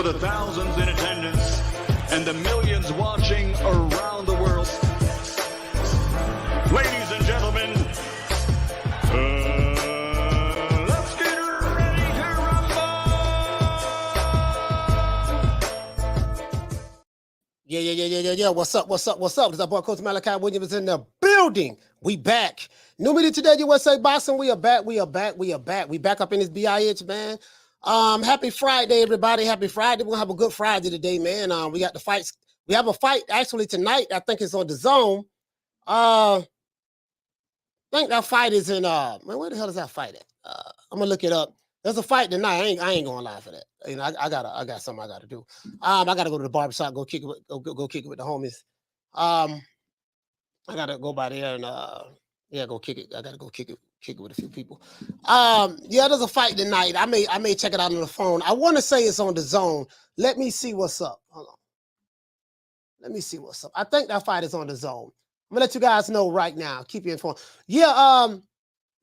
For the thousands in attendance and the millions watching around the world, ladies and gentlemen, let's get ready to rumble! Yeah. What's up? This our boy, Coach Malachi Williams is in the building. We back. New Media Today USA Boxing. We are back. We back up in this BIH, man. Happy Friday, everybody. Happy Friday. We're gonna have a good Friday today, man. We got the fights. We have a fight actually tonight. I think it's on DAZN. I think that fight is in man, where the hell is that fight at? I'm gonna look it up. There's a fight tonight. I ain't going live for that. You know, I got something I gotta do. I gotta go to the barbershop, go kick it with the homies. I gotta go by there and go kick it. I gotta go kick it with a few people. There's a fight tonight. I may check it out on the phone. I want to say it's on DAZN. Let me see what's up. Hold on. Let me see what's up. I think that fight is on DAZN. I'm gonna let you guys know right now. Keep you informed. No,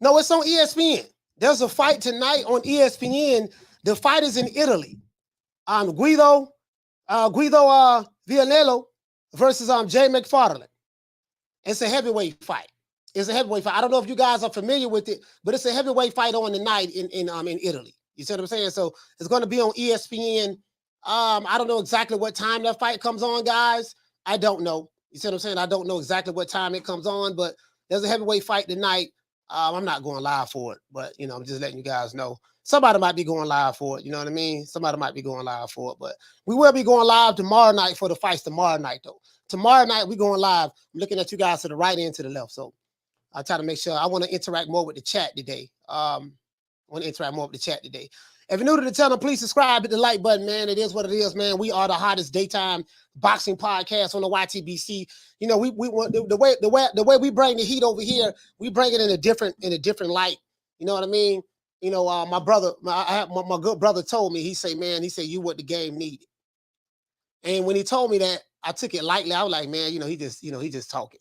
it's on ESPN. There's a fight tonight on ESPN. The fight is in Italy. Guido Vianello versus Jay McFarland. It's a heavyweight fight. I don't know if you guys are familiar with it, but it's a heavyweight fight on tonight in Italy. You see what I'm saying? So it's going to be on ESPN. I don't know exactly what time that fight comes on, guys. I don't know. You see what I'm saying? I don't know exactly what time it comes on, but there's a heavyweight fight tonight. I'm not going live for it, but I'm just letting you guys know. Somebody might be going live for it. You know what I mean? Somebody might be going live for it, but we will be going live tomorrow night for the fights tomorrow night, though. Tomorrow night, we're going live. I'm looking at you guys to the right and to the left. So I'll try to make sure. I want to interact more with the chat today. If you're new to the channel, please subscribe, hit the like button, man. It is what it is, man. We are the hottest daytime boxing podcast on the YTBC. We want the way we bring the heat over here. We bring it in a different light. You know what I mean? My good brother told me. He said, you what the game needed. And when he told me that, I took it lightly. I was like, man, he just talking.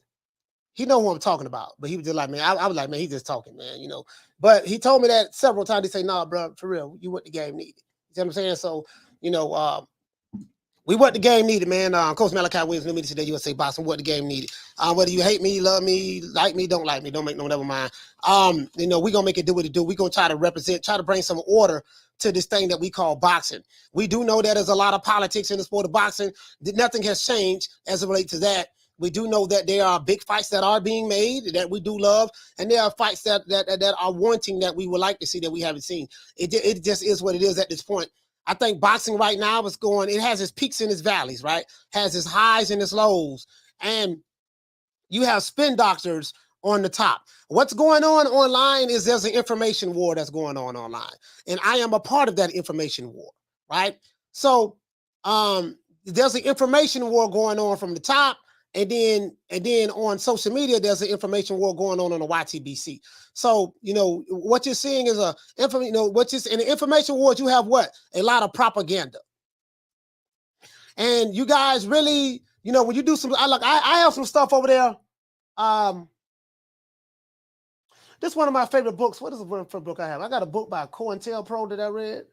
He know who I'm talking about, but he was just like, man, I was like, man, he just talking, man, But he told me that several times. He say, nah, bro, for real, you what the game needed. You see what I'm saying? So, we what the game needed, man. Coach Malachi Williams, New Media Today USA Boxing, what the game needed. Whether you hate me, love me, like me, don't like me, don't make no never mind. We gonna make it do what it do. We gonna try to bring some order to this thing that we call boxing. We do know that there's a lot of politics in the sport of boxing. Nothing has changed as it relates to that. We do know that there are big fights that are being made that we do love, and there are fights that are wanting that we would like to see that we haven't seen. It just is what it is at this point. I think boxing right now it has its peaks and its valleys, right? Has its highs and its lows, and you have spin doctors on the top. What's going on online is there's an information war that's going on online, and I am a part of that information war, right? So there's an information war going on from the top. And then on social media, there's an information war going on the YTBC. So, what you're seeing is in the information wars, you have what? A lot of propaganda. And you guys really, when you do I have some stuff over there. This is one of my favorite books. What is the book I have? I got a book by COINTELPRO that I read.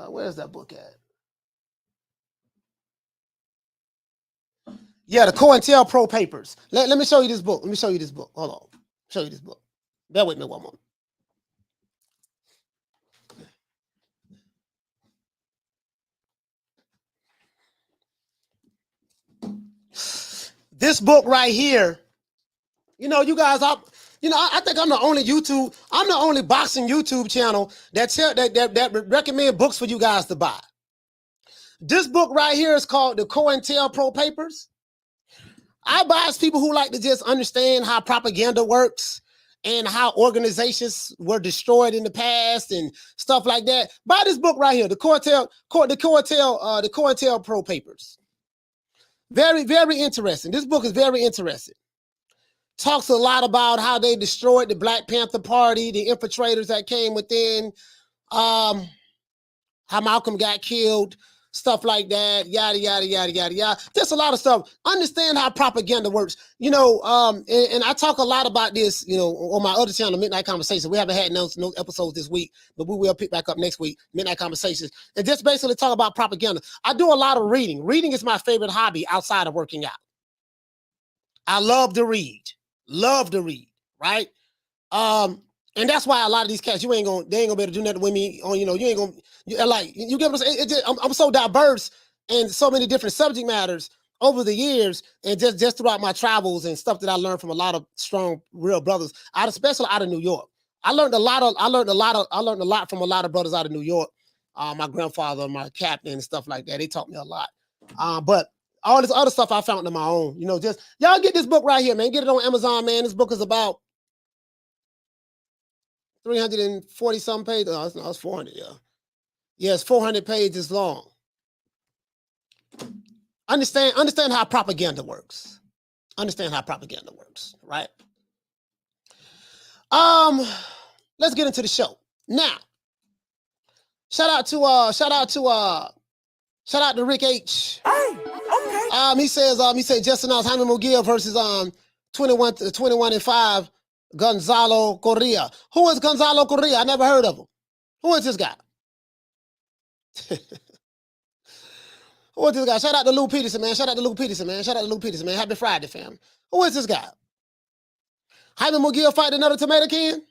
Where's that book at? Yeah, the COINTELPRO papers. Let me show you this book. Hold on. Show you this book. Bear with me one moment. This book right here, you guys, I think I'm the only boxing YouTube channel that recommend books for you guys to buy. This book right here is called the COINTELPRO papers. I advise people who like to just understand how propaganda works and how organizations were destroyed in the past and stuff like that. Buy this book right here, the COINTELPRO papers. Very, very interesting. This book is very interesting. Talks a lot about how they destroyed the Black Panther Party, the infiltrators that came within, how Malcolm got killed. stuff like that, yada, yada, yada, yada, yada. There's a lot of stuff. Understand how propaganda works. You know, and I talk a lot about this, you know, on my other channel, Midnight Conversations. We haven't had no episodes this week, but we will pick back up next week, Midnight Conversations. And just basically talk about propaganda. I do a lot of reading. Reading is my favorite hobby outside of working out. I love to read, right? And that's why a lot of these cats, they ain't gonna be able to do nothing with me on, you know, you get what I'm saying? I'm so diverse and so many different subject matters over the years, and just throughout my travels and stuff that I learned from a lot of strong, real brothers, especially out of New York. I learned a lot from a lot of brothers out of New York. My grandfather, my captain, and stuff like that. They taught me a lot. But all this other stuff I found on my own. You know, just y'all get this book right here, man. Get it on Amazon, man. This book is about 340 some pages. No, it's 400, yeah. Yeah, it's 400 pages long. Understand how propaganda works. Understand how propaganda works, right? Let's get into the show. Now, shout out to Rick H. Hey, okay. He said just announced Jaime Munguia versus 21-5 Gonzalo Correa. Who is Gonzalo Correa? I never heard of him. Who is this guy? Who is this guy? Shout out to Lou Peterson, man. Shout out to Lou Peterson, man. Happy Friday, fam. Who is this guy? Jaime Munguia fight another tomato can?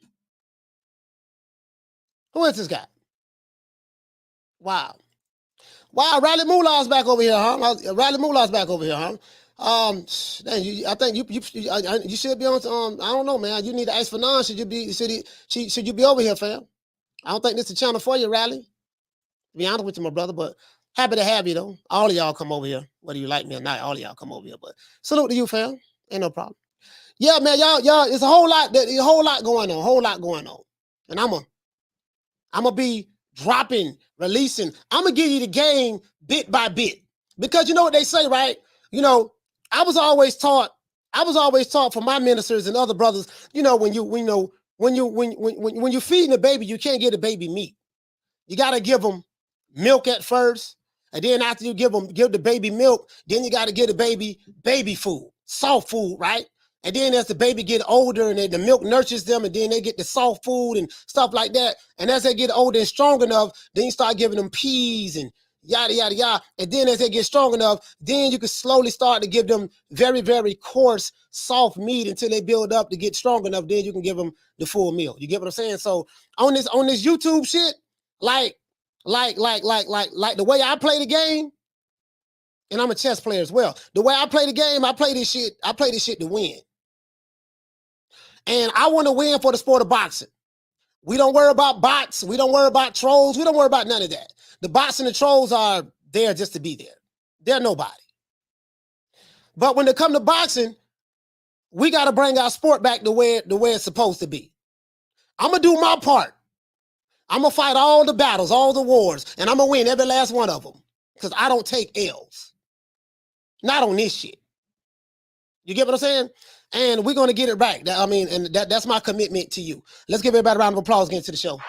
Who is this guy? Wow. Riley Moolah's back over here, huh? I think you should be on. I don't know, man. You need to ask for none. Should you be over here, fam? I don't think this is a channel for you, Riley. To be honest with you, my brother, but happy to have you though. All of y'all come over here, whether you like me or not. All of y'all come over here, but salute to you, fam. Ain't no problem. Yeah, man, y'all. It's a whole lot going on, and I'm gonna be dropping, releasing. I'm gonna give you the game bit by bit, because you know what they say, right? You know, I was always taught from my ministers and other brothers. You know, when you're feeding a baby, you can't get a baby meat. You gotta give them milk at first, and then after you give the baby milk, then you gotta give the baby food, soft food, right? And then as the baby get older and the milk nurtures them, and then they get the soft food and stuff like that. And as they get older and strong enough, then you start giving them peas and yada, yada, yada. And then as they get strong enough, then you can slowly start to give them very, very coarse, soft meat until they build up to get strong enough. Then you can give them the full meal. You get what I'm saying? So on this YouTube shit, like the way I play the game, and I'm a chess player as well. The way I play the game, I play this shit to win. And I want to win for the sport of boxing. We don't worry about bots. We don't worry about trolls. We don't worry about none of that. The bots and the trolls are there just to be there. They're nobody. But when it comes to boxing, we got to bring our sport back to where it's supposed to be. I'm going to do my part. I'm going to fight all the battles, all the wars, and I'm going to win every last one of them, because I don't take L's. Not on this shit. You get what I'm saying? And we're going to get it back. That's my commitment to you. Let's give everybody a round of applause getting to the show.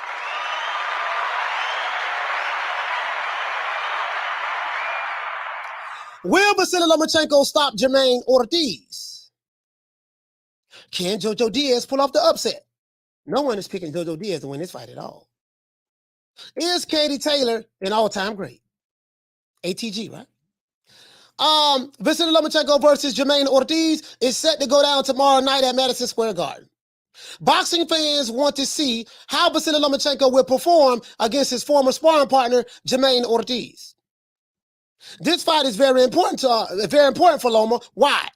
Will Vasyl Lomachenko stop Jamaine Ortiz? Can Jojo Diaz pull off the upset? No one is picking Jojo Diaz to win this fight at all. Is Katie Taylor an all-time great? ATG, right? Vasyl Lomachenko versus Jamaine Ortiz is set to go down tomorrow night at Madison Square Garden. Boxing fans want to see how Vasyl Lomachenko will perform against his former sparring partner, Jamaine Ortiz. This fight is very important for Loma. Why?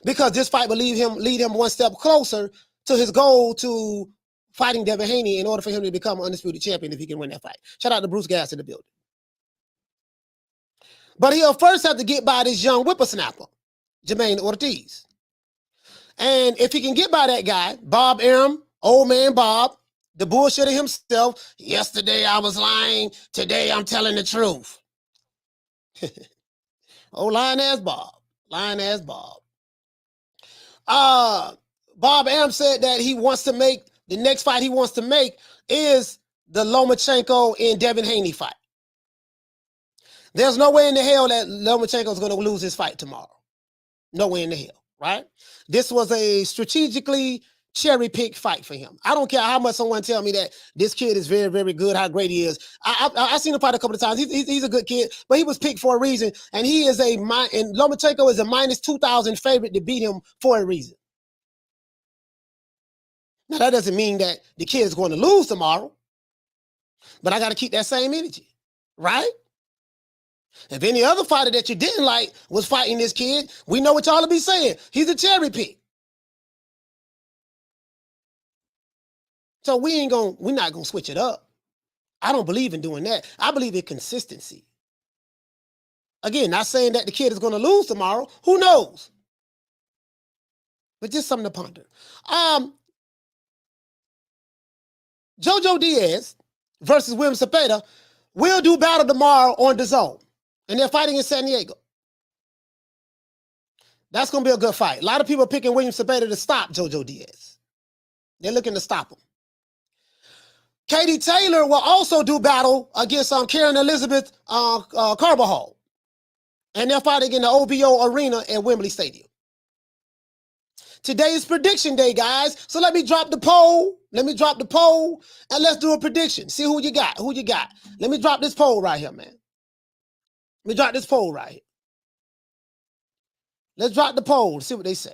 Because this fight will lead him one step closer to his goal to fighting Devin Haney in order for him to become an undisputed champion if he can win that fight. Shout out to Bruce Gass in the building. But he'll first have to get by this young whippersnapper, Jamaine Ortiz. And if he can get by that guy, Bob Arum, old man Bob, the bullshitter himself, yesterday I was lying, today I'm telling the truth. Oh, lying ass Bob. Bob Arum said that the next fight he wants to make is the Lomachenko and Devin Haney fight. There's no way in the hell that Lomachenko is going to lose his fight tomorrow. No way in the hell, right? This was a strategically cherry-picked fight for him. I don't care how much someone tell me that this kid is very, very good, how great he is. I've seen him fight a couple of times. He's a good kid, but he was picked for a reason, and and Lomachenko is a minus 2,000 favorite to beat him for a reason. Now, that doesn't mean that the kid is going to lose tomorrow, but I got to keep that same energy, right? If any other fighter that you didn't like was fighting this kid, we know what y'all will be saying. He's a cherry pick. So we're not gonna switch it up. I don't believe in doing that. I believe in consistency. Again, not saying that the kid is gonna lose tomorrow. Who knows? But just something to ponder. Jojo Diaz versus William Zepeda will do battle tomorrow on DAZN. And they're fighting in San Diego. That's going to be a good fight. A lot of people are picking William Zepeda to stop Jojo Diaz. They're looking to stop him. Katie Taylor will also do battle against Karen Elizabeth Carabajal. And they're fighting in the OVO Arena at Wembley Stadium. Today is prediction day, guys. So let me drop the poll. And let's do a prediction. See who you got. Let me drop this poll right here, man. Let me drop this poll right here. Let's drop the poll. See what they say.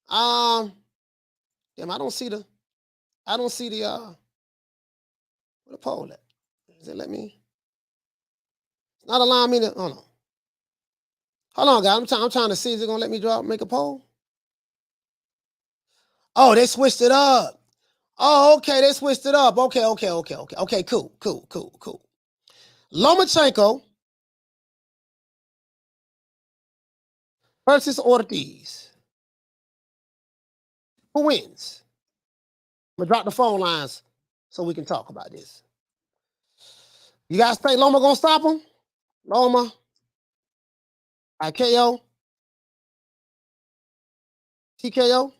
Damn, I don't see the where the poll at? Does it let me? It's not allowing me to, hold on, guys. I'm trying to see, is it gonna let me make a poll? Oh, they switched it up. Oh, okay, they switched it up. Okay, cool. Lomachenko versus Ortiz. Who wins? I'm gonna drop the phone lines so we can talk about this. You guys think Loma gonna stop him? Loma, KO, TKO,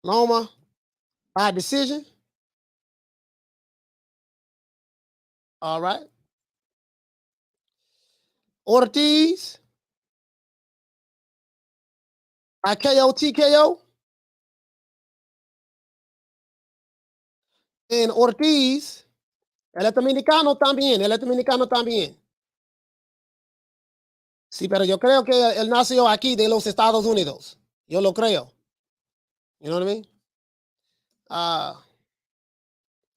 Loma by decision. All right. Ortiz by KO, TKO. En Ortiz, él es dominicano también. Sí, pero yo creo que él nació aquí de los Estados Unidos. Yo lo creo. You know what I mean?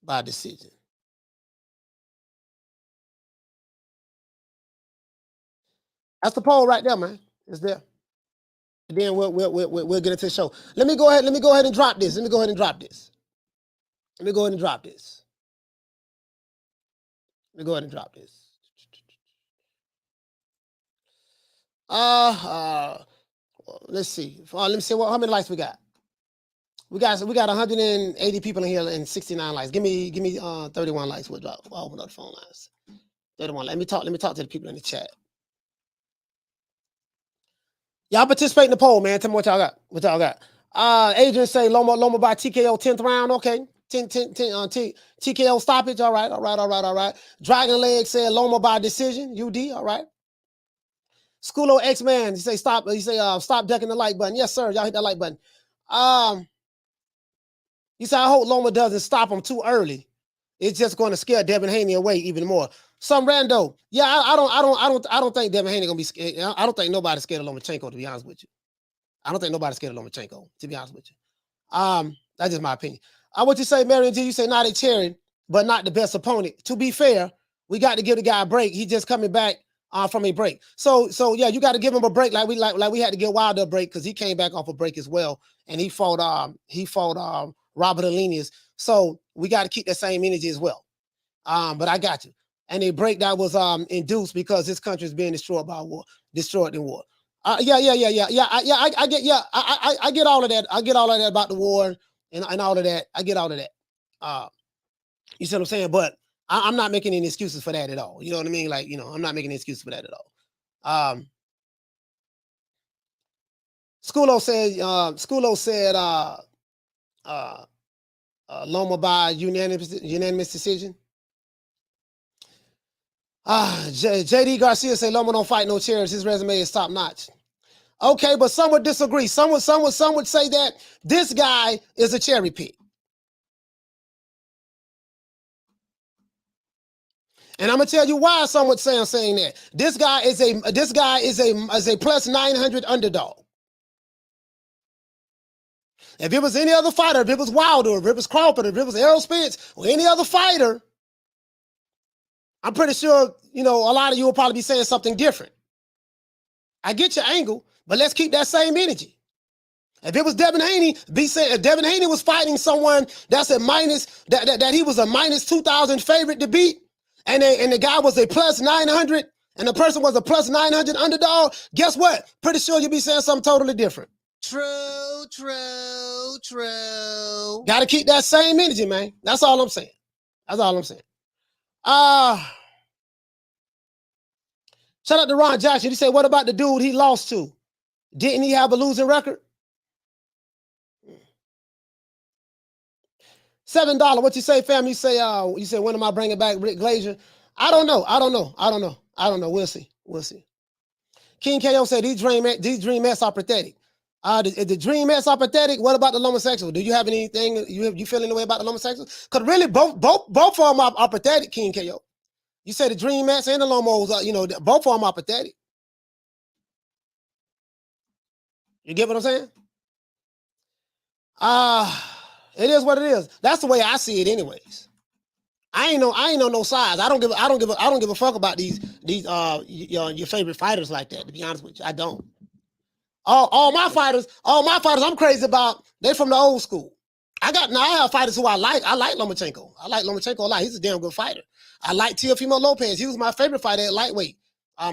By decision. That's the poll right there, man. It's there. And then we'll get into the show. Let me go ahead and drop this. Let's see. Let me see how many likes we got. We got 180 people in here and 69 likes. Give me 31 likes. We'll drop. I'll open up the phone lines. 31. Let me talk to the people in the chat. Y'all participate in the poll, man. Tell me what y'all got. Adrian say Loma by TKO 10th round. Okay. 10 TKO stoppage. All right. Dragon Leg said Loma by decision. UD. All right. Schoolo X-Man, he say stop ducking the like button. Yes, sir. Y'all hit that like button. He said, I hope Loma doesn't stop him too early. It's just going to scare Devin Haney away even more. Some rando. Yeah, I don't think Devin Haney gonna be scared. I don't think nobody's scared of Lomachenko, to be honest with you. That's just my opinion. What you say, Marion G, you say not a cherry, but not the best opponent. To be fair, we got to give the guy a break. He's just coming back from a break. So yeah, you got to give him a break like we had to give Wilder a break because he came back off a break as well. And he fought Robert Alenius. So we got to keep that same energy as well. But I got you. And a break that was induced because this country is being destroyed by war, destroyed in war. I get all of that. I get all of that about the war and all of that. I get all of that. You see what I'm saying? But I'm not making any excuses for that at all. You know what I mean? Like, I'm not making any excuses for that at all. Schoolo said Loma by unanimous decision. JD Garcia say Loma don't fight no chairs. His resume is top notch. Okay, but some would disagree. Some would say that this guy is a cherry pick. And I'm gonna tell you why some would say I'm saying that. This guy is a plus 900 underdog. If it was any other fighter, if it was Wilder, if it was Crawford, if it was Errol Spence, or any other fighter, I'm pretty sure, a lot of you will probably be saying something different. I get your angle, but let's keep that same energy. If it was Devin Haney, if Devin Haney was fighting someone that's a minus, that he was a minus 2,000 favorite to beat, and the guy was a plus 900, and the person was a plus 900 underdog, guess what? Pretty sure you'll be saying something totally different. True. Got to keep that same energy, man. That's all I'm saying. Shout out to Ron Jackson. He said, what about the dude he lost to? Didn't he have a losing record? $7. What you say, fam? You say, when am I bringing back Rick Glazier? I don't know. We'll see. King KO said these dream mess are pathetic. The dream mess are pathetic. What about the homosexual? Do you have anything? You feel any way about the homosexual? Because really, both of them are pathetic. King KO. You say the dream mess and the Lomos, both of them are pathetic. You get what I'm saying? It is what it is. That's the way I see it, anyways. I ain't on no sides. I don't give a fuck about these your favorite fighters like that. To be honest with you, I don't. All my fighters, I'm crazy about. They from the old school. I have fighters who I like. I like Lomachenko. I like Lomachenko a lot. He's a damn good fighter. I like Teofimo Lopez. He was my favorite fighter at lightweight.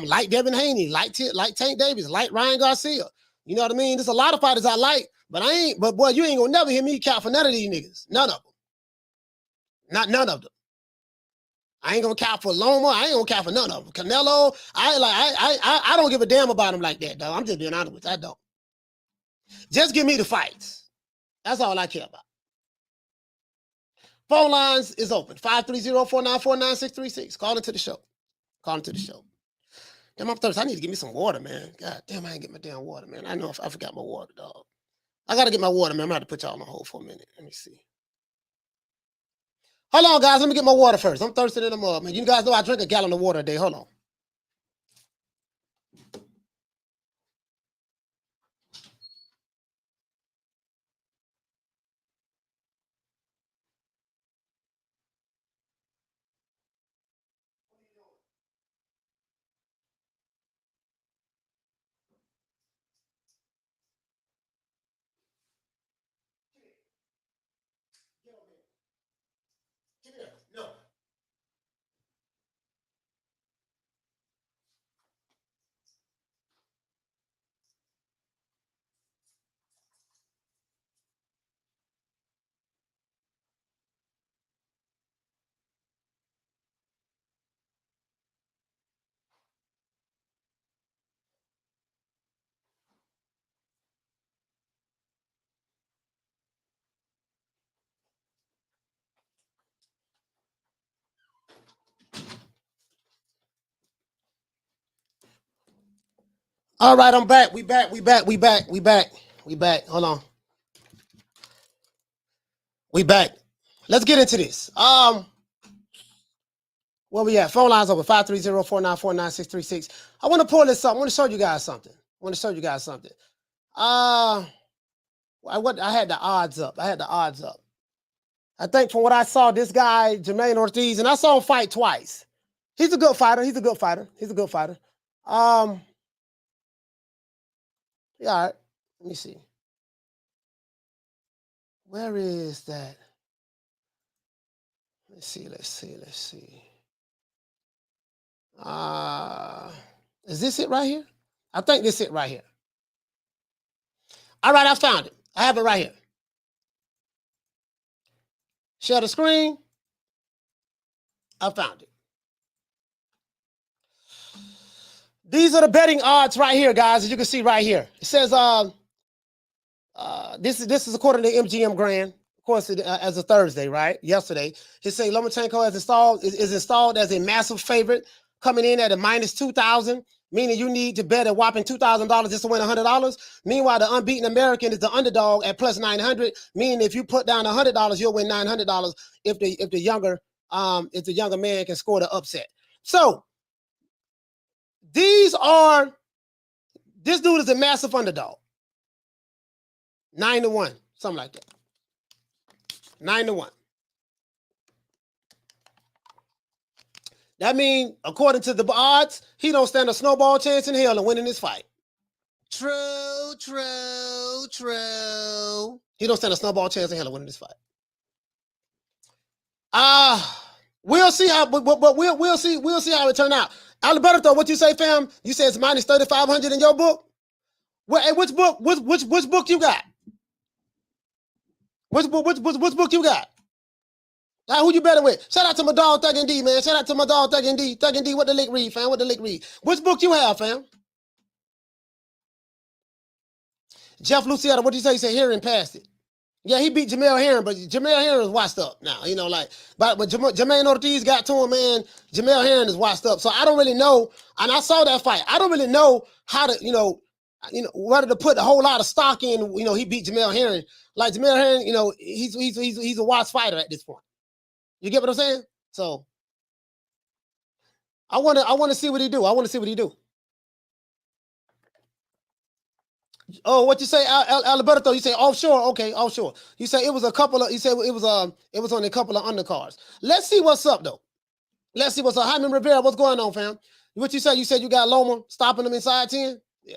Like Devin Haney, like Tank Davis, like Ryan Garcia. You know what I mean? There's a lot of fighters I like, but boy, you ain't gonna never hear me count for none of these niggas. None of them. None of them. I ain't gonna count for Loma. I ain't gonna count for none of them. Canelo, I don't give a damn about him like that, though. I'm just being honest with you. I don't. Just give me the fights. That's all I care about. Phone lines is open. 530-494-9636. Call into the show. Damn, I'm thirsty. I need to get me some water, man. God damn, I ain't get my damn water, man. I know if I forgot my water, dog. I gotta get my water, man. I'm gonna have to put y'all on hold for a minute. Let me see. Hold on, guys. Let me get my water first. I'm thirsty in the mud, man. You guys know I drink a gallon of water a day. Hold on. No. All right, I'm back. We back. Hold on. We back. Let's get into this. Where we at? Phone lines over 530-494-9636. I want to pull this up. I want to show you guys something. I had the odds up. I think from what I saw, this guy, Jamaine Ortiz, and I saw him fight twice. He's a good fighter. Yeah, all right. Let me see. Where is that? Let's see. Is this it right here? I think this is it right here. All right, I found it. I have it right here. Share the screen. I found it. These are the betting odds right here, guys, as you can see right here. It says this is according to MGM Grand, of course, as a Thursday, right? Yesterday. He saying Lomachenko is installed as a massive favorite coming in at a minus 2,000, meaning you need to bet a whopping $2,000 just to win $100. Meanwhile, the unbeaten American is the underdog at plus 900, meaning if you put down $100, you'll win $900 if the younger man can score the upset. So this dude is a massive underdog. 9-1, something like that. 9-1. That means, according to the odds, he don't stand a snowball chance in hell of winning this fight. True. He don't stand a snowball chance in hell of winning this fight. We'll see how, but we'll see how it turn out. Alberto, what you say, fam? You say it's minus 3,500 in your book. Well, hey, which book you got? Which book you got? Who you better with? Shout out to my dog Thuggin' D, man. Shout out to my dog Thuggin' D. Thuggin' D, what the lick read, fam? What the lick read? Which book you have, fam? Jeff Luciano, what you say? He said Herring passed it. Yeah, he beat Jamel Herring, but Jamel Herring is washed up now. You know, like, but Jamaine Ortiz got to him, man. Jamel Herring is washed up. So I don't really know, and I saw that fight. I don't really know how to, you know, whether to put a whole lot of stock in, you know, he beat Jamel Herring. Like Jamel Herring, you know, he's a washed fighter at this point. You get what I'm saying? So I want to see what he do. I want to see what he do. Oh, what you say, Alberto? You say offshore? Okay, offshore. You say it was a couple of. You say it was only a couple of undercards. Let's see what's up though. Let's see what's up. Jaime Rivera, what's going on, fam? What you say? You said you got Loma stopping them inside 10. Yeah.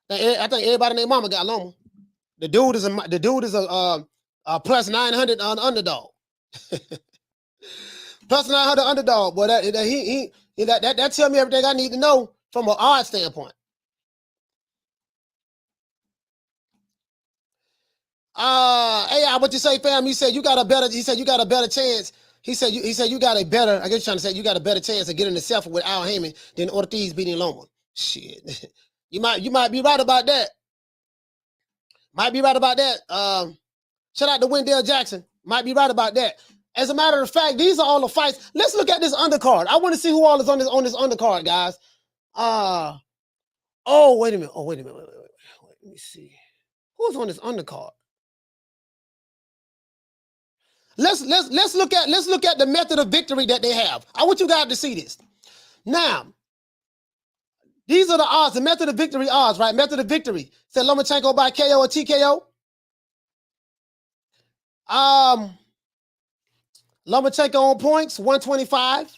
I think everybody named Mama got Loma. The dude is a plus 900 on underdog. Plus 900 underdog. Boy, that tell me everything I need to know from an odds standpoint. Hey, what you say, fam? You said you got a better. He said you got a better chance. He said you got a better. I guess you're trying to say you got a better chance of getting the self with Al Heyman than Ortiz beating Loma. Shit, you might be right about that. Might be right about that. Shout out to Wendell Jackson. Might be right about that. As a matter of fact, these are all the fights. Let's look at this undercard. I want to see who all is on this undercard, guys. Oh, wait a minute. Wait. Let me see. Who's on this undercard? Let's look at the method of victory that they have. I want you guys to see this. Now, these are the odds, the method of victory odds, right? Method of victory. Said Lomachenko by KO or TKO. Lomachenko on points, 125.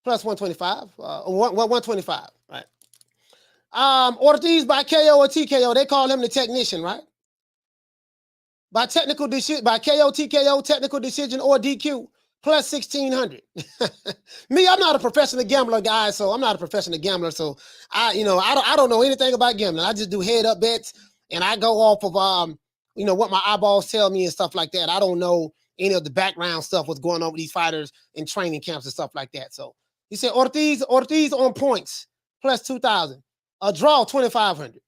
Plus 125. 125, right? Ortiz by KO or TKO. They call him the technician, right? By technical decision, by KO, TKO, technical decision, or DQ, plus 1,600. Me, I'm not a professional gambler, guys. So I'm not a professional gambler. So I don't know anything about gambling. I just do head up bets, and I go off of what my eyeballs tell me and stuff like that. I don't know any of the background stuff, what's going on with these fighters in training camps and stuff like that. So he said Ortiz on points, plus 2,000. A draw, 2,500.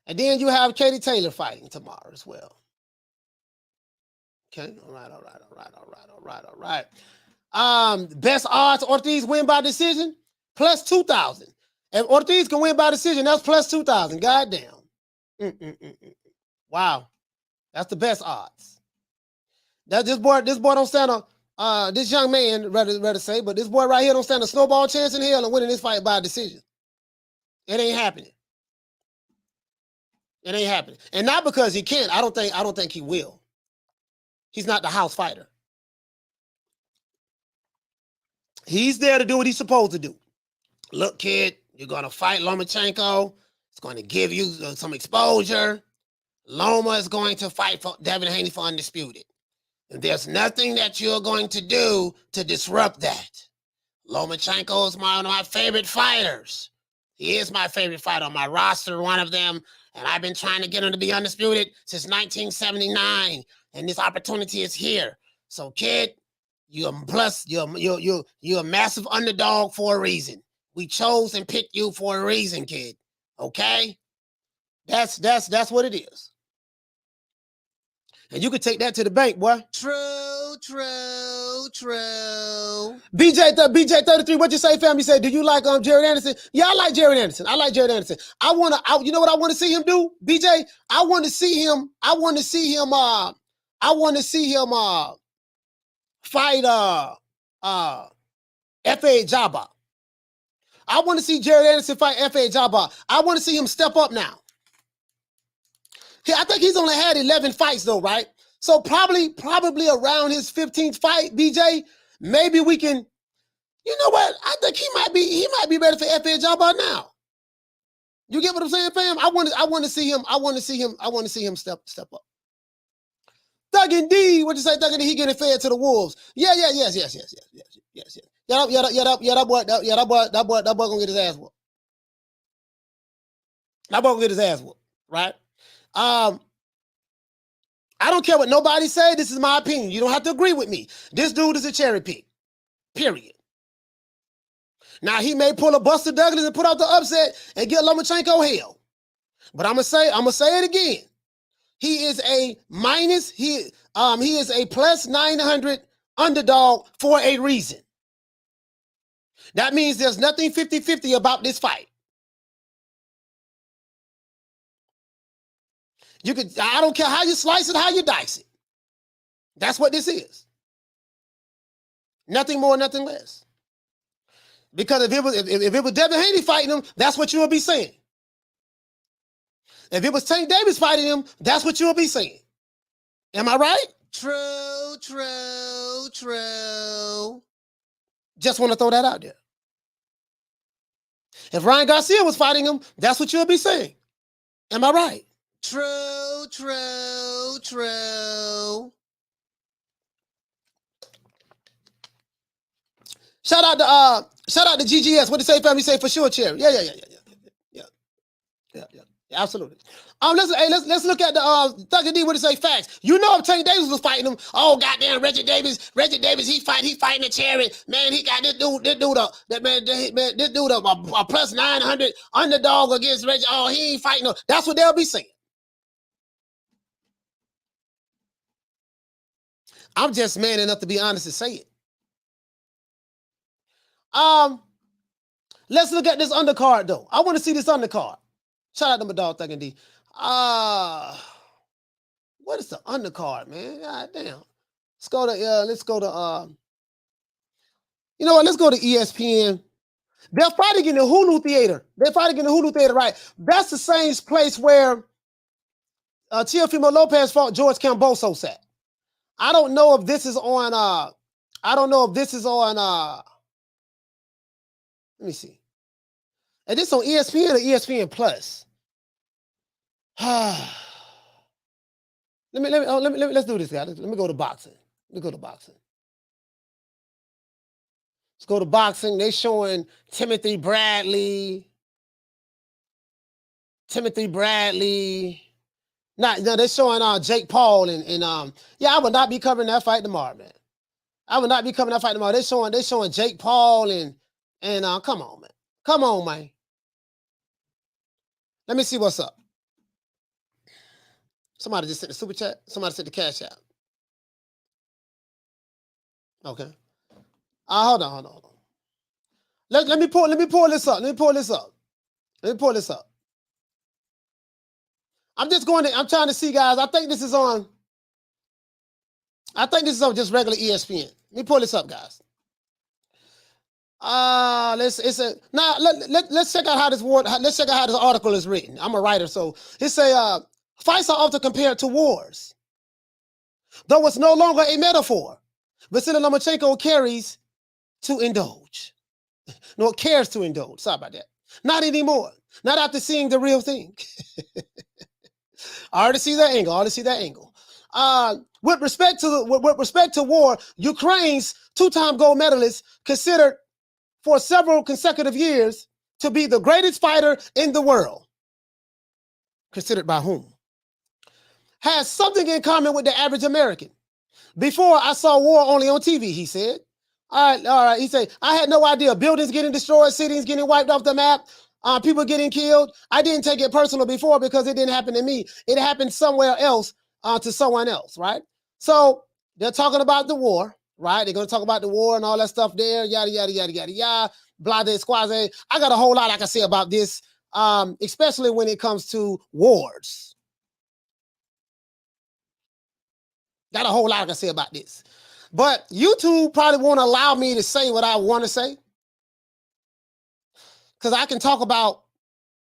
And then you have Katie Taylor fighting tomorrow as well. Okay, all right. Best odds, Ortiz win by decision, plus 2,000. If Ortiz can win by decision, that's plus 2,000. Goddamn. Wow. That's the best odds. That this boy don't stand this young man, rather say, but this boy right here don't stand a snowball chance in hell of winning this fight by decision. It ain't happening. It ain't happening. And not because he can't. I don't think he will. He's not the house fighter. He's there to do what he's supposed to do. Look, kid, you're going to fight Lomachenko. It's going to give you some exposure. Loma is going to fight for Devin Haney for undisputed. And there's nothing that you're going to do to disrupt that. Lomachenko is one of my favorite fighters. He is my favorite fighter on my roster, one of them. And I've been trying to get him to be undisputed since 1979. And this opportunity is here. So, kid, you're a massive underdog for a reason. We chose and picked you for a reason, kid. Okay? That's what it is. And you can take that to the bank, boy. True. BJ33, what you say, fam? You say, do you like Jared Anderson? Yeah, I like Jared Anderson. You know what I want to see him do, BJ? I want to see him fight F.A. Jabba. I want to see Jared Anderson fight F.A. Jabba. I want to see him step up now. I think he's only had 11 fights though, right? So probably around his 15th fight, BJ, maybe we can, you know what? I think he might be ready for F.A. Jabba now. You get what I'm saying, fam? I want to see him step up. Thuggin' D, what you say, Thuggin' D, he getting fed to the wolves. Yes. Yeah, that boy gonna get his ass whooped. That boy gonna get his ass whooped, right? I don't care what nobody say. This is my opinion. You don't have to agree with me. This dude is a cherry pick, period. Now, he may pull a Buster Douglas and put out the upset and get Lomachenko hell. But I'm gonna say it again. He is a minus, he is a plus 900 underdog for a reason. That means there's nothing 50-50 about this fight. I don't care how you slice it, how you dice it. That's what this is. Nothing more, nothing less. Because if it was Devin Haney fighting him, that's what you would be saying. If it was Tank Davis fighting him, that's what you would be saying. Am I right? True. Just want to throw that out there. If Ryan Garcia was fighting him, that's what you would be saying. Am I right? True. Shout out to GGS. What did say, family? Say for sure, Cherry. Yeah. Absolutely. Let's look at the Thuggin' D. What did say? Facts. You know if Tank Davis was fighting him. Oh goddamn, Reggie Davis. He fighting the Cherry. Man, he got this dude a plus 900 underdog against Reggie. Oh, he ain't fighting him. That's what they'll be saying. I'm just man enough to be honest and say it. Let's look at this undercard though. I want to see this undercard. Shout out to my dog Thuggin' D. What is the undercard, man? God damn. Let's go to you know what? Let's go to ESPN. They're fighting in the Hulu Theater. Right? That's the same place where Teofimo Lopez fought George Cambosos at. I don't know if this is on let me see. And this on ESPN or ESPN Plus? Let's do this, guys. Let me go to boxing. Let's go to boxing. They're showing Timothy Bradley. No, they're showing Jake Paul and I would not be covering that fight tomorrow, man. They're showing Jake Paul and come on, man. Let me see what's up. Somebody just sent the super chat. Somebody sent the cash out. Okay. Hold on. Let me pull this up. I'm trying to see, guys. I think this is on just regular ESPN. Let me pull this up, guys. Let's check out how this article is written. I'm a writer, so it say fights are often compared to wars. Though it's no longer a metaphor, Vasyl Lomachenko cares to indulge. Sorry about that. Not anymore. Not after seeing the real thing. I already see that angle. With respect to war, Ukraine's two-time gold medalist, considered for several consecutive years to be the greatest fighter in the world. Considered by whom? Has something in common with the average American. Before, I saw war only on TV, he said. All right. He said, I had no idea. Buildings getting destroyed, cities getting wiped off the map, people getting killed. I didn't take it personal before because it didn't happen to me. It happened somewhere else to someone else, right? So they're talking about the war. right? They're going to talk about the war and all that stuff there, yada, yada, yada, yada, yada, blase, squaze. I got a whole lot I can say about this, especially when it comes to wars. Got a whole lot I can say about this. But YouTube probably won't allow me to say what I want to say, because I can talk about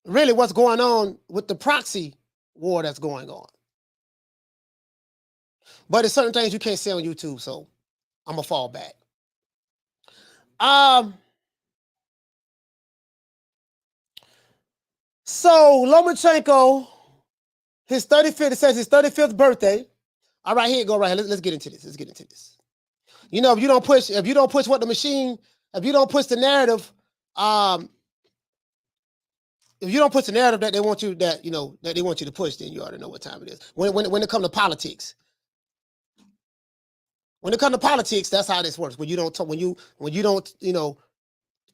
really what's going on with the proxy war that's going on. But there's certain things you can't say on YouTube, so I'm going to fall back. So Lomachenko, his 35th, it says his 35th birthday. All right, here you go, right here. Let's get into this. Let's get into this. You know, if you don't push what the machine, if you don't push the narrative, if you don't push the narrative that they want you, that they want you to push, then you already know what time it is. When it comes to politics. When it comes to politics, that's how this works. When you don't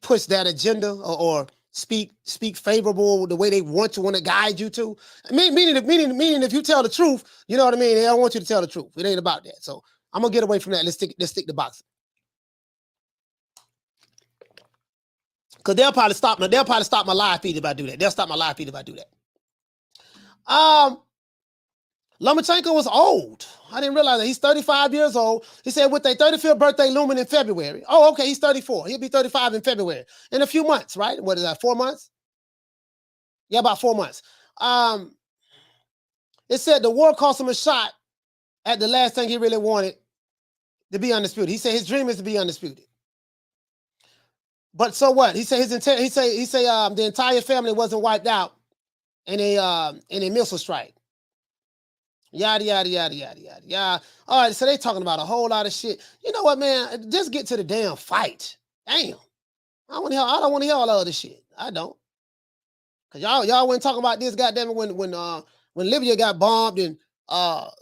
push that agenda or speak favorable the way they want to guide you to. Meaning if you tell the truth, you know what I mean? They don't want you to tell the truth. It ain't about that. So I'm gonna get away from that. Let's stick to boxing. Because they'll probably stop my live feed if I do that. They'll stop my live feed if I do that. Lomachenko was old. I didn't realize that. He's 35 years old. He said with their 35th birthday looming in February. Oh, okay, he's 34. He'll be 35 in February. In a few months, right? What is that, 4 months? Yeah, about 4 months. It said the war cost him a shot at the last thing he really wanted, to be undisputed. He said his dream is to be undisputed. But so what? He said the entire family wasn't wiped out in a missile strike. Yada, yada, yada, yada, yada, yada. All right, so they talking about a whole lot of shit. You know what, man? Just get to the damn fight. Damn. I don't want to hear all the other shit. I don't. Because y'all went talking about this goddamn when Libya got bombed and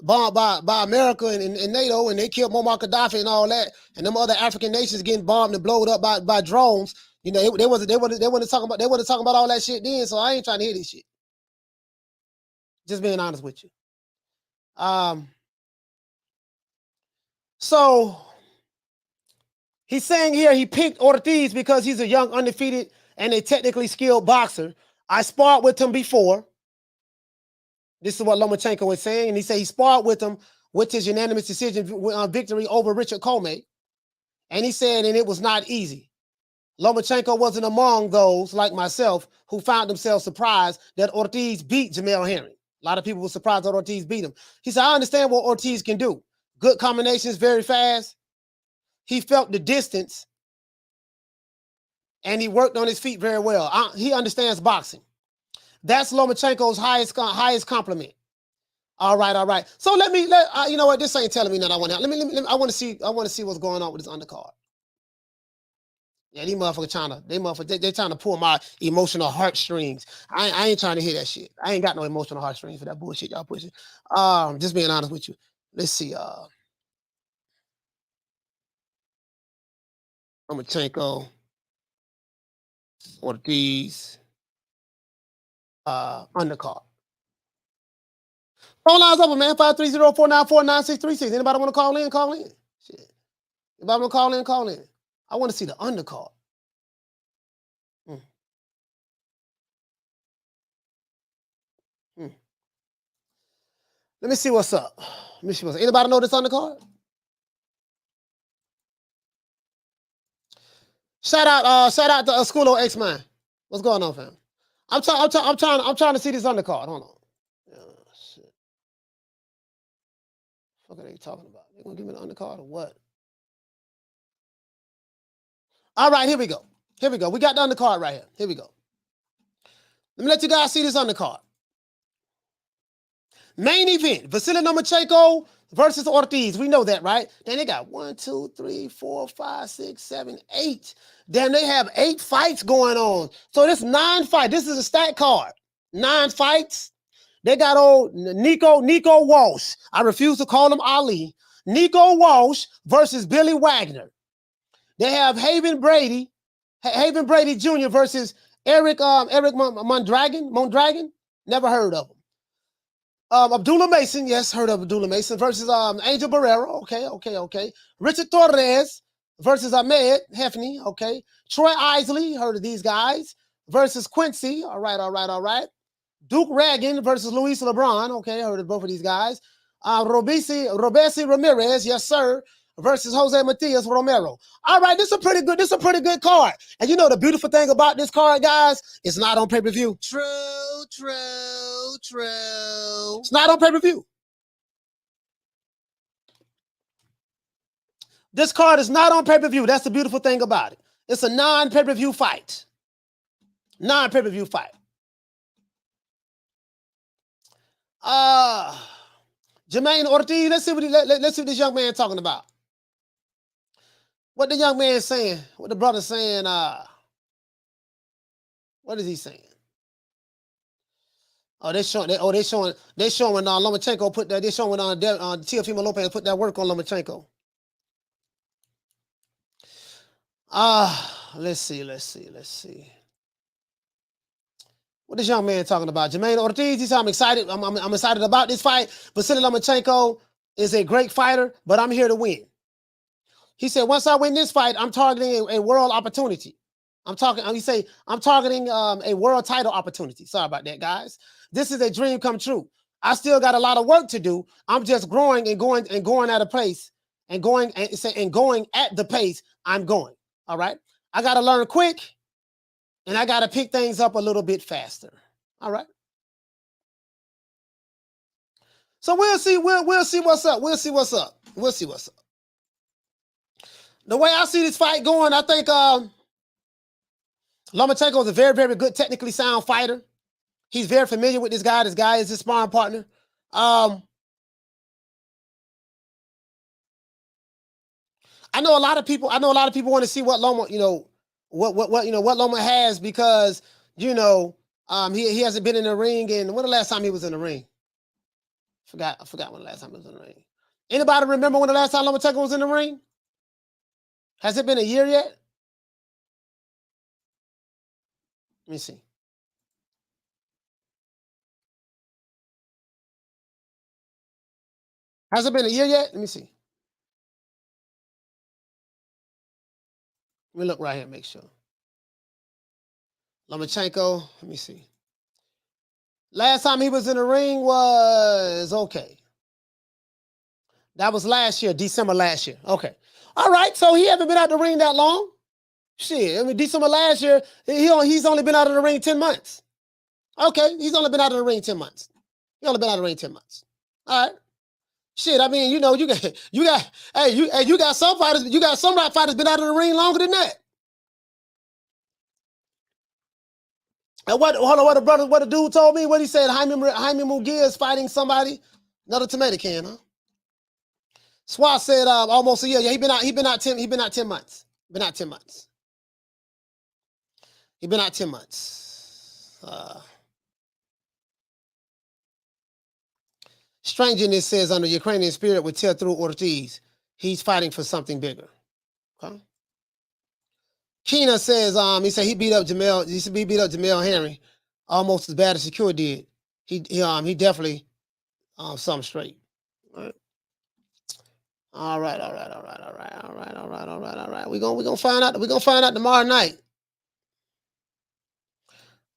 bombed by America and NATO, and they killed Muammar Gaddafi and all that, and them other African nations getting bombed and blown up by drones. You know, they wasn't talking about all that shit then, so I ain't trying to hear this shit. Just being honest with you. So he's saying here he picked Ortiz because he's a young, undefeated, and a technically skilled boxer. I sparred with him before. This is what Lomachenko is saying, and he said he sparred with him with his unanimous decision victory over Richard Comey. And he said, and it was not easy. Lomachenko wasn't among those like myself who found themselves surprised that Ortiz beat Jamaine Ortiz. A lot of people were surprised that Ortiz beat him. He said, I understand what Ortiz can do. Good combinations, very fast. He felt the distance, and he worked on his feet very well. He understands boxing. That's Lomachenko's highest compliment. All right. So you know what? This ain't telling me nothing. I want to see what's going on with this undercard. Yeah, these motherfuckers they trying to pull my emotional heartstrings. I ain't trying to hear that shit. I ain't got no emotional heartstrings for that bullshit y'all pushing. Just being honest with you. Let's see. Lomachenko, Ortiz, undercard. Phone lines open, man. 530-494-9636. Anybody want to call in? Call in. Shit. Anybody want to call in? Call in. I want to see the undercard. Let me see what's up. Anybody know this undercard? Shout out to School of X-Man. What's going on, fam? I'm trying to see this undercard. Hold on. Shit. What are they talking about? They gonna give me the undercard or what? All right, here we go. We got the undercard right here. Here we go. Let me let you guys see this undercard. Main event, Vasyl Lomachenko versus Ortiz. We know that, right? Then they got 1, 2, 3, 4, 5, 6, 7, 8. Then they have 8 fights going on. So this 9 fights. This is a stat card. 9 fights. They got old Nico Walsh. I refuse to call him Ali. Nico Walsh versus Billy Wagner. They have Haven Brady Jr. versus Eric Mondragon. Never heard of him. Abdullah Mason, yes, heard of Abdullah Mason versus Angel Barrera. Okay. Richard Torres versus Ahmed Hefney. Okay. Troy Isley, heard of these guys, versus Quincy. All right. Duke Ragan versus Luis LeBron. Okay, heard of both of these guys. Robesi Ramirez, yes, sir, versus Jose Matias Romero. All right, this is a pretty good card. And you know the beautiful thing about this card, guys, it's not on pay-per-view. True. It's not on pay-per-view. This card is not on pay-per-view. That's the beautiful thing about it. It's a non-pay-per-view fight. Non-pay-per-view fight. Jamaine Ortiz, let's see what this young man talking about. What the young man saying? What the brother saying? What is he saying? Oh, they showing Lomachenko put that. They showing Teofimo Lopez put that work on Lomachenko. Let's see. What this young man talking about? Jamaine Ortiz, he said, I'm excited. I'm excited about this fight. Vasyl Lomachenko is a great fighter, but I'm here to win. He said, once I win this fight, I'm targeting a world opportunity. I'm targeting a world title opportunity. Sorry about that, guys. This is a dream come true. I still got a lot of work to do. I'm just growing and going at a pace and going at the pace I'm going. All right. I got to learn quick. And I got to pick things up a little bit faster. All right. So we'll see what's up. The way I see this fight going, I think Lomachenko is a very, very good, technically sound fighter. He's very familiar with this guy. This guy is his sparring partner. I know a lot of people want to see what Loma, what Loma has, because he hasn't been in the ring. And when the last time he was in the ring? I forgot when the last time he was in the ring. Anybody remember when the last time Lomachenko was in the ring? Has it been a year yet? Let me see. Has it been a year yet? Let me see. Let me look right here and make sure. Lomachenko, let me see. Last time he was in the ring was, okay. That was last year, December last year. Okay. All right, so he hasn't been out the ring that long. Shit, I mean, December last year, he's only been out of the ring 10 months. Okay, he's only been out of the ring 10 months. All right. Shit, I mean, you got some fighters been out of the ring longer than that. And what the dude told me, what he said, Jaime Munguia is fighting somebody, another tomato can, huh? Swat said almost a year. Yeah, he been out 10 months. Strangeness says under Ukrainian spirit would tear through Ortiz. He's fighting for something bigger. Okay. Keena says he said he beat up Jamel Henry almost as bad as Shakur did. He definitely something straight. All right. We're gonna find out. We're gonna find out tomorrow night.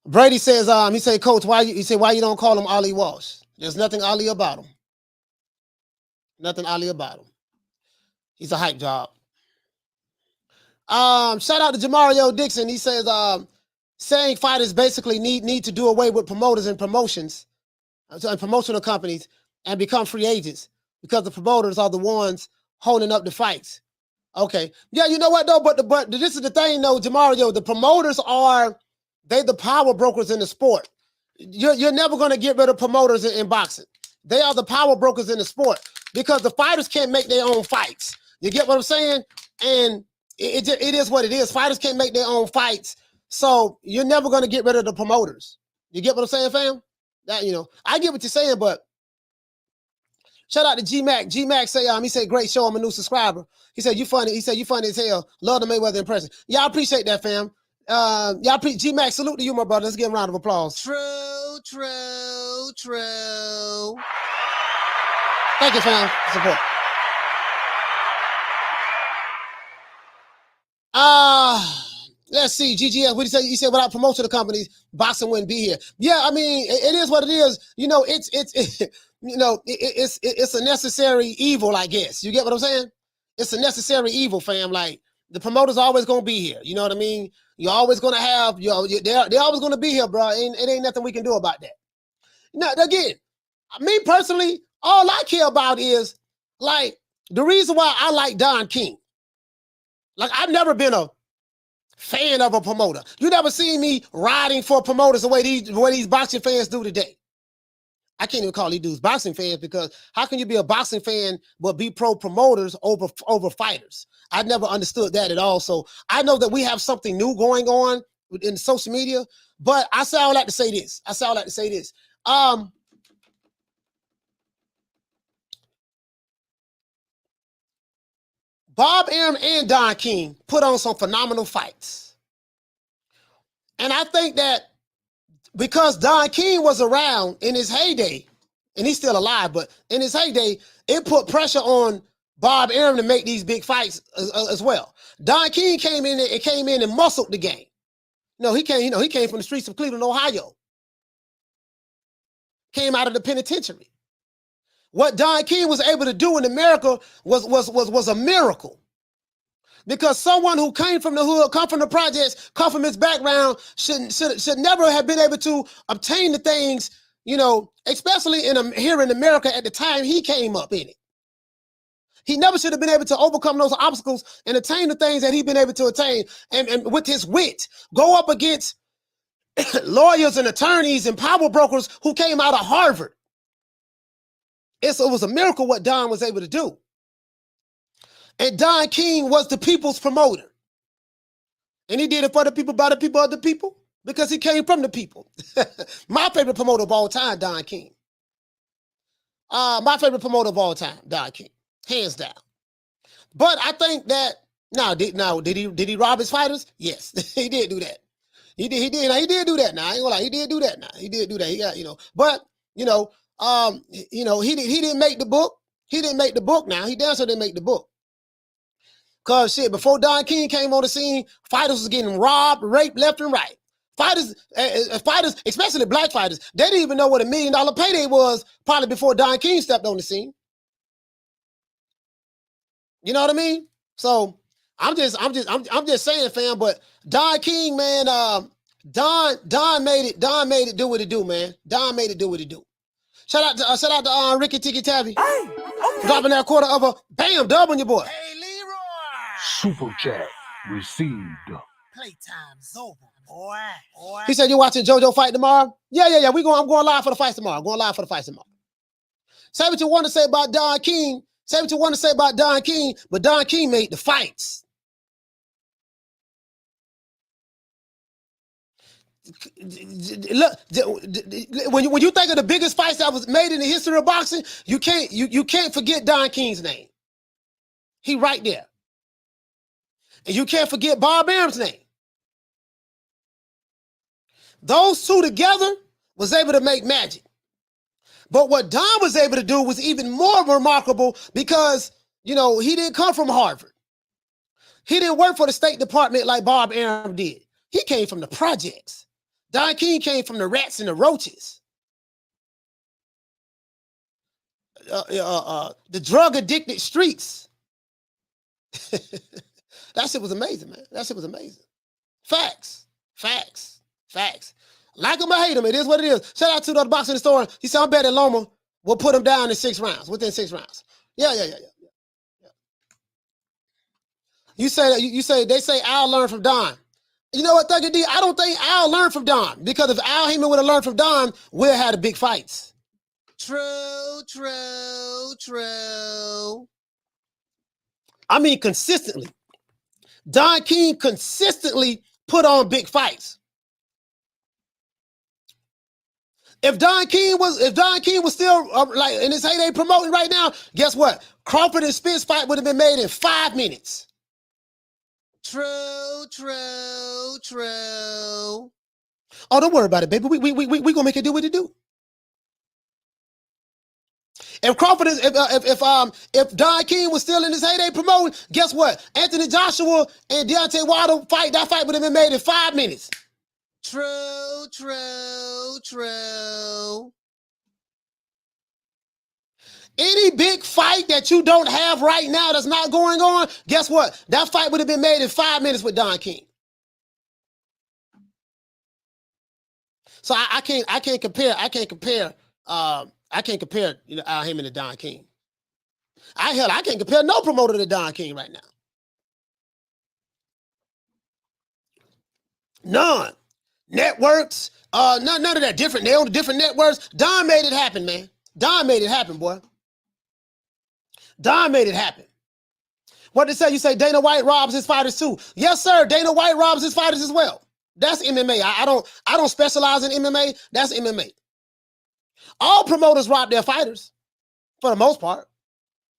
Brady says he said, Coach, why you don't call him Ali Walsh? There's nothing Ali about him. He's a hype job. Shout out to Jamario Dixon. He says saying fighters basically need to do away with promoters and promotions and promotional companies and become free agents, because the promoters are the ones holding up the fights. Okay. Yeah, you know what though? But this is the thing though, Jamario. The promoters they the power brokers in the sport. You're never going to get rid of promoters in boxing. They are the power brokers in the sport, because the fighters can't make their own fights. You get what I'm saying? And it is what it is. Fighters can't make their own fights. So you're never going to get rid of the promoters. You get what I'm saying, fam? That, I get what you're saying, but shout out to G-Mac. G-Mac say, he said, great show. I'm a new subscriber. He said, you funny. He said, you funny as hell. Love the Mayweather impression. Yeah, I appreciate that, fam. G-Mac, salute to you, my brother. Let's give him a round of applause. True. True. Thank you, fam. Support. Let's see. GGS, what do you say? You said without promotion of companies, boxing wouldn't be here. Yeah, I mean, it is what it is. You know, it's a necessary evil, I guess. You get what I'm saying? It's a necessary evil, fam. Like, the promoters are always gonna be here. You know what I mean? You're always gonna have, they're always gonna be here, bro. It ain't nothing we can do about that. Now, again, me personally, all I care about is, like, the reason why I like Don King. Like, I've never been a fan of a promoter. You never seen me riding for promoters the way these boxing fans do today. I can't even call these dudes boxing fans, because how can you be a boxing fan but be pro promoters over fighters? I never understood that at all. So I know that we have something new going on in social media, but I say I would like to say this. Bob Arum and Don King put on some phenomenal fights. And I think that because Don King was around in his heyday, and he's still alive, but in his heyday, it put pressure on Bob Arum to make these big fights as well. Don King came in and muscled the game. He came from the streets of Cleveland, Ohio. Came out of the penitentiary. What Don King was able to do in America was a miracle. Because someone who came from the hood, come from the projects, come from his background, should never have been able to obtain the things, especially here in America at the time he came up in it. He never should have been able to overcome those obstacles and attain the things that he'd been able to attain. And with his wit, go up against lawyers and attorneys and power brokers who came out of Harvard. It was a miracle what Don was able to do. And Don King was the people's promoter. And he did it for the people, by the people, of the people, because he came from the people. My favorite promoter of all time, Don King. My favorite promoter of all time, Don King. Hands down. But I think that, did he rob his fighters? Yes, he did do that. He did do that now. I ain't gonna lie, he did do that now. He did do that. He got, but, he didn't make the book. He didn't make the book now. He damn sure didn't make the book. Because shit, before Don King came on the scene, fighters was getting robbed, raped left and right. Fighters, especially black fighters, they didn't even know what $1 million payday was probably before Don King stepped on the scene. You know what I mean? So I'm just saying, fam. But Don King, man, Don made it do what it do, man. Don made it do what it do. Shout out to Ricky Tiki Tabby. Hey, okay. Dropping that quarter of a bam dub on your boy. Hey, Leroy. Super chat received. Playtime's over, boy. He said, you watching JoJo fight tomorrow? Yeah. I'm going live for the fights tomorrow. Say what you want to say about Don King. But Don King made the fights. Look, when you think of the biggest fights that was made in the history of boxing, you can't forget Don King's name. He right there. And you can't forget Bob Arum's name. Those two together was able to make magic. But what Don was able to do was even more remarkable because, he didn't come from Harvard. He didn't work for the State Department like Bob Arum did. He came from the projects. Don King came from the rats and the roaches. The drug-addicted streets. That shit was amazing, man. That shit was amazing. Facts. Like him or hate him, it is what it is. Shout out to the boxing store. He said, I bet that Loma will put him down in 6 rounds, within 6 rounds. Yeah. You say they say Al learned from Don. You know what, Thugger D? I don't think Al learned from Don, because if Al Heyman would have learned from Don, we'd have had the big fights. True. I mean, consistently. Don King consistently put on big fights. If Don King was still like in his heyday promoting right now, guess what? Crawford and Spence fight would have been made in 5 minutes. True. Oh, don't worry about it, baby. We gonna make it do what it do. If Crawford is, if Don King was still in his heyday promoting, guess what? Anthony Joshua and Deontay Wilder fight, that fight would have been made in 5 minutes. True, true, true. Any big fight that you don't have right now that's not going on, guess what? That fight would have been made in 5 minutes with Don King. So I can't compare you know, Al Haymon to Don King. I can't compare no promoter to Don King right now. None. Networks, none of that. Different. They own the different networks. Don made it happen, man. Don made it happen, boy. Don made it happen. What did they say? You say Dana White robs his fighters too. Yes, sir. Dana White robs his fighters as well. That's MMA. I don't specialize in MMA. That's MMA. All promoters rob their fighters, for the most part.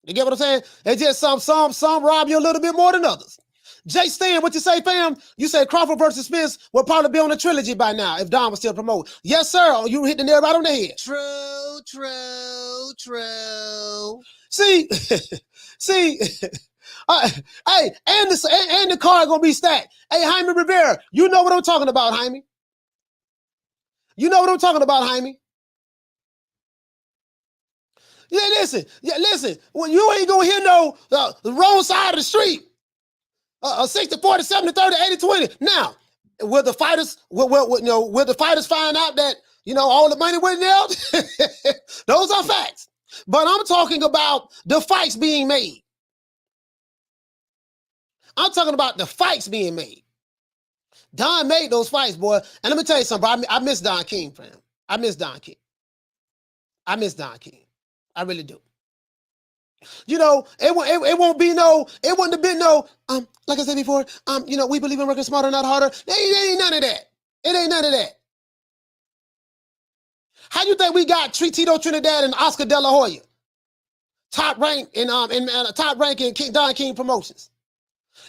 You get what I'm saying? It's just some rob you a little bit more than others. Jay Stan, what you say, fam? You say Crawford versus Smith will probably be on the trilogy by now if Don was still promoting. Yes, sir. Oh, you hit the nail right on the head. True, true, true. See, hey, and the card gonna be stacked. Hey, Jaime Rivera, you know what I'm talking about, Jaime. You know what I'm talking about, Jaime. Yeah, listen. Well, you ain't gonna hear no the wrong side of the street. 60-40, 70-30, 80-20. Now, will the fighters will the fighters find out that all the money went there? Those are facts. But I'm talking about the fights being made. I'm talking about the fights being made. Don made those fights, boy. And let me tell you something, bro. I miss Don King, fam. I miss Don King. I miss Don King. I really do. It wouldn't have been no, like I said before, we believe in working smarter, not harder. It ain't none of that. It ain't none of that. How you think we got Tito Trinidad and Oscar De La Hoya? Top rank in Don King Promotions.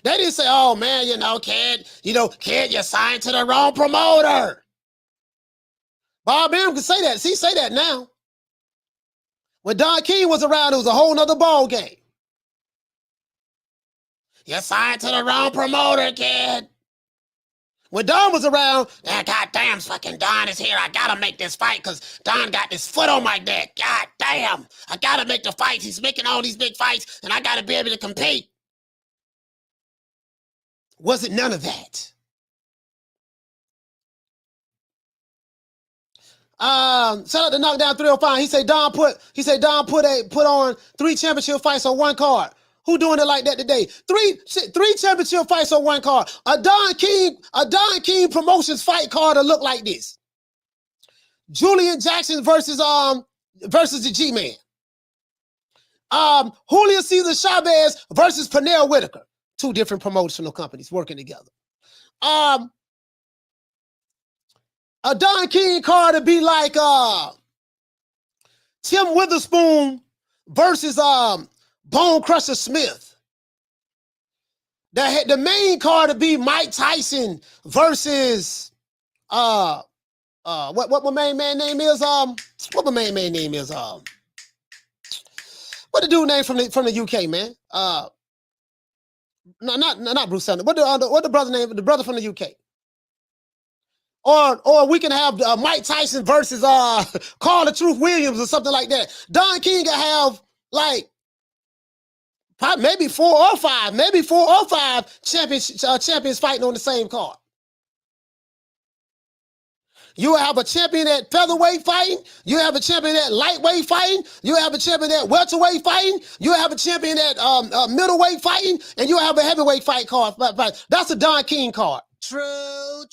They didn't say, oh man, kid, you signed to the wrong promoter. Bob Arum can say that. See, say that now. When Don King was around, it was a whole nother ball game. You signed to the wrong promoter, kid. When Don was around, goddamn, fucking Don is here. I gotta make this fight because Don got this foot on my neck. God damn, I gotta make the fights. He's making all these big fights, and I gotta be able to compete. Wasn't none of that. Shout out to Knockdown 305. He said Don put on 3 championship fights on one card. Who doing it like that today? Three championship fights on one card. A Don King Promotions fight card will look like this. Julian Jackson versus the G-Man. Julio Cesar Chavez versus Pernell Whitaker. 2 different promotional companies working together. A Don King card to be like Tim Witherspoon versus Bone Crusher Smith. The main card to be Mike Tyson versus what my main man name is what my main man name is what the dude name from the UK, man? No, not Bruce Sanders. What the brother name? The brother from the UK. Or we can have Mike Tyson versus Carl the Truth Williams or something like that. Don King can have like maybe 4 or 5 champions fighting on the same card. You have a champion at featherweight fighting. You have a champion at lightweight fighting. You have a champion at welterweight fighting. You have a champion at middleweight fighting, and you have a heavyweight fight card. That's a Don King card. True.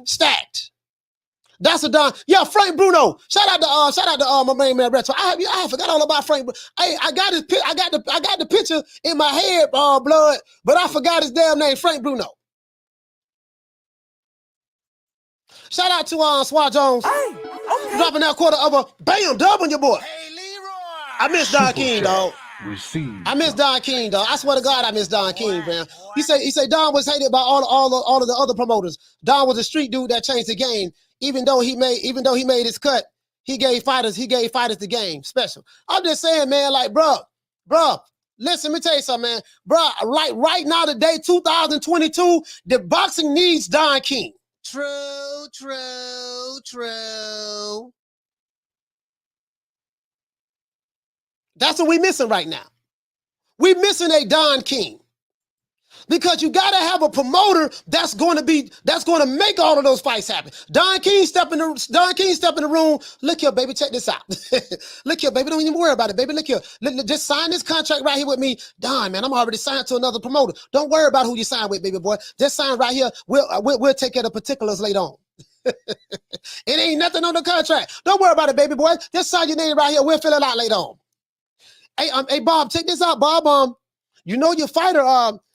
Stacked. That's a Don. Yeah, Frank Bruno. Shout out to my main man Retro. I forgot all about Frank. Hey, I got the picture in my head, blood, but I forgot his damn name, Frank Bruno. Shout out to Swat Jones. Dropping that quarter of a bam dub on your boy. Hey, Leroy. I miss Don King, dog. I miss Don King, dog. I swear to God, I miss Don King, man. He said Don was hated by all of the other promoters. Don was a street dude that changed the game. Even though he made his cut, He gave fighters the game special. I'm just saying, man, like, bro, listen, let me tell you something, man. Bro, like right now, today, 2022, the boxing needs Don King. True. That's what we missing right now. We missing a Don King. Because you gotta have a promoter that's gonna make all of those fights happen. Don King step in the room. Look here, baby, check this out. Look here, baby, don't even worry about it, baby. Look here, just sign this contract right here with me. Don, man, I'm already signed to another promoter. Don't worry about who you sign with, baby boy. Just sign right here. We'll take care of the particulars later on. It ain't nothing on the contract. Don't worry about it, baby boy. Just sign your name right here. We'll fill it out later on. Hey, Bob, check this out, Bob. You know your fighter.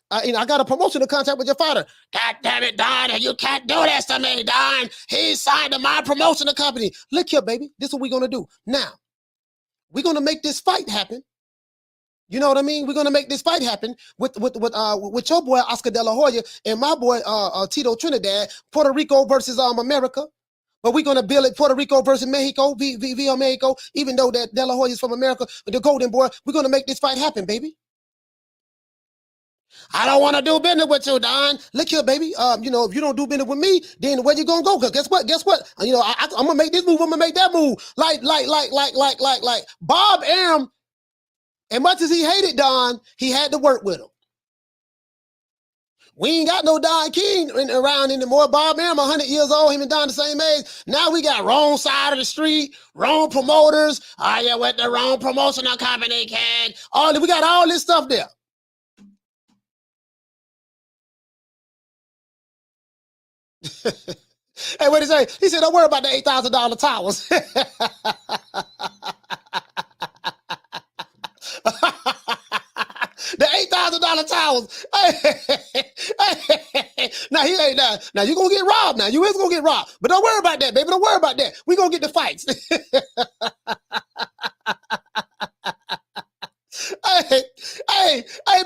I got a promotional contract with your fighter. God damn it, Don, you can't do this to me, Don. He's signed to my promotional company. Look here, baby. This is what we're gonna do. Now, we're gonna make this fight happen. You know what I mean? We're gonna make this fight happen with your boy Oscar De La Hoya and my boy Tito Trinidad, Puerto Rico versus America. But we're gonna build it Puerto Rico versus Mexico, via Mexico. Even though that De La Hoya is from America, the Golden Boy, we're gonna make this fight happen, baby. I don't want to do business with you, Don. Look here, baby. If you don't do business with me, then where you gonna go? Cause guess what? I'm gonna make this move. I'm gonna make that move. Like Bob Arum. As much as he hated Don, he had to work with him. We ain't got no Don King around anymore. Bob Arum, 100 years old. Him and Don the same age. Now we got wrong side of the street, wrong promoters. Are you with the wrong promotional company, kid? We got all this stuff there. Hey, what did he say? He said, don't worry about the $8,000 towels. The $8,000 towels. Now he ain't now you're gonna get robbed now. You is gonna get robbed. But don't worry about that, baby. Don't worry about that. We're gonna get the fights. Hey,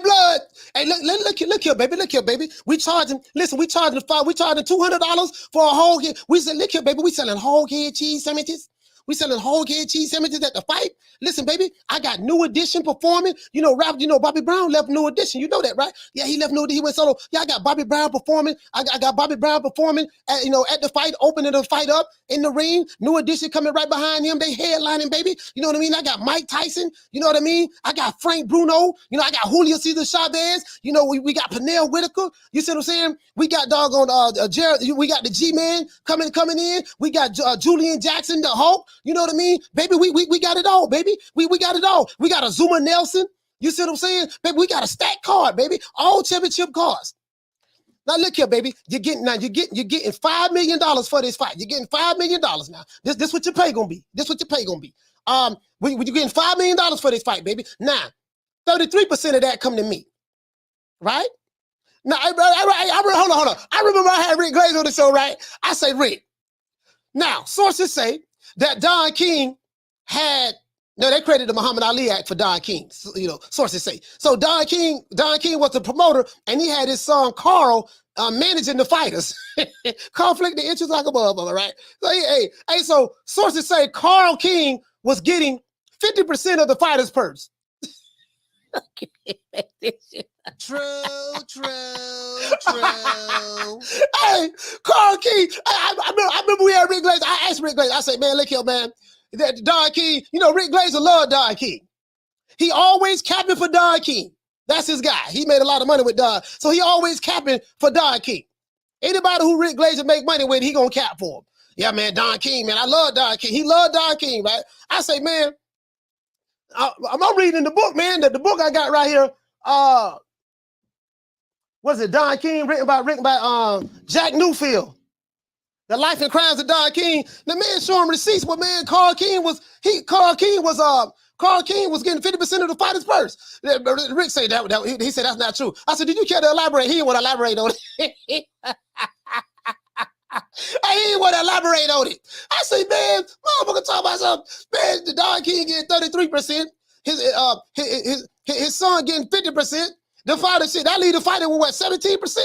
blood. Hey, look here, baby. Look here, baby. We charging $200 for a whole head. We said, look here, baby. We selling whole head cheese sandwiches. We selling whole head cheese sandwiches at the fight. Listen, baby, I got New Edition performing. Bobby Brown left New Edition. You know that, right? Yeah, he left New Edition. He went solo. Yeah, I got Bobby Brown performing. I got Bobby Brown performing at the fight, opening the fight up in the ring. New Edition coming right behind him. They headlining, baby. You know what I mean? I got Mike Tyson. You know what I mean? I got Frank Bruno. I got Julio Cesar Chavez. We got Pernell Whitaker. You see what I'm saying? We got doggone Jared. We got the G-Man coming in. We got Julian Jackson, the Hulk. You know what I mean? Baby, we got it all, baby. We got it all. We got a Zuma Nelson. You see what I'm saying? Baby, we got a stacked card, baby. All championship cards. Now look here, baby. You're getting $5 million for this fight. You're getting $5 million now. This what your pay gonna be. You're getting $5 million for this fight, baby. Now, 33% of that come to me. Right? Now, hold on. I remember I had Rick Glaze on the show, right? I say, Rick. Now, sources say that Don King had, they credited the Muhammad Ali Act for Don King, sources say. So Don King was the promoter, and he had his son Carl managing the fighters. Conflict of interest like a motherfucker, right? So, so sources say Carl King was getting 50% of the fighters' purse. True. Hey, Carl King. I remember we had Rick Glaze. I asked Rick Glaze. I said, man, look here, man. Don King, Rick Glaze love Don King. He always capping for Don King. That's his guy. He made a lot of money with Don. So he always capping for Don King. Anybody who Rick Glaze make money with, he gonna cap for him. Yeah, man, Don King, man. I love Don King. He loved Don King, right? I say, man, I'm reading the book, man. The book I got right here. What is it? Don King, written by Jack Newfield. The Life and Crimes of Don King. The man showing receipts, but man, Carl King was getting 50% of the fighters' purse. Rick said that he said that's not true. I said, did you care to elaborate? He didn't want to elaborate on it. I didn't want to elaborate on it. I say, man, motherfucker talk about something. Man, the Don King getting 33%. His son getting 50%. The fighter shit, that lead the fighter with what, 17%?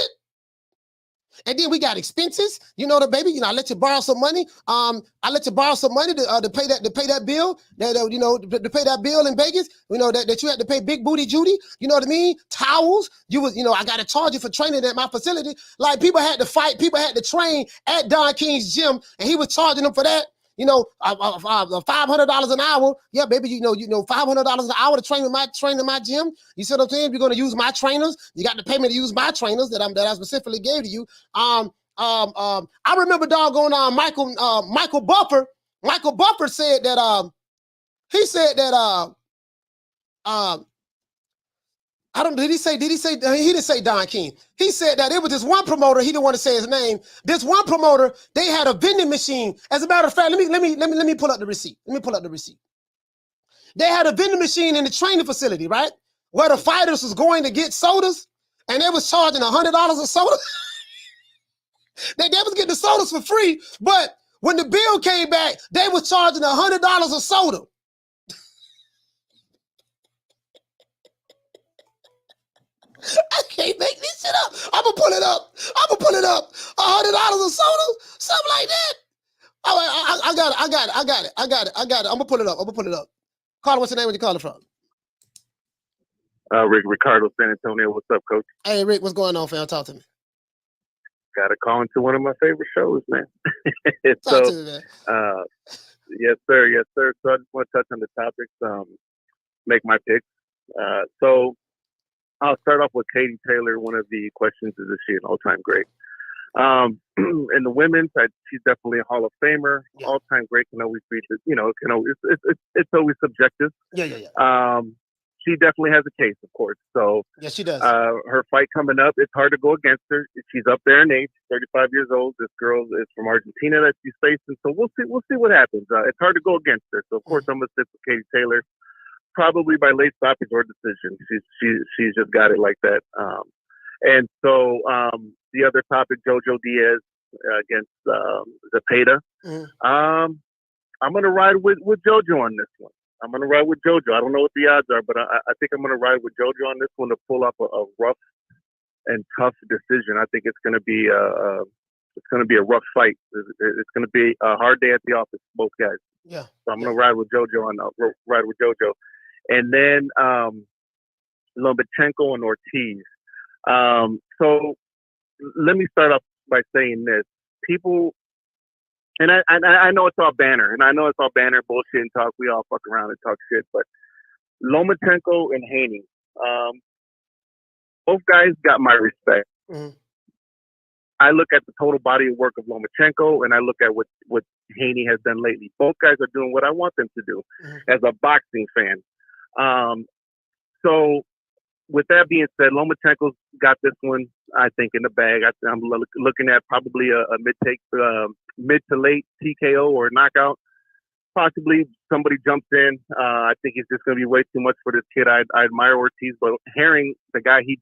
And then we got expenses. You know, the baby. You know, I let you borrow some money. I let you borrow some money to pay that bill. That you know, to pay that bill in Vegas. You know that you had to pay Big Booty Judy. You know what I mean? Towels. You know, I got to charge you for training at my facility. Like people had to fight. People had to train at Don King's gym, and he was charging them for that. You know, $500 an hour. Yeah, baby, you know, $500 an hour to train in my gym. You see what I'm saying? You're gonna use my trainers. You got to pay me to use my trainers that I specifically gave to you. I remember doggone Michael Buffer. Michael Buffer said that he said that I don't. Did he say? He didn't say Don King. He said that it was this one promoter. He didn't want to say his name. This one promoter, they had a vending machine. As a matter of fact, let me pull up the receipt. Let me pull up the receipt. They had a vending machine in the training facility, right, where the fighters was going to get sodas, and they was charging $100 a soda. they was getting the sodas for free, but when the bill came back, they was charging $100 a soda. I can't make this shit up. I'm gonna pull it up. $100 a soda, something like that. Oh, I got it. I'm gonna pull it up. Carter, what's your name? Where you calling from? Ricardo, San Antonio. What's up, Coach? Hey, Rick, what's going on, fam? Talk to me. Got to call into one of my favorite shows, man. Talk to me, man. Yes, sir. So I just want to touch on the topics, make my picks. So I'll start off with Katie Taylor. One of the questions is she an all-time great? In the women's, she's definitely a Hall of Famer. Yeah. All-time great can always be, it's always subjective. Yeah. She definitely has a case, of course. So yes, she does. Her fight coming up, it's hard to go against her. She's up there in age, 35 years old. This girl is from Argentina that she's facing. So we'll see what happens. It's hard to go against her. So of course I'm gonna stick with Katie Taylor. Probably by late stoppage or decision. She's just got it like that. And so the other topic, Jojo Diaz against Zepeda. I'm going to ride with Jojo on this one. I don't know what the odds are, but I think I'm going to ride with Jojo on this one to pull up a rough and tough decision. I think it's going to be a rough fight. It's going to be a hard day at the office, both guys. Yeah. So I'm going to ride with Jojo. And then Lomachenko and Ortiz. So let me start off by saying this. People, and I know it's all banner, bullshit and talk. We all fuck around and talk shit. But Lomachenko and Haney, both guys got my respect. Mm-hmm. I look at the total body of work of Lomachenko, and I look at what Haney has done lately. Both guys are doing what I want them to do as a boxing fan. So with that being said, Lomachenko's got this one, I think, in the bag. I'm looking at probably a mid to late TKO or knockout. Possibly somebody jumps in. I think it's just going to be way too much for this kid. I admire Ortiz, but Herring, the guy he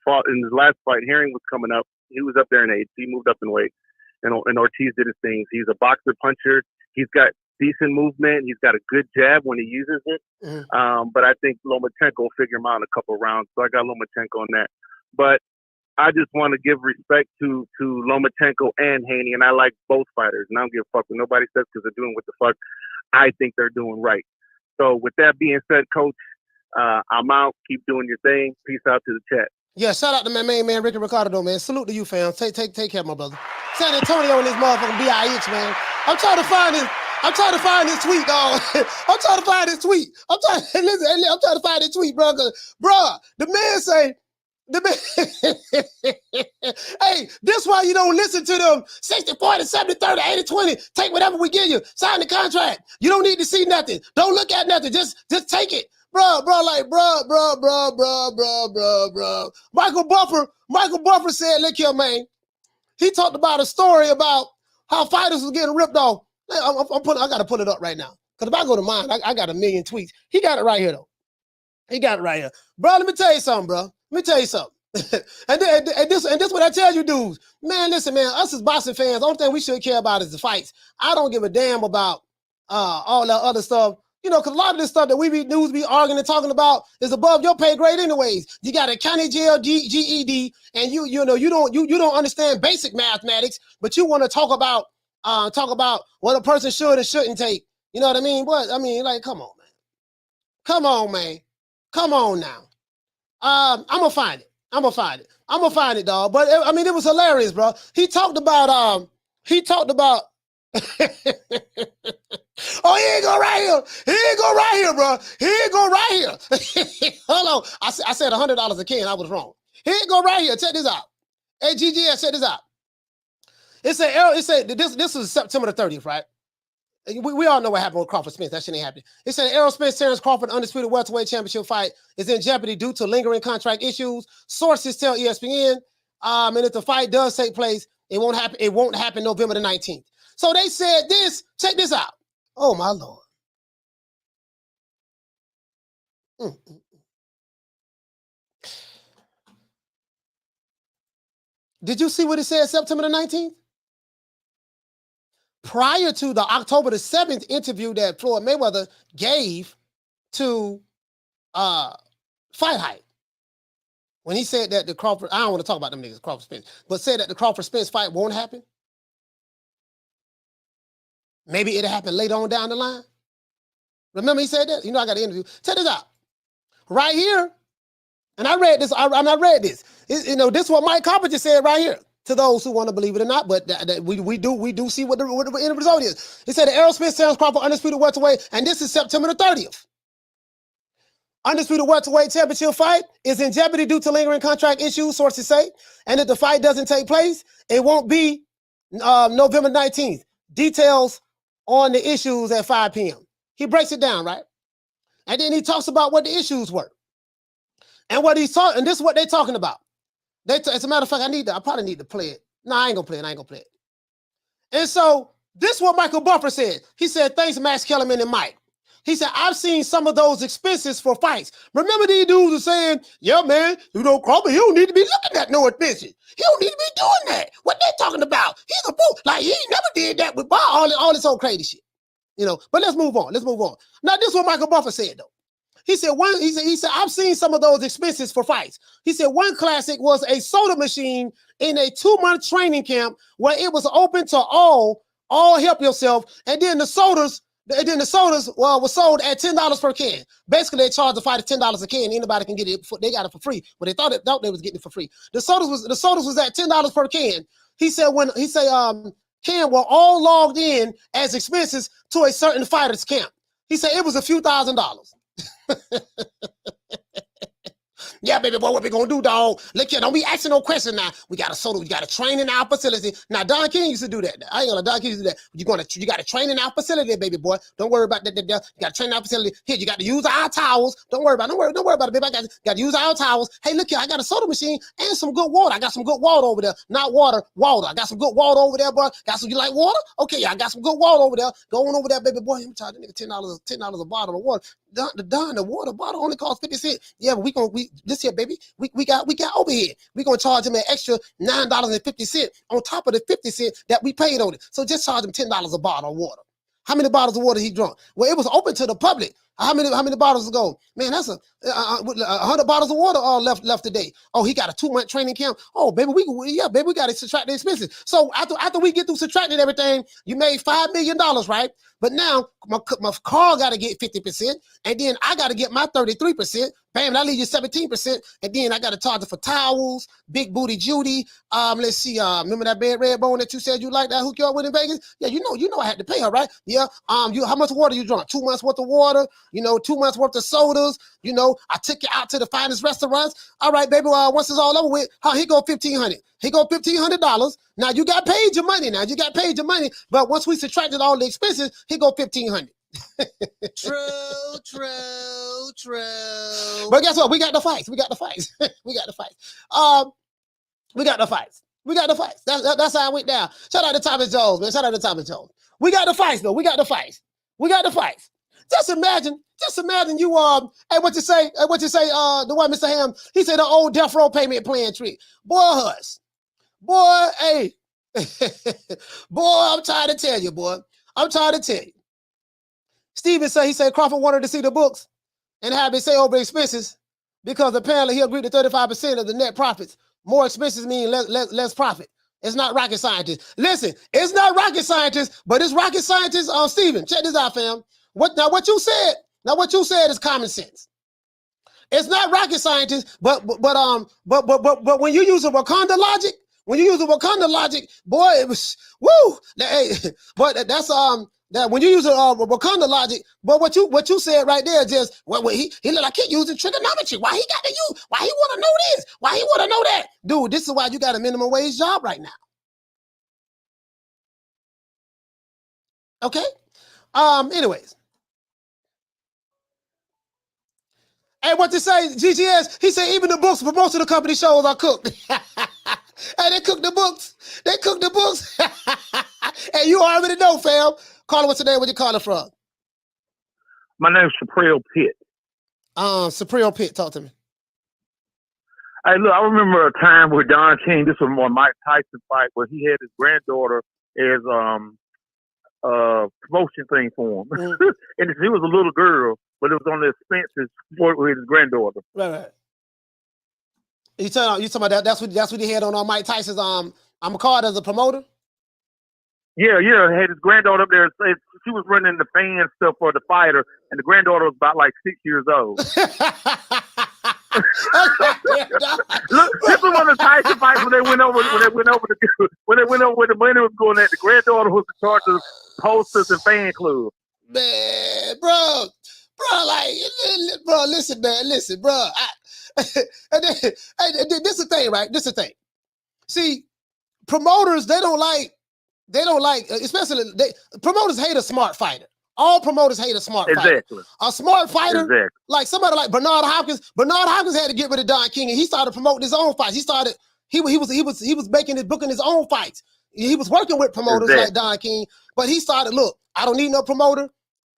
fought in his last fight, Herring was coming up. He was up there in age. He moved up in weight. And Ortiz did his things. He's a boxer puncher. He's got decent movement. He's got a good jab when he uses it. Mm-hmm. But I think Lomachenko will figure him out in a couple rounds. So I got Lomachenko on that. But I just want to give respect to Lomachenko and Haney, and I like both fighters. And I don't give a fuck what nobody says because they're doing what the fuck I think they're doing right. So with that being said, Coach, I'm out. Keep doing your thing. Peace out to the chat. Yeah, shout out to my main man, Ricky Ricardo, man. Salute to you, fam. Take care, my brother. San Antonio and this motherfucking BIH, man. I'm trying to find this tweet, dog. I'm trying to find this tweet, bro. Bro, the man say, hey, this why you don't listen to them 60, 40, 70, 30, 80, 20. Take whatever we give you. Sign the contract. You don't need to see nothing. Don't look at nothing. Just take it. Bro. Michael Buffer said, look here, man. He talked about a story about how fighters was getting ripped off. I got to pull it up right now. Because if I go to mine, I got a million tweets. He got it right here, though. Bro, let me tell you something, bro. and this what I tell you dudes. Man, listen, man, us as boxing fans, the only thing we should care about is the fights. I don't give a damn about all that other stuff. You know, because a lot of this stuff that we read news, be arguing and talking about is above your pay grade anyways. You got a county jail GED, and you don't understand basic mathematics, but you want to talk about what a person should and shouldn't take. You know what I mean? But I mean, like, come on, man. Come on, man. Come on now. I'm gonna find it. I'm gonna find it, dog. But I mean, it was hilarious, bro. He talked about oh, he ain't go right here. He ain't go right here, bro. He ain't go right here. Hold on. I said $100 a can. I was wrong. He ain't go right here. Check this out. ATG, check this out. It said this was September the 30th, right? We all know what happened with Crawford Spence. That shit ain't happening. It said Errol Spence, Terrence Crawford, undisputed welterweight championship fight is in jeopardy due to lingering contract issues. Sources tell ESPN, and if the fight does take place, it won't happen. It won't happen November the 19th. So they said this. Check this out. Oh my Lord. Did you see what it said September the 19th? Prior to the October the 7th interview that Floyd Mayweather gave to Fight Hype, when he said that the Crawford, I don't want to talk about them niggas, Crawford Spence, but said that the Crawford Spence fight won't happen. Maybe it'll happen later on down the line. Remember he said that? You know, I got an interview. Check this out. Right here, and I read this, you know, this is what Mike Carpenter said right here. To those who want to believe it or not, but we do see what the end result is. He said Errol Spence, Terrence Crawford, undisputed welterweight, and this is September the 30th. Undisputed welterweight championship fight is in jeopardy due to lingering contract issues, sources say, and if the fight doesn't take place, it won't be November 19th. Details on the issues at 5 p.m. He breaks it down, right? And then he talks about what the issues were. And what he's talking, and this is what they're talking about. As a matter of fact, I probably need to play it. No, I ain't gonna play it. And so this is what Michael Buffer said. He said, thanks, Max Kellerman and Mike. He said, I've seen some of those expenses for fights. Remember these dudes are saying, yeah, man, you know, Crawford, he don't need to be looking at no expenses. He don't need to be doing that. What they talking about? He's a fool. Like, he ain't never did that with all this old crazy shit. You know, but let's move on. Now, this is what Michael Buffer said, though. He said, I've seen some of those expenses for fights. He said, one classic was a soda machine in a 2-month training camp where it was open to all help yourself. And then the sodas were sold at $10 per can. Basically, they charged the fighter $10 a can. Anybody can get it. They got it for free, but they thought they was getting it for free. The sodas was at $10 per can. He said can were all logged in as expenses to a certain fighter's camp. He said it was a few $1,000s. Yeah, baby boy, what we gonna do, dog? Look here, don't be asking no question now. We got a soda, we got to train in our facility. Now, Don King used to do that. I ain't gonna Don King used to do that. You got to train in our facility, baby boy. Don't worry about that. You got to train in our facility. Here, you got to use our towels. Don't worry about it, baby. I got to use our towels. Hey, look here, I got a soda machine and some good water. I got some good water over there. Not water. I got some good water over there, boy. You like water? Okay, yeah, I got some good water over there. Go on over there, baby boy. I'm charging nigga $10 a bottle of water. The water bottle only costs 50 cents. Yeah, but this here, baby. We got overhead. We gonna charge him an extra $9.50 on top of the 50 cents that we paid on it. So just charge him $10 a bottle of water. How many bottles of water he drunk? Well, it was open to the public. How many bottles ago? Man, that's 100 bottles of water left today. Oh, he got a 2-month training camp. Oh, baby, we got to subtract the expenses. So after we get through subtracting everything, you made $5 million, right? But now my car got to get 50%, and then I got to get my 33%. Bam, that leaves you 17%, and then I got to charge it for towels, Big Booty Judy. Let's see. Remember that bad red bone that you said you liked that hook you up with in Vegas? Yeah, you know I had to pay her, right? Yeah. How much water you drunk? 2 months worth of water. 2 months worth of sodas. I took you out to the finest restaurants. All right, baby. Once it's all over with, here go $1,500. Here go $1,500. Now you got paid your money. But once we subtracted all the expenses, here go $1,500. True. But guess what? We got the fights. That's how it went down. Shout out to Thomas Jones, man. We got the fights, though. We got the fights. Just imagine you, hey, what you say, the one Mr. Ham, he said the old death row payment plan trick. Boy, Huss. Boy, hey. Boy, I'm trying to tell you, boy. Steven he said Crawford wanted to see the books and have it say over expenses because apparently he agreed to 35% of the net profits. More expenses mean less profit. It's not rocket scientists. Listen, it's not rocket scientists, but it's rocket scientists. Steven, check this out, fam. What you said is common sense. It's not rocket scientists, but when you use a Wakanda logic, boy, it was woo. Hey, but that's that when you use a Wakanda logic, but what you said right there is just he look like he using trigonometry. Why he got to use? Why he want to know this? Why he want to know that? Dude, this is why you got a minimum wage job right now. Okay. Anyways. Hey, what to say, GGS? He said even the books for most of the company shows are cooked. Hey, they cook the books. They cook the books. Hey, you already know, fam. Caller, what's today? Where you calling from? My name's Supreme Pitt. Supreme Pitt, talk to me. Hey, look, I remember a time where Don King, this was more Mike Tyson fight, where he had his granddaughter as promotion thing for him. Mm. And he was a little girl, but it was on the expenses for his granddaughter. Right. You talking about that? That's what he had on Mike Tyson's I'm a card as a promoter. Yeah. Had his granddaughter up there. She was running the fan stuff for the fighter, and the granddaughter was about like 6 years old. Look, this was one of the Tyson fights when they went over where the money was going at. The granddaughter was in charge of posters and fan clubs. Man, bro, listen, bro. This is the thing, right? This is the thing. See, promoters, they don't like, especially promoters hate a smart fighter. All promoters hate a smart fighter. A smart fighter, like somebody like Bernard Hopkins. Bernard Hopkins had to get rid of Don King, and he started promoting his own fights. He was booking his own fights. He was working with promoters like Don King, but he started, look, I don't need no promoter.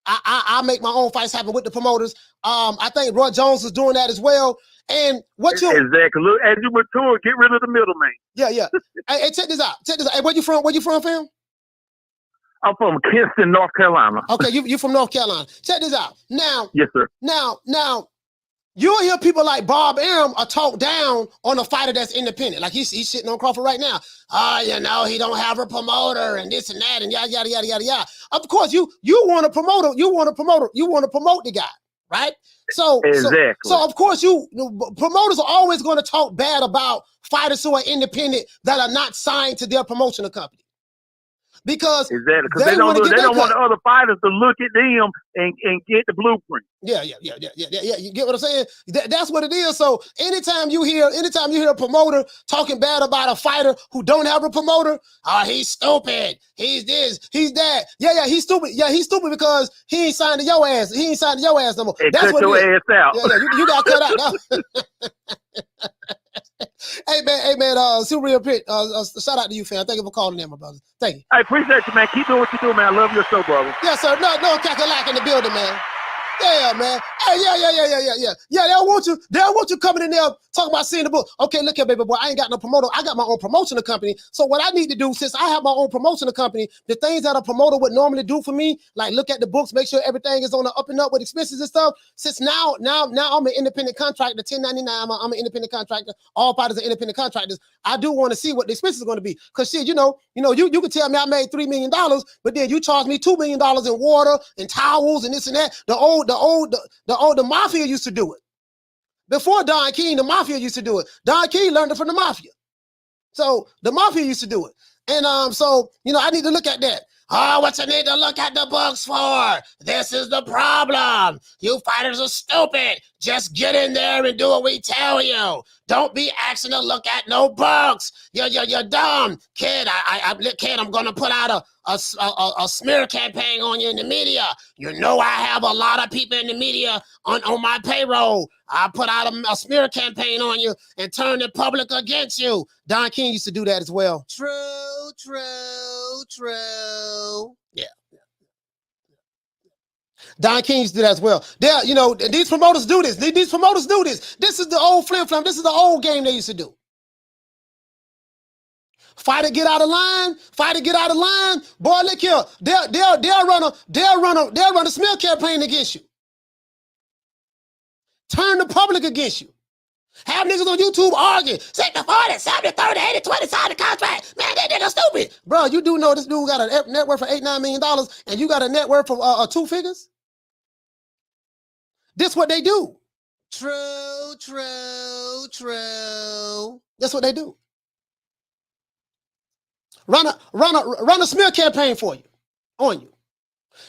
I make my own fights happen with the promoters. I think Roy Jones is doing that as well. And what you exactly look as you mature, get rid of the middleman. Yeah. Hey, check this out. Hey, where you from, fam? I'm from Kinston, North Carolina. Okay, you from North Carolina. Check this out. Now, yes, sir. Now, you'll hear people like Bob Arum talk down on a fighter that's independent. Like he's shitting on Crawford right now. He don't have a promoter and this and that and yada yada yada yada yada. Of course, you want a promoter. You want to promote the guy, right? So of course, promoters are always going to talk bad about fighters who are independent that are not signed to their promotional company. Because they don't want the other fighters to look at them and get the blueprint. Yeah. You get what I'm saying? That's what it is. So anytime you hear a promoter talking bad about a fighter who don't have a promoter, he's stupid. He's this, he's that. Yeah, he's stupid. Yeah, he's stupid because he ain't signed to your ass. He ain't signed to your ass no more. And that's what your ass out. Yeah, you got cut out now. Hey man, Super Real Pit, shout out to you, fam. Thank you for calling in, my brother. Thank you. I appreciate you, man. Keep doing what you do, man. I love your show, brother. Yes, sir. No cackalack in the building, man. Yeah, man. Hey, yeah. They'll want you coming in there talking about seeing the book. Okay, look here, baby boy. I ain't got no promoter. I got my own promotional company. So what I need to do, since I have my own promotional company, the things that a promoter would normally do for me, like look at the books, make sure everything is on the up and up with expenses and stuff. Since now I'm an independent contractor, 1099. I'm an independent contractor. All fighters are independent contractors. I do want to see what the expenses are going to be. Cause shit, you can tell me I made $3 million, but then you charge me $2 million in water and towels and this and that. The mafia used to do it. Before Don King, the mafia used to do it. Don King learned it from the mafia. So the mafia used to do it. And I need to look at that. What you need to look at the books for? This is the problem. You fighters are stupid. Just get in there and do what we tell you. Don't be asking to look at no books. You're dumb. Kid, I'm going to put out a smear campaign on you in the media. You know I have a lot of people in the media on my payroll. I put out a smear campaign on you and turn the public against you. Don King used to do that as well. True. Yeah. Don King used to do that as well. These promoters do this. These promoters do this. This is the old flim-flam. This is the old game they used to do. Fighter get out of line. Fighter get out of line. Boy, look here. They'll run a smear campaign against you. Turn the public against you. Have niggas on YouTube arguing. 60-40, 70-30, 80-20, sign the contract. Man, that nigga stupid. Bro, you do know this dude got a net worth of $8-9 million and you got a net worth of 2 figures? This what they do. True. That's what they do. Run a smear campaign for you, on you.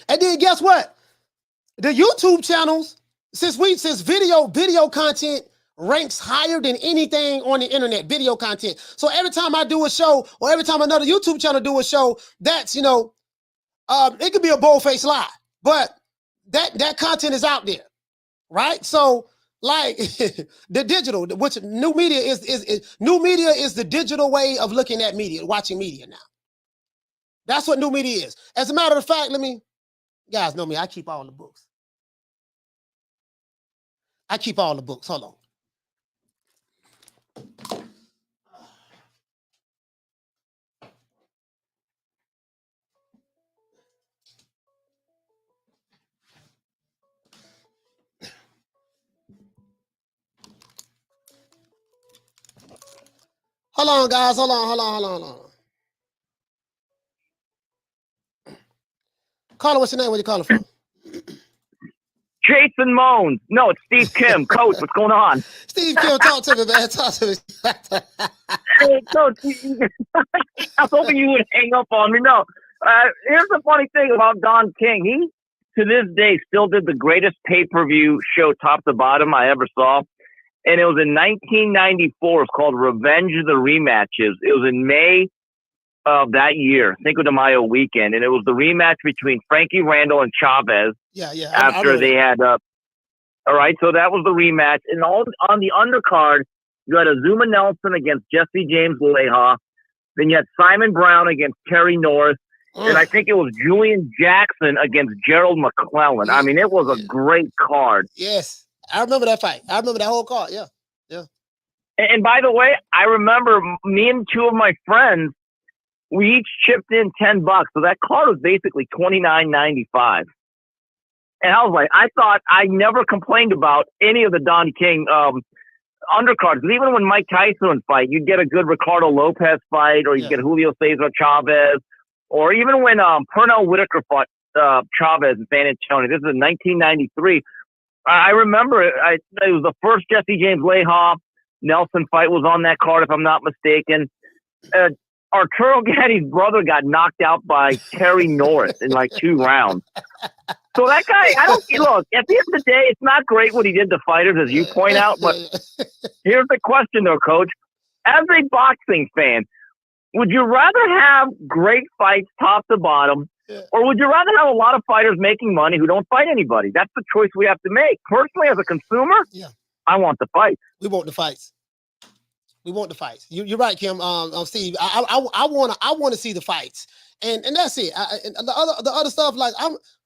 And then guess what? The YouTube channels, since video content ranks higher than anything on the internet, video content. So every time I do a show, or every time another YouTube channel do a show, that's, you know, it could be a bold-faced lie, but that content is out there, right? So, like, the digital, which new media is new media is the digital way of looking at media, watching media now. That's what new media is. As a matter of fact, you guys know me, I keep all the books. I keep all the books. Hold on. Hold on, guys. Hold on. Caller, what's your name? Where you calling from? Jason Moans. No, it's Steve Kim. Coach, what's going on? Steve Kim, talk to me, man. Talk to me. Hey, Coach, I was hoping you would hang up on me. No, here's the funny thing about Don King. He, to this day, still did the greatest pay-per-view show top to bottom I ever saw. And it was in 1994. It's called Revenge of the Rematches. It was in May of that year, Cinco de Mayo weekend. And it was the rematch between Frankie Randall and Chavez. Yeah. After they had, all right, so that was the rematch. And on the undercard, you had Azuma Nelson against Jesse James Leha. Then you had Simon Brown against Terry Norris. And I think it was Julian Jackson against Gerald McClellan. I mean, it was a great card. Yes. I remember that fight. I remember that whole card. Yeah. And by the way, I remember me and 2 of my friends, we each chipped in $10. So that card was basically $29.95. And I was like, I never complained about any of the Don King undercards. Even when Mike Tyson would fight, you'd get a good Ricardo Lopez fight, or you'd get Julio Cesar Chavez, or even when Pernell Whitaker fought Chavez in San Antonio. This is in 1993. I remember it was the first Jesse James Leha Nelson fight was on that card, if I'm not mistaken. Arturo Gatti's brother got knocked out by Terry Norris in like 2 rounds. So that guy, look, at the end of the day, it's not great what he did to fighters, as you point out, but here's the question though, Coach. As a boxing fan, would you rather have great fights top to bottom, or would you rather have a lot of fighters making money who don't fight anybody? That's the choice we have to make. Personally, as a consumer, I want the fights. We want the fights. You're right, Kim. Steve, I want to see the fights, and that's it. And the other stuff, like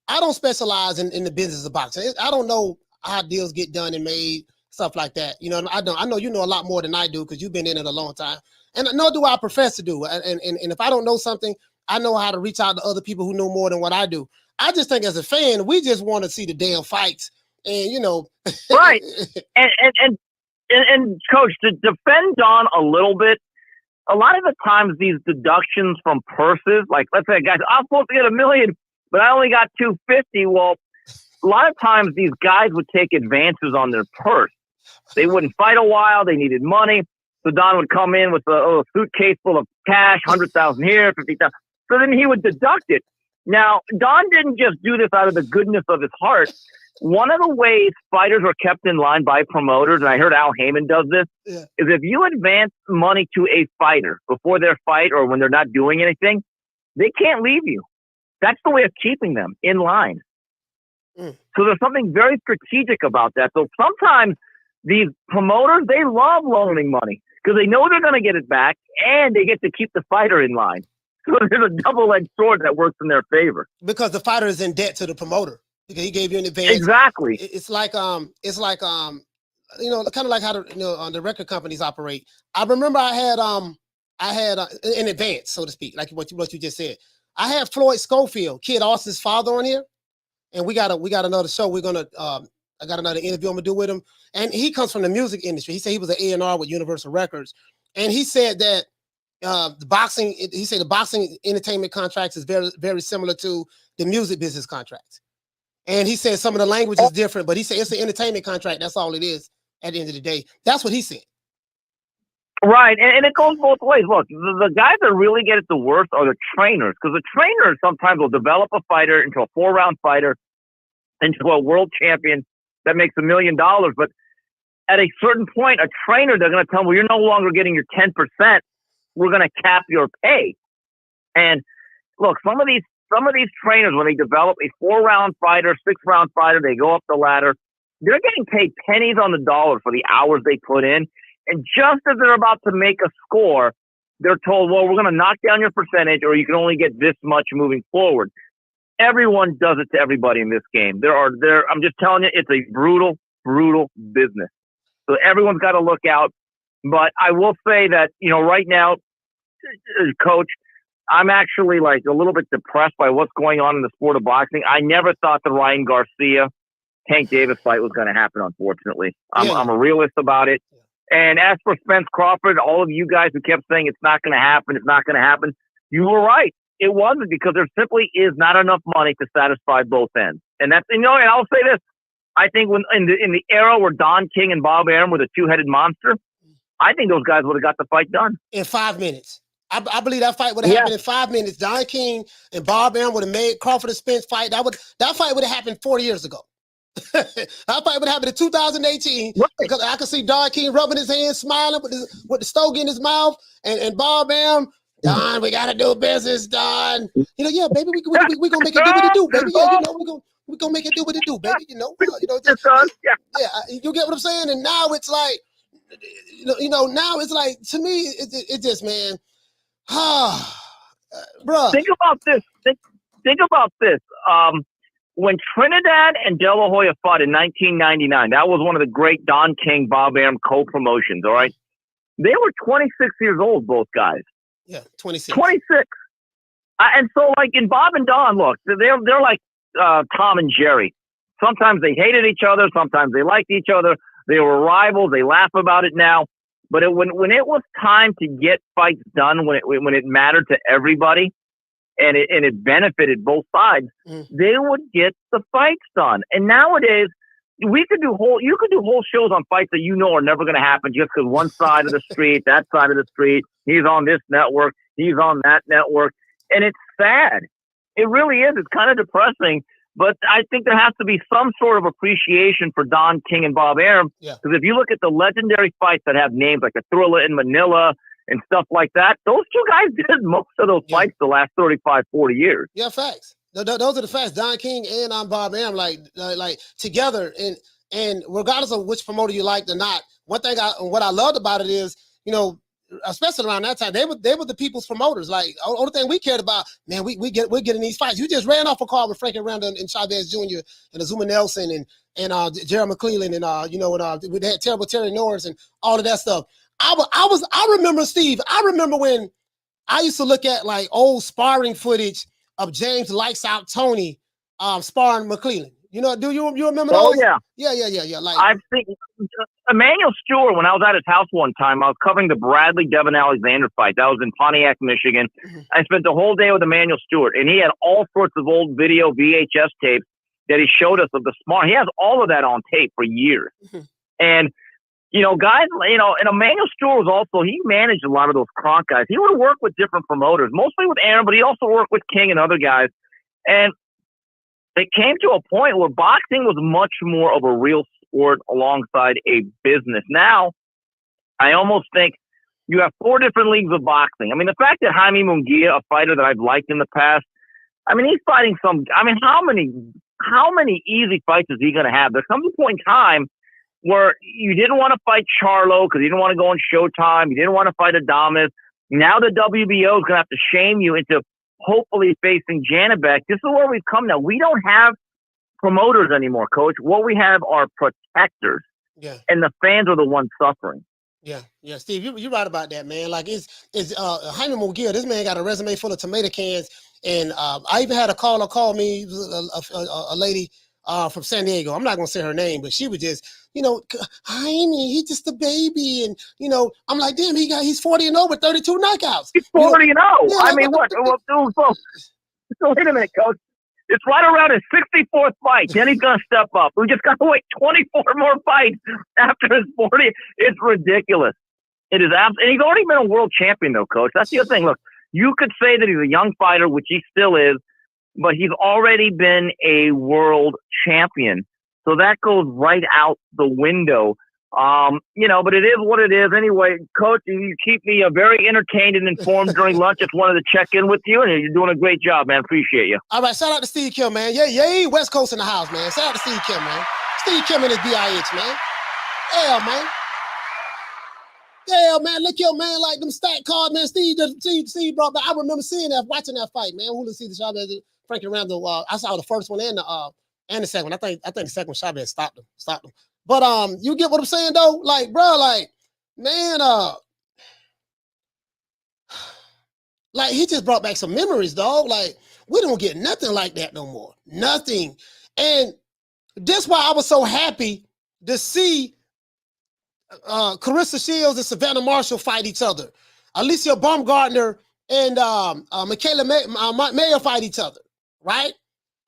I don't specialize in the business of boxing. I don't know how deals get done and made, stuff like that. You know, I know you know a lot more than I do because you've been in it a long time, and nor do I profess to do. And if I don't know something, I know how to reach out to other people who know more than what I do. I just think as a fan, we just want to see the damn fights, and you know, right. And Coach, to defend Don a little bit, a lot of the times these deductions from purses, like let's say, guys, I'm supposed to get $1 million, but I only got $250. Well, a lot of times these guys would take advances on their purse. They wouldn't fight a while. They needed money. So Don would come in with a suitcase full of cash, 100,000 here, 50,000. So then he would deduct it. Now, Don didn't just do this out of the goodness of his heart. One of the ways fighters are kept in line by promoters, and I heard Al Heyman does this, is if you advance money to a fighter before their fight or when they're not doing anything, they can't leave you. That's the way of keeping them in line. So there's something very strategic about that. So sometimes these promoters, they love loaning money because they know they're going to get it back and they get to keep the fighter in line. So there's a double-edged sword that works in their favor. Because the fighter is in debt to the promoter. Because he gave you an advance. Exactly. It's like you know, kind of like how the record companies operate. I remember I had I had in advance, so to speak, like what you just said. I had Floyd Schofield, Kid Austin's father, on here, and we got another show. We're gonna I got another interview I'm gonna do with him, and he comes from the music industry. He said he was an A&R with Universal Records, and he said that the boxing entertainment contracts is very, very similar to the music business contracts. And he said some of the language is different, but he said it's an entertainment contract. That's all it is at the end of the day. That's what he said. Right, and it goes both ways. Look, the guys that really get it the worst are the trainers, because the trainers sometimes will develop a fighter into a 4-round fighter, into a world champion that makes $1 million. But at a certain point, a trainer, they're going to tell them, well, you're no longer getting your 10%. We're going to cap your pay. And look, some of these trainers, when they develop a 4-round fighter, 6-round fighter, they go up the ladder, they're getting paid pennies on the dollar for the hours they put in. And just as they're about to make a score, they're told, well, we're going to knock down your percentage, or you can only get this much moving forward. Everyone does it to everybody in this game. I'm just telling you, it's a brutal, brutal business. So everyone's got to look out. But I will say that, right now, Coach, I'm actually like a little bit depressed by what's going on in the sport of boxing. I never thought the Ryan Garcia Tank Davis fight was going to happen, unfortunately. I'm a realist about it. And as for Spence Crawford, all of you guys who kept saying it's not going to happen, you were right. It wasn't, because there simply is not enough money to satisfy both ends. And that's, and I'll say this. I think when in the era where Don King and Bob Arum were the two-headed monster, I think those guys would have got the fight done in 5 minutes. I believe that fight would have happened in 5 minutes. Don King and Bob Arum would have made Crawford and Spence fight. That fight would have happened 40 years ago. That fight would happen in 2018, because I could see Don King rubbing his hands, smiling with the stogie in his mouth, and Bob Arum, Don, we gotta do business, Don. Yeah, baby, we gonna make it do what it do, baby. Yeah, we gonna make it do what it do, baby. You get what I'm saying? And now it's like, now it's like, to me, it just, man, bro. Think about this. Think about this. When Trinidad and De La Hoya fought in 1999, that was one of the great Don King, Bob Arum co-promotions, all right? They were 26 years old, both guys. Yeah, 26. 26. And so, like, in Bob and Don, look, they're like Tom and Jerry. Sometimes they hated each other. Sometimes they liked each other. They were rivals. They laugh about it now. But when it was time to get fights done, when it mattered to everybody, and it benefited both sides, they would get the fights done. And nowadays, you could do whole shows on fights that are never going to happen, just because one side of the street, that side of the street, he's on this network, he's on that network, and it's sad. It really is. It's kind of depressing. But I think there has to be some sort of appreciation for Don King and Bob Arum, because if you look at the legendary fights that have names like the Thrilla in Manila and stuff like that, those two guys did most of those fights the last 35, 40 years. Yeah, facts. Those are the facts. Don King and Bob Arum, like together, and regardless of which promoter you liked or not, what I loved about it is, especially around that time, they were the people's promoters. Like, only thing we cared about, man, we're getting these fights. You just ran off a call with Frankie Randa and Chavez Jr. and Azuma Nelson and Jerry McClellan and we had terrible Terry Norris and all of that stuff. I remember, Steve. I remember when I used to look at like old sparring footage of James Lights Out Tony sparring McClellan. Do you remember those? Oh, yeah. Like, I've seen Emmanuel Stewart, when I was at his house one time, I was covering the Bradley Devin Alexander fight. That was in Pontiac, Michigan. I spent the whole day with Emmanuel Stewart, and he had all sorts of old video VHS tapes that he showed us of the sparring. He has all of that on tape for years. And guys, and Emmanuel Stewart was also, he managed a lot of those Kronk guys. He would work with different promoters, mostly with Aaron, but he also worked with King and other guys. And it came to a point where boxing was much more of a real sport alongside a business. Now, I almost think you have 4 different leagues of boxing. I mean, the fact that Jaime Munguia, a fighter that I've liked in the past, I mean, he's fighting how many easy fights is he going to have? There comes a point in time where you didn't want to fight Charlo because you didn't want to go on Showtime. You didn't want to fight Adames. Now the WBO is going to have to shame you into hopefully facing Janibek. This is where we've come now. We don't have promoters anymore, Coach. What we have are protectors. Yeah. And the fans are the ones suffering. Yeah, Steve, you're right about that, man. Like it's Jaime Mugia. This man got a resume full of tomato cans, and I even had a caller call me, a lady from San Diego. I'm not gonna say her name, but she was just, Jaime, he's just a baby, and I'm like, damn, he's 40-0 with 32 knockouts. He's 40-0. Yeah, I mean, what? So wait a minute, coach. It's right around his 64th fight. Then he's going to step up. We just got to wait 24 more fights after his 40. It's ridiculous. It is and he's already been a world champion, though, coach. That's the other thing. Look, you could say that he's a young fighter, which he still is, but he's already been a world champion. So that goes right out the window. But it is what it is. Anyway, coach, you keep me very entertained and informed during lunch. Just wanted to check in with you, and you're doing a great job, man. Appreciate you. All right, shout out to Steve Kim, man. Yay, West Coast in the house, man. Shout out to Steve Kim, man. Steve Kim and his BIH, man. Yeah, man. Yeah, man. Look here, man. Like them stat cards, man. Steve brought back. I remember seeing that, watching that fight, man. Who to see the Chavez, Frankie Randall. I saw the first one and the second one. I think the second one Chavez stopped him. But you get what I'm saying though? Like, bro, like, man, like he just brought back some memories, dog. Like, we don't get nothing like that no more. Nothing. And that's why I was so happy to see Carissa Shields and Savannah Marshall fight each other. Alicia Baumgartner and Michaela Mayer fight each other, right?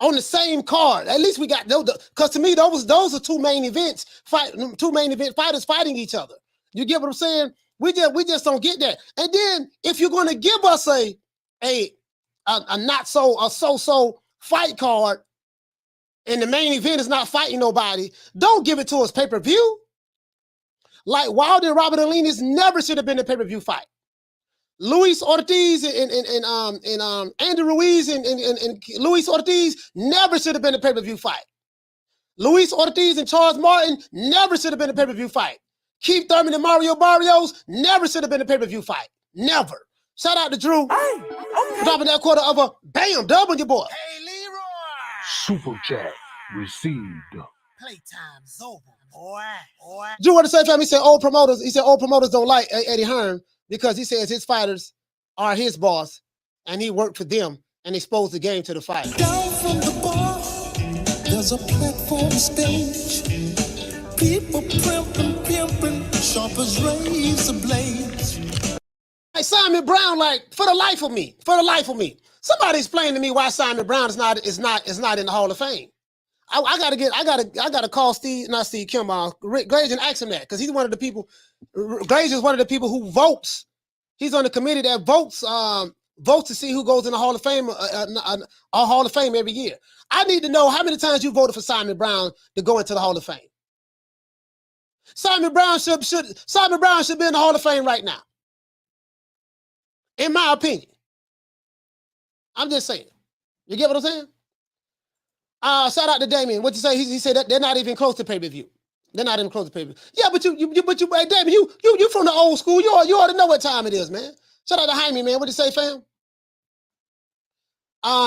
On the same card. At least we got those, because to me, those are two main event fighters fighting each other. You get what I'm saying? We just don't get that. And then if you're going to give us a not so fight card, and the main event is not fighting nobody, don't give it to us pay-per-view. Like Wilder and Robert Alinas never should have been a pay-per-view fight. Luis Ortiz and Andy Ruiz and Luis Ortiz never should have been a pay-per-view fight. Luis Ortiz and Charles Martin never should have been a pay-per-view fight. Keith Thurman and Mario Barrios never should have been a pay-per-view fight. Never. Shout out to Drew. Hey, okay. Dropping that quarter of a bam, dub on your boy. Hey, Leroy. Super chat received. Playtime's over, boy. Drew, what to say, fam? He said old promoters don't like Eddie Hearn, because he says his fighters are his boss and he worked for them and exposed the game to the fight. Down from the bar, there's a platform stage. People pimping, sharp as razor blades. Hey, Simon Brown, like, for the life of me, somebody explain to me why Simon Brown is not in the Hall of Fame. I gotta call Steve Kim, Rick Graves, and ask him that, because he's one of the people. Graves is one of the people who votes. He's on the committee that votes to see who goes in the Hall of Fame, our Hall of Fame every year. I need to know how many times you voted for Simon Brown to go into the Hall of Fame. Simon Brown should be in the Hall of Fame right now, in my opinion. I'm just saying. You get what I'm saying? Shout out to Damien. What you say? He said that they're not even close to pay-per-view. They're not even close to pay-per-view. Yeah, but hey, Damien, you from the old school. You already know what time it is, man. Shout out to Jaime, man. What you say, fam?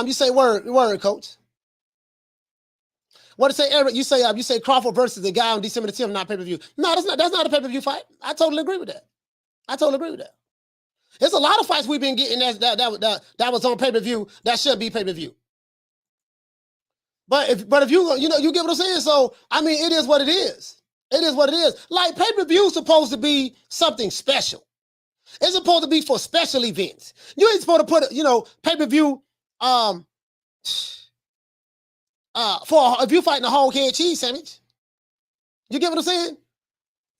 You say word, coach. What to say, Eric? You say Crawford versus the guy on December the 10th, not pay-per-view. No, that's not a pay-per-view fight. I totally agree with that. There's a lot of fights we've been getting that was on pay-per-view that should be pay-per-view. But if you get what I'm saying. So I mean, it is what it is. It is what it is. Like, pay-per-view is supposed to be something special. It's supposed to be for special events. You ain't supposed to put pay-per-view for if you fighting a whole head cheese sandwich. You get what I'm saying?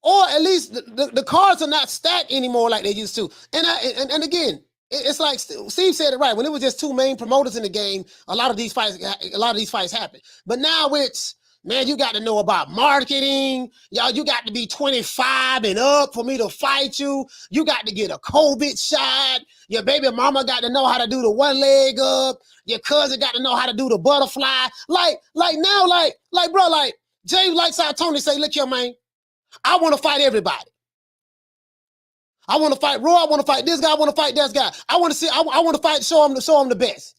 Or at least the cards are not stacked anymore like they used to. And again, it's like Steve said it right. When it was just two main promoters in the game, a lot of these fights happen. But now it's, man, you got to know about marketing. Y'all, you got to be 25 and up for me to fight you. You got to get a COVID shot. Your baby mama got to know how to do the one leg up. Your cousin got to know how to do the butterfly. Like Jay likes how Tony say, look here, man, I want to fight everybody. I want to fight Roy. I want to fight this guy. I want to fight that guy. I want to fight, show him the best.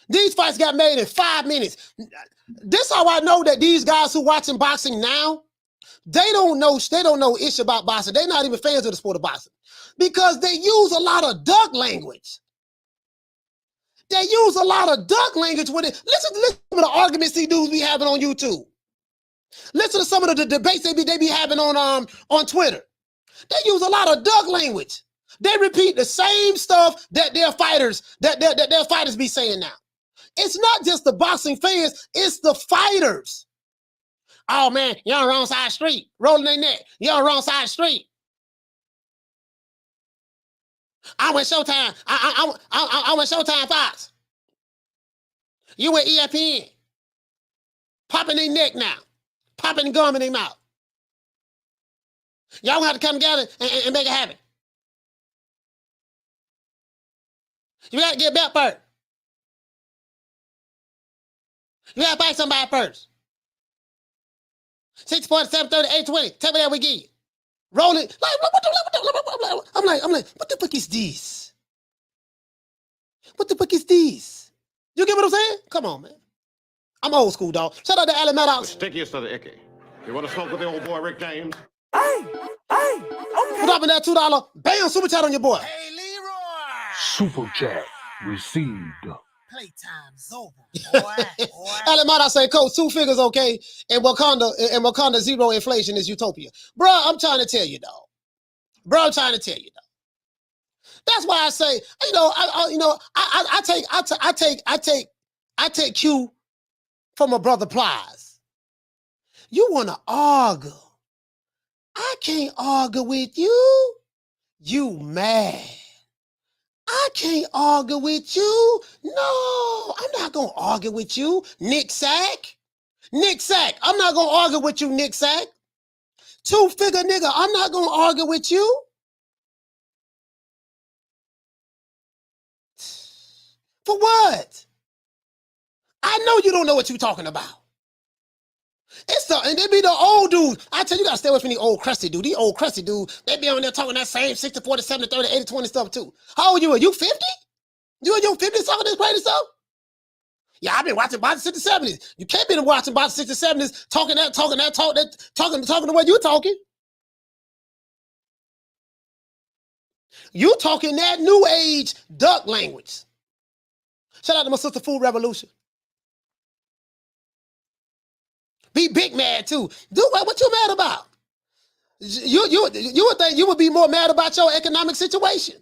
These fights got made in 5 minutes. This how I know that these guys who watching boxing now, They don't know ish about boxing. They're not even fans of the sport of boxing because they use a lot of duck language. They use a lot of duck language with it. Listen to some of the arguments these dudes be having on YouTube. Listen to some of the debates they be having on Twitter. They use a lot of duck language. They repeat the same stuff that their fighters be saying now. It's not just the boxing fans, it's the fighters. Oh man, you're on the wrong side of the street. Rolling their neck. You're on the wrong side of the street. I went Showtime. I went Showtime Fox. You went ESPN. Popping their neck now. Popping gum in their mouth. Y'all gonna have to come together and make it happen. You gotta get belt first. You gotta fight somebody first. 640, 730, 820. Tell me that we get you. Rolling. I'm like, what the fuck is this? What the fuck is this? You get what I'm saying? Come on, man. I'm old school, dog. Shout out to Allen Maddox. Stickiest of the icky. You want to smoke with the old boy Rick James? Hey, okay. Put up in that $2. Bam, super chat on your boy. Hey, Leroy. Super chat received. Playtime's over, boy. Allen Maddox say, Coach, 2 figures, okay, and Wakanda zero inflation is utopia. Bro, I'm trying to tell you, dog. Bro, I'm trying to tell you, dog. That's why I say, I take cue from my brother Plies. You want to argue? I can't argue with you. You mad? I can't argue with you. No, I'm not gonna argue with you, Nick Sack. Nick Sack, I'm not gonna argue with you, Nick Sack. 2-figure nigga, I'm not gonna argue with you. For what? I know you don't know what you're talking about. And they be the old dudes. I tell you, you gotta stay away from the old crusty dude. These old crusty dudes, they be on there talking that same 60-40, 70-30, 80-20 stuff too. How old you? Are you 50? You in your 50s talking this crazy stuff? Yeah, I've been watching boxing since the 70s. You can't be watching boxing since the 70s, talking the way you talking. You talking that new age duck language. Shout out to my sister Food Revolution. Be big mad too. Dude, what you mad about? You would think you would be more mad about your economic situation.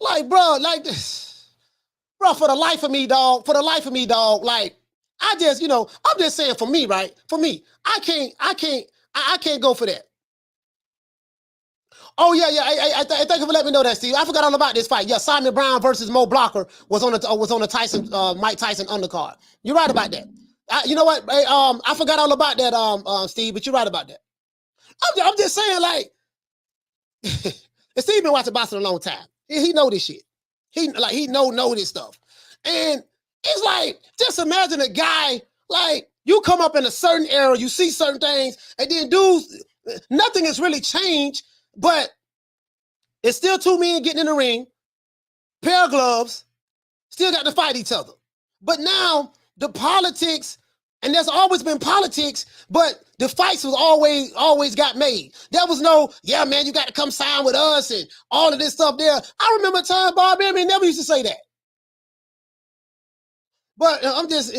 Like, bro, like this. Bro, for the life of me, dog, like, I'm just saying for me, right? For me, I can't go for that. Oh, yeah. I thank you for letting me know that, Steve. I forgot all about this fight. Yeah, Simon Brown versus Mo Blocker was on the Tyson Mike Tyson undercard. You're right about that. You know what? Hey, I forgot all about that, Steve, but you're right about that. I'm just saying, like, and Steve been watching boxing a long time. He know this shit. He know this stuff. And it's like, just imagine a guy, like, you come up in a certain era, you see certain things, and then dudes, nothing has really changed, but it's still 2 men getting in the ring, pair of gloves, still got to fight each other. But now the politics, and there's always been politics, but the fights was always got made. There was no, yeah, man, you got to come sign with us and all of this stuff there. I remember a time Bob Emery never used to say that. But I'm just,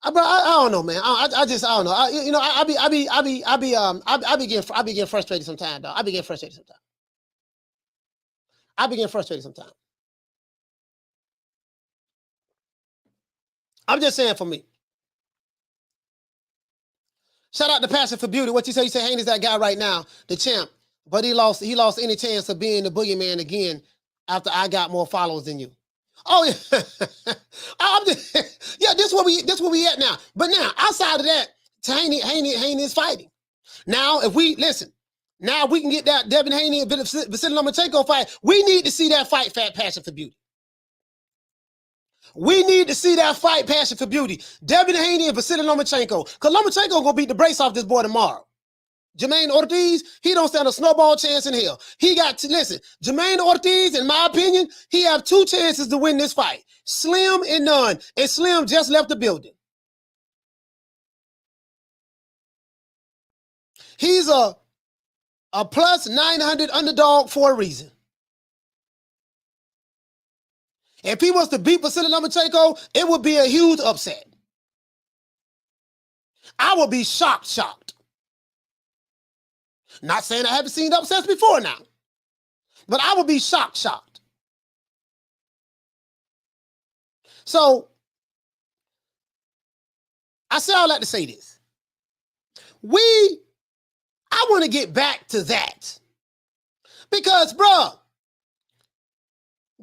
I don't know, man. I don't know. I be getting frustrated sometimes, dog. I be getting frustrated sometimes. I'm just saying for me. Shout out to Passion for Beauty. What you say? You say Haney's that guy right now, the champ. But he lost any chance of being the boogeyman again after I got more followers than you. Oh yeah. This where we at now. But now, outside of that, Haney is fighting. Now, if we listen, now we can get that Devin Haney and Vasyl Lomachenko fight. We need to see that fight, Passion for Beauty. We need to see that fight, Passion for Beauty. Devin Haney and Vasyl Lomachenko. Because Lomachenko gonna beat the brace off this boy tomorrow. Jamaine Ortiz, he don't stand a snowball chance in hell. He got to, listen, Jamaine Ortiz, in my opinion, he have 2 chances to win this fight. Slim and none. And Slim just left the building. He's a plus 900 underdog for a reason. If he was to beat Vasyl Lomachenko, it would be a huge upset. I would be shocked. Not saying I haven't seen upsets before now, but I would be shocked. So, I say all that to say this. I want to get back to that. Because, bruh,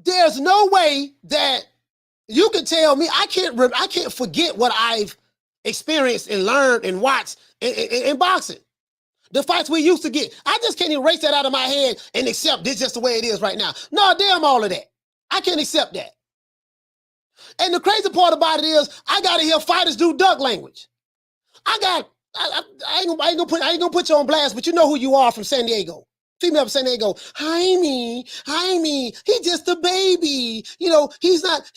there's no way that you can tell me I can't forget what I've experienced and learned and watched in boxing. The fights we used to get. I just can't erase that out of my head and accept this just the way it is right now. No, damn all of that. I can't accept that. And the crazy part about it is I gotta hear fighters do duck language. I ain't gonna put you on blast, but you know who you are from San Diego. Female from San Diego. Jaime, he's just a baby. He's not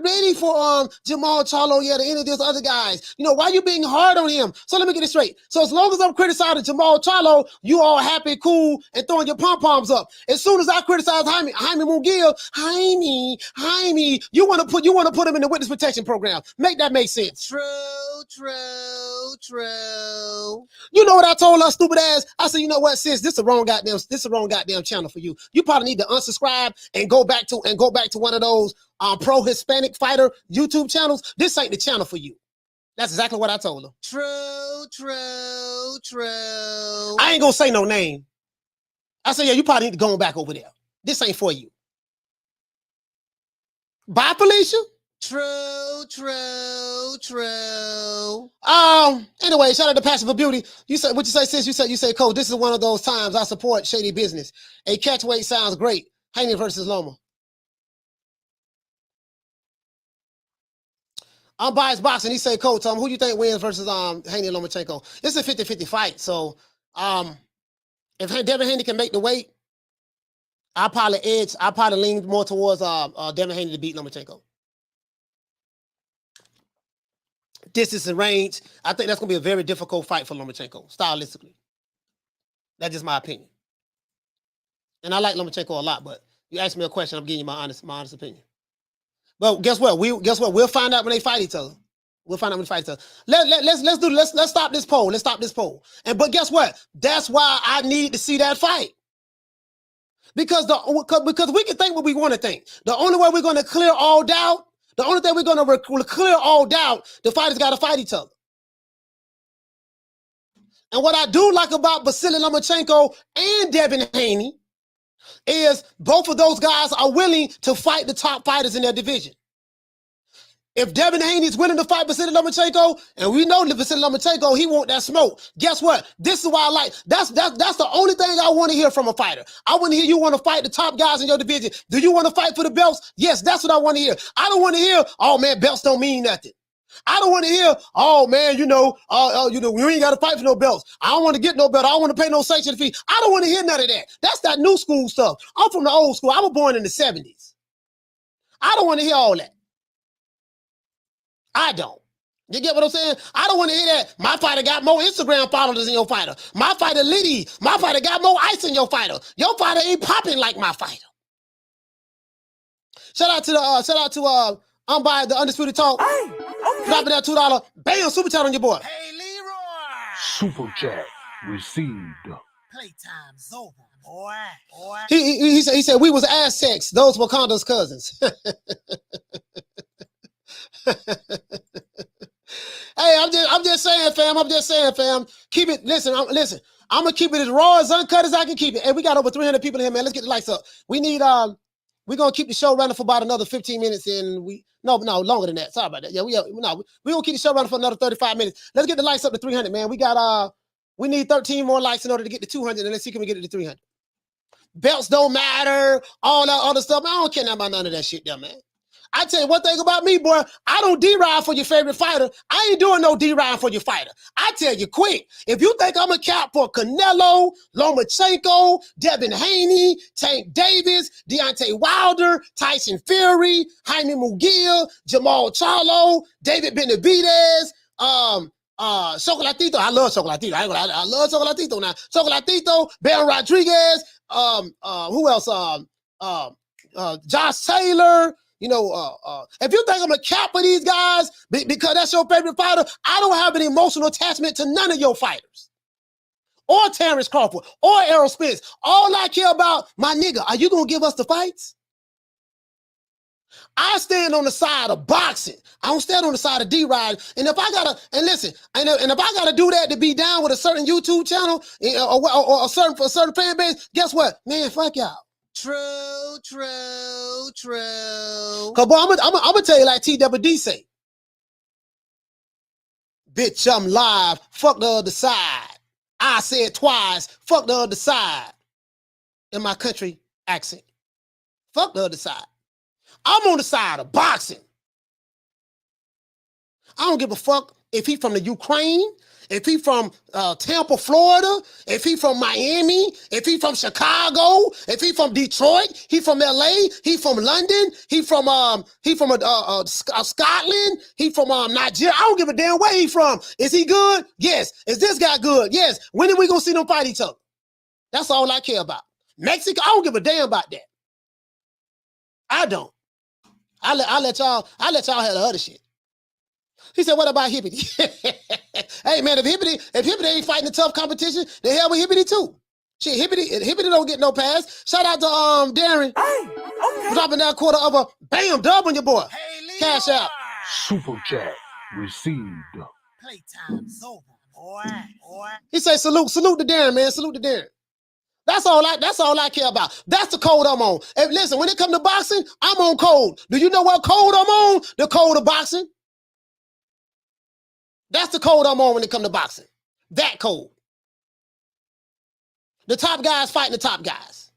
ready for Jamal Charlo yet or any of those other guys. Why you being hard on him? So let me get this straight. So as long as I'm criticizing Jamal Charlo, you all happy, cool, and throwing your pom-poms up. As soon as I criticize Jaime Munguia, Jaime, you want to put him in the witness protection program. Make that make sense. True. You know what I told her stupid ass? I said, you know what, sis, this is the wrong goddamn channel for you. You probably need to unsubscribe and go back to one of those pro-Hispanic fighter YouTube channels. This ain't the channel for you. That's exactly what I told her. True. I ain't gonna say no name. I said, yeah, you probably need to go back over there. This ain't for you. Bye, Felicia. True. Anyway, shout out to Passion for Beauty. You said what you say, sis? You say, Coach, this is one of those times I support shady business. A catchweight sounds great. Haney versus Loma. Unbiased boxing. He say, Coach, who do you think wins versus Haney and Lomachenko? It's a 50-50 fight. So if Devin Haney can make the weight, I'll probably lean more towards Devin Haney to beat Lomachenko. Distance and range, I think that's going to be a very difficult fight for Lomachenko, stylistically. That's just my opinion. And I like Lomachenko a lot, but you asked me a question, I'm giving you my honest opinion. But guess what? We'll find out when they fight each other. Let's stop this poll. But guess what? That's why I need to see that fight. Because we can think what we want to think. The only way we're going to clear all doubt, the fighters got to fight each other. And what I do like about Vasyl Lomachenko and Devin Haney is both of those guys are willing to fight the top fighters in their division. If Devin Haney is willing to fight Vasyl Lomachenko, and we know that Vasyl Lomachenko, he want that smoke. Guess what? This is why I like, that's the only thing I want to hear from a fighter. I want to hear you want to fight the top guys in your division. Do you want to fight for the belts? Yes, that's what I want to hear. I don't want to hear, oh man, belts don't mean nothing. I don't want to hear, oh man, we ain't got to fight for no belts. I don't want to get no belt. I don't want to pay no sanction fee. I don't want to hear none of that. That's that new school stuff. I'm from the old school. I was born in the 70s. I don't want to hear all that. I don't. You get what I'm saying? I don't want to hear that. My fighter got more Instagram followers than your fighter. My fighter Liddy. My fighter got more ice than your fighter. Your fighter ain't popping like my fighter. Shout out to Unbiased, the Undisputed Talk. Hey, okay. Dropping that $2. Bam, super chat on your boy. Hey, Leroy. Super chat received. Playtime's over, boy. He said we was Aztecs. Those were Wakanda's cousins. Hey, I'm just saying, fam. Keep it. Listen. I'm gonna keep it as raw as uncut as I can keep it. Hey, we got over 300 people in here, man. Let's get the lights up. We need we're gonna keep the show running for about another 15 minutes, and no, longer than that. Sorry about that. Yeah, we're gonna keep the show running for another 35 minutes. Let's get the lights up to 300, man. We need 13 more likes in order to get to 200, and let's see can we get it to 300. Belts don't matter, all that other stuff. I don't care about none of that shit there, man. I tell you one thing about me, boy, I don't D-ride for your favorite fighter. I ain't doing no D-ride for your fighter. I tell you quick, if you think I'm a cap for Canelo, Lomachenko, Devin Haney, Tank Davis, Deontay Wilder, Tyson Fury, Jaime Munguia, Jamal Charlo, David Benavidez, Chocolatito. I love Chocolatito. I love Chocolatito now. Chocolatito, Baron Rodriguez. Who else? Josh Taylor. You know, if you think I'm a cap for these guys because that's your favorite fighter, I don't have an emotional attachment to none of your fighters. Or Terrence Crawford, or Errol Spence. All I care about, my nigga, are you gonna give us the fights? I stand on the side of boxing. I don't stand on the side of D-Ride. And if I gotta, and listen, and if I gotta do that to be down with a certain YouTube channel or a certain fan base, guess what? Man, fuck y'all. True. Cause boy, I'm gonna tell you like TWD say. Bitch, I'm live. Fuck the other side. I said twice. Fuck the other side. In my country accent. Fuck the other side. I'm on the side of boxing. I don't give a fuck if he from the Ukraine, if he from Tampa, Florida, if he from Miami, if he from Chicago, if he from Detroit, he from LA, he from London, he from Scotland, he from Nigeria. I don't give a damn where he from. Is he good? Yes. Is this guy good? Yes. When are we gonna see them fight each other? That's all I care about. Mexico, I don't give a damn about that. I don't. I let y'all have the other shit. He said, what about Hippity? Hey man, if Hippity ain't fighting a tough competition, the hell with Hippity too. Shit, Hippity don't get no pass. Shout out to Darren. Hey, dropping that quarter of a bam dub on your boy. Hey, cash out. Super chat received. Playtime's over, boy. He said, salute to Darren, man. Salute to Darren. That's all I care about. That's the code I'm on. And listen, when it comes to boxing, I'm on code. Do you know what code I'm on? The code of boxing. That's the code I'm on when it comes to boxing. That code. The top guys fighting the top guys.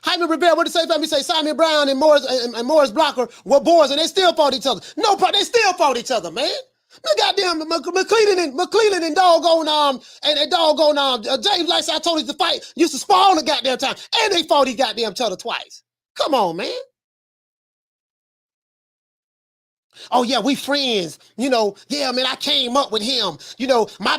Jaime Rivera, what did he say? He say Simon Brown and Morris Blocker were boys and they still fought each other. No, bro, they still fought each other, man. The goddamn McClellan and doggone James, like I told you to fight, used to spar all the goddamn time, and they fought each goddamn other twice. Come on, man. Oh yeah, we friends. You know, yeah, man, I came up with him. You know, my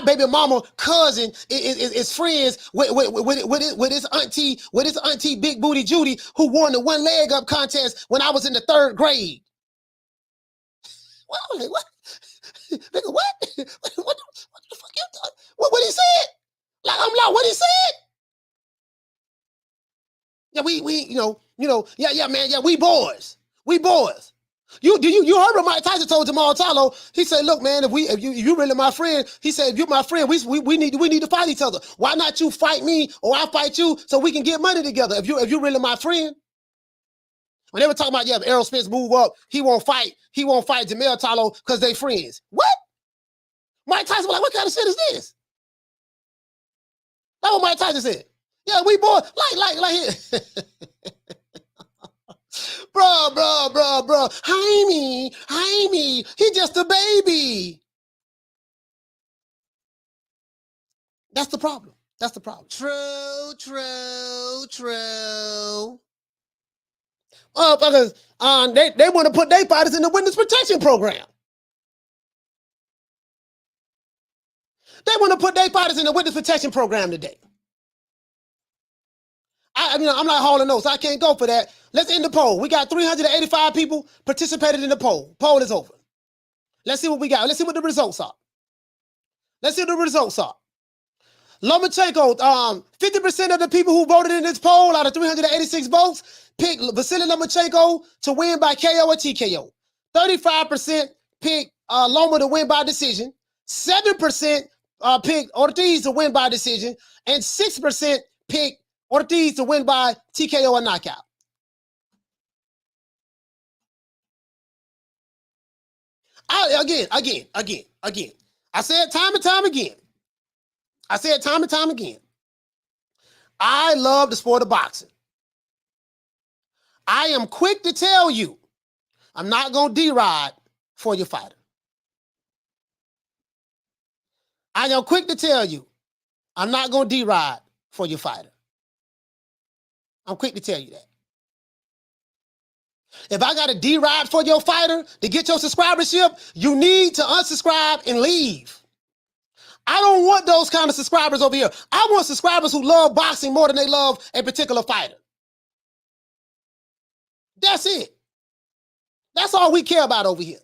baby mama cousin is friends with his auntie Big Booty Judy, who won the one leg up contest when I was in the 3rd grade. Well, what? Nigga, what? What the fuck you doing? What he said? Like I'm like, what he said? Yeah, yeah, man, yeah, we boys. We boys. You heard what Mike Tyson told Jamal Charlo? He said, look, man, if you really my friend, he said, if you're my friend, we need to fight each other. Why not you fight me or I fight you so we can get money together? If you really my friend. When they were talking about, yeah, if Errol Spence move up, he won't fight Jamel Charlo because they friends. What? Mike Tyson was like, what kind of shit is this? That's what Mike Tyson said. Yeah, we boys, like here. Bro. Jaime, he just a baby. That's the problem. True. Motherfuckers, they want to put their fighters in the witness protection program. They want to put their fighters in the witness protection program today. I'm like hauling notes. I can't go for that. Let's end the poll. We got 385 people participated in the poll. Poll is over. Let's see what we got. Let's see what the results are. Lomachenko, 50% of the people who voted in this poll out of 386 votes picked Vasyl Lomachenko to win by KO or TKO. 35% picked Loma to win by decision. 7% picked Ortiz to win by decision. And 6% picked Ortiz to win by TKO or knockout. Again. I said time and time again. I love the sport of boxing. I am quick to tell you, I'm not going to D-ride for your fighter. I am quick to tell you, I'm not going to D-ride for your fighter. I'm quick to tell you that. If I got a D-ride for your fighter to get your subscribership, you need to unsubscribe and leave. I don't want those kind of subscribers over here. I want subscribers who love boxing more than they love a particular fighter. That's it. That's all we care about over here.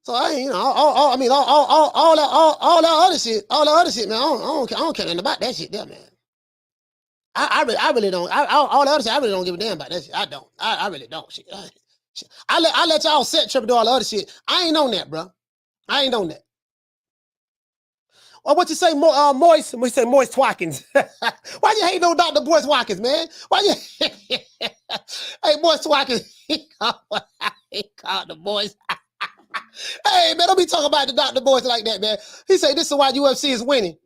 So I all that other shit, man. I don't care nothing about that shit there, man. I really don't. All the other shit, I really don't give a damn about that shit. I don't. I really don't. Shit. I let y'all set trip do all the other shit. I ain't on that, bro. I ain't on that. Or what you say, Moist? We say Moist Watkins. Why you hating on Dr. Boyce Watkins, man? Why you? Hey, Moist Watkins. He called the boys. Hey, man, don't be talking about the Dr. Boyce like that, man. He said this is why UFC is winning.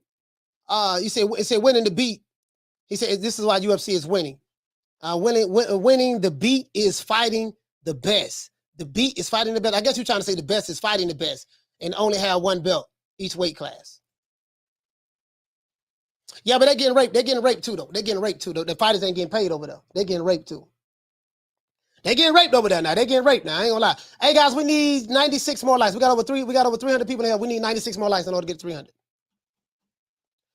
He said winning the beat. He said this is why UFC is winning. Winning the beat is fighting the best. The beat is fighting the best. I guess you're trying to say the best is fighting the best and only have one belt each weight class. Yeah, but they're getting raped. They're getting raped too, though. They're getting raped too, though. The fighters ain't getting paid over there. They're getting raped too. They're getting raped over there now. They're getting raped now. I ain't gonna lie. Hey guys, we need 96 more likes. We got over 300 people in here. We need 96 more likes in order to get 300.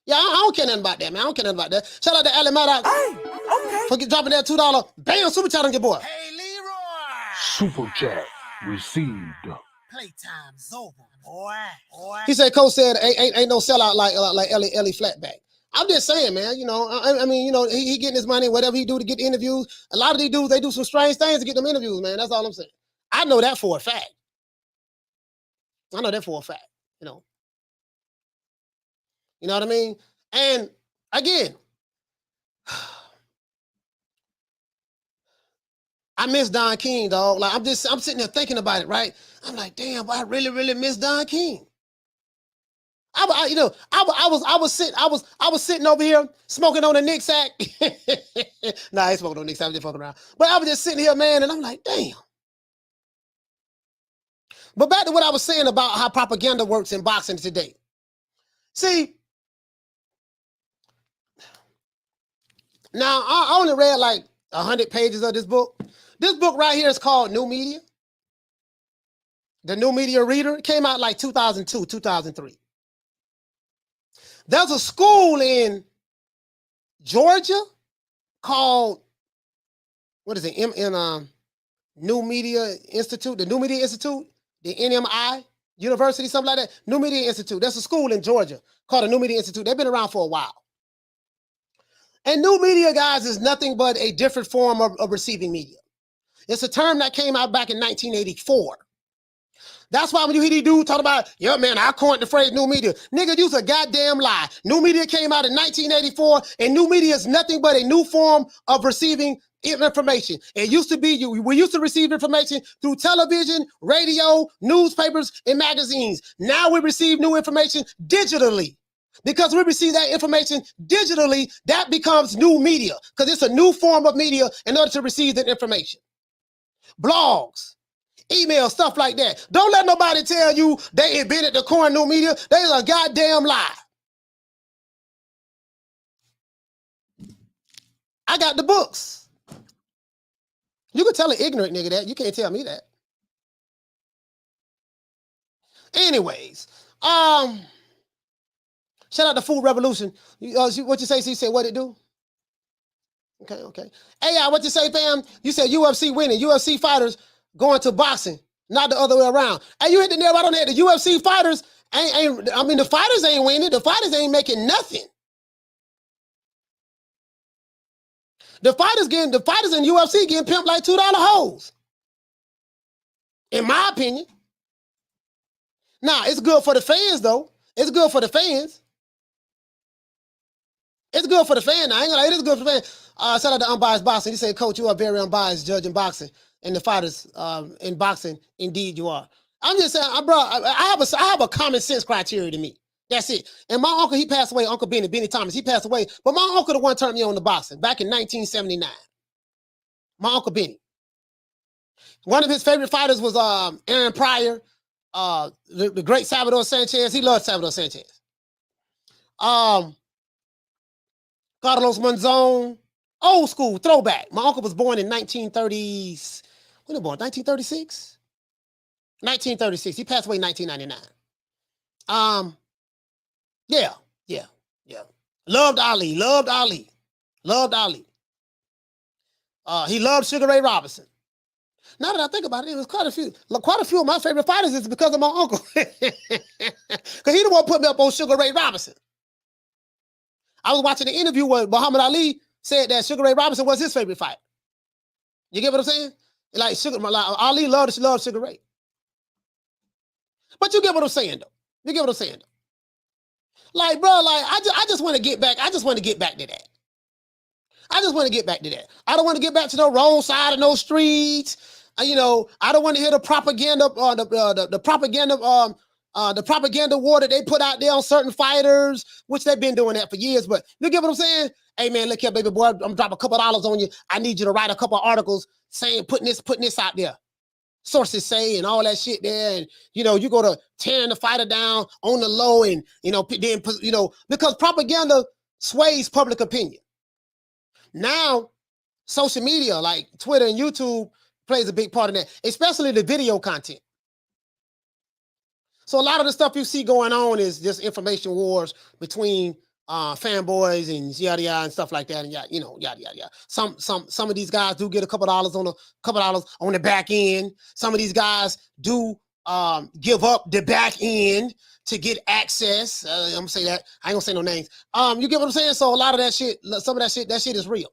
Yeah, I don't care nothing about that, man. I don't care nothing about that. Shout out to Ali Maddox. Hey, okay. For dropping that $2. Bam, super chat on your boy. Hey, Leroy. Super chat received. Playtime's over, boy. He said, Coach said, ain't no sellout like Ellie Flatback. I'm just saying, man, I mean, he getting his money, whatever he do to get the interviews. A lot of these dudes, they do some strange things to get them interviews, man. That's all I'm saying. I know that for a fact. You know what I mean? And again, I miss Don King, dog. Like I'm sitting there thinking about it, right? I'm like, damn, I really, really miss Don King. I was sitting over here smoking on a Nick sack. Nah, I ain't smoking on Nick sack. I'm just fucking around. But I was just sitting here, man, and I'm like, damn. But back to what I was saying about how propaganda works in boxing today. See, now I only read like 100 pages of this book. This book right here is called New Media. The New Media Reader. It came out like 2002, 2003. There's a school in Georgia called, what is it, New Media Institute, the New Media Institute, the NMI University, something like that. New Media Institute. There's a school in Georgia called the New Media Institute. They've been around for a while. And new media, guys, is nothing but a different form of receiving media. It's a term that came out back in 1984. That's why when you hear these dudes talk about, yeah, man, I coined the phrase new media. Nigga, you's a goddamn lie. New media came out in 1984, and new media is nothing but a new form of receiving information. It used to be, we used to receive information through television, radio, newspapers, and magazines. Now we receive new information digitally. Because we receive that information digitally, that becomes new media, because it's a new form of media in order to receive that information. Blogs, email, stuff like that. Don't let nobody tell you they invented the coin new media. They's a goddamn lie. I got the books. You can tell an ignorant nigga that. You can't tell me that. Anyways, shout out to Food Revolution. What you say? She said, what it do? Okay. Hey, what you say, fam? You said UFC winning. UFC fighters going to boxing, not the other way around. Hey, you hit the nail right on the head. The UFC fighters the fighters ain't winning. The fighters ain't making nothing. The fighters in UFC getting pimped like $2 hoes. In my opinion. Now, it's good for the fans, though. It's good for the fans. It's good for the fan. I ain't gonna lie, it is good for the fan. Shout out to Unbiased Boxing. He said, Coach, you are very unbiased judge in boxing. And the fighters in boxing, indeed you are. I'm just saying, bro, I have a common sense criteria to me. That's it. And my uncle, he passed away, Uncle Benny Thomas, he passed away. But my uncle the one turned me on to boxing back in 1979. My Uncle Benny. One of his favorite fighters was Aaron Pryor, the great Salvador Sanchez. He loved Salvador Sanchez. Carlos Monzon, Old school, throwback. My uncle was born in 1930s. When he born? 1936? 1936. He passed away in 1999. Yeah. Loved Ali. He loved Sugar Ray Robinson. Now that I think about it, it was quite a few of my favorite fighters is because of my uncle. Because he the one put me up on Sugar Ray Robinson. I was watching an interview where Muhammad Ali said that Sugar Ray Robinson was his favorite fighter. You get what I'm saying? Like Ali loved Sugar Ray. But you get what I'm saying, though. Like, bro, like I just want to get back. I just want to get back to that. I don't want to get back to the wrong side of no streets. I don't want to hear the propaganda, the propaganda war that they put out there on certain fighters, which they've been doing that for years. But you get what I'm saying? Hey man, look here, baby boy, I'm gonna drop a couple dollars on you. I need you to write a couple articles saying putting this out there. Sources say and all that shit there, and you go to tearing the fighter down on the low, and then because propaganda sways public opinion. Now, social media like Twitter and YouTube plays a big part of that, especially the video content. So a lot of the stuff you see going on is just information wars between fanboys and yada yada and stuff like that, and yada yada. Some of these guys do get a couple dollars on the back end. Some of these guys do give up the back end to get access. I'm gonna say that. I ain't gonna say no names. You get what I'm saying? So a lot of that shit, some of that shit is real.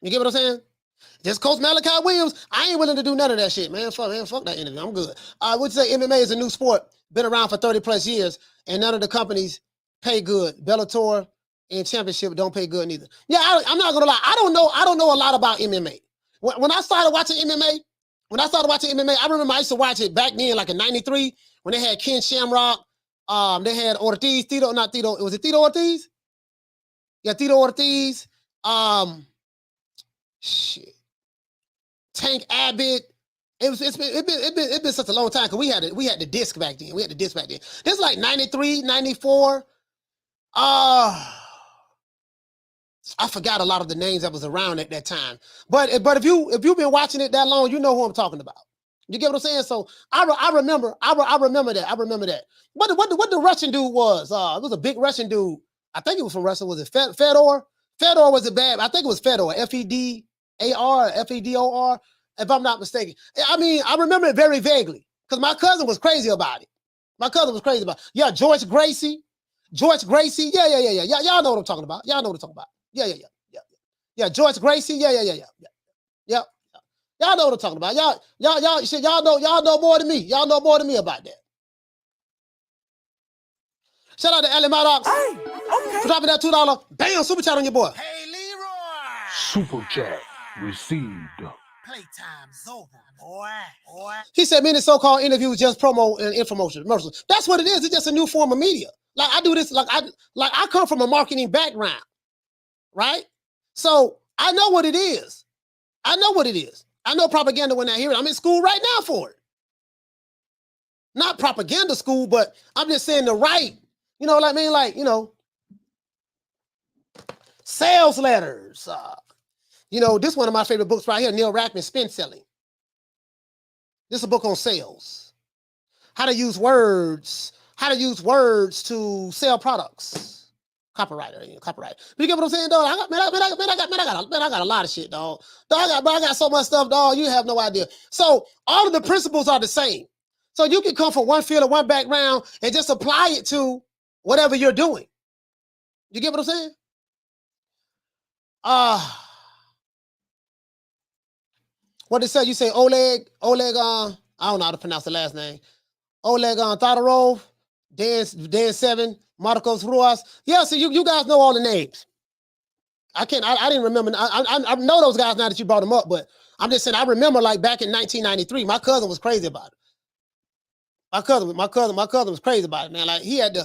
You get what I'm saying? Just Coach Malachi Williams, I ain't willing to do none of that shit, man. Fuck that interview. I'm good. I would say MMA is a new sport, been around for 30 plus years, and none of the companies pay good. Bellator and Championship don't pay good neither. Yeah, I'm not gonna lie. I don't know a lot about MMA. When I started watching MMA, I remember I used to watch it back then, like in '93, when they had Ken Shamrock. They had Ortiz, was it Tito Ortiz? Yeah, Tito Ortiz. Shit. Tank Abbott. It's been such a long time because we had the disc back then. This is like 93, 94. I forgot a lot of the names that was around at that time. But if you've been watching it that long, you know who I'm talking about. You get what I'm saying? So I remember that. What the Russian dude was? It was a big Russian dude. I think it was from Russia. Was it Fedor? Fedor was a bad. I think it was Fedor. Fedar, Fedor, if I'm not mistaken. I mean, I remember it very vaguely because my cousin was crazy about it. Yeah, George Gracie. Yeah. Y'all know what I'm talking about. Yeah. George Gracie. Yeah. Y'all know what I'm talking about. Y'all know more than me. Y'all know more than me about that. Shout out to Ellie Maddox for dropping that $2. Bam, super chat on your boy. Hey, Leroy. Super chat received. Playtime's over, boy. He said many so-called interviews just promo and infomercials. That's what it is. It's just a new form of media. Like I do this, I come from a marketing background, right? So I know what it is. I know propaganda when I hear it. I'm in school right now for it. Not propaganda school, but I'm just saying the right, you know what I mean? Like, sales letters. This is one of my favorite books right here, Neil Rackman's Spin Selling. This is a book on sales. How to use words to sell products. Copyright. But you get what I'm saying, dog? I got a lot of shit, dog. I got so much stuff, dog. You have no idea. So all of the principles are the same. So you can come from one field or one background and just apply it to whatever you're doing. You get what I'm saying? What they say? You say Oleg, I don't know how to pronounce the last name. Oleg Todorov, Dan 7, Marcos Ruas. Yeah, so you guys know all the names. I didn't remember. I know those guys now that you brought them up, but I'm just saying I remember like back in 1993, my cousin was crazy about it. My cousin was crazy about it, man. Like he had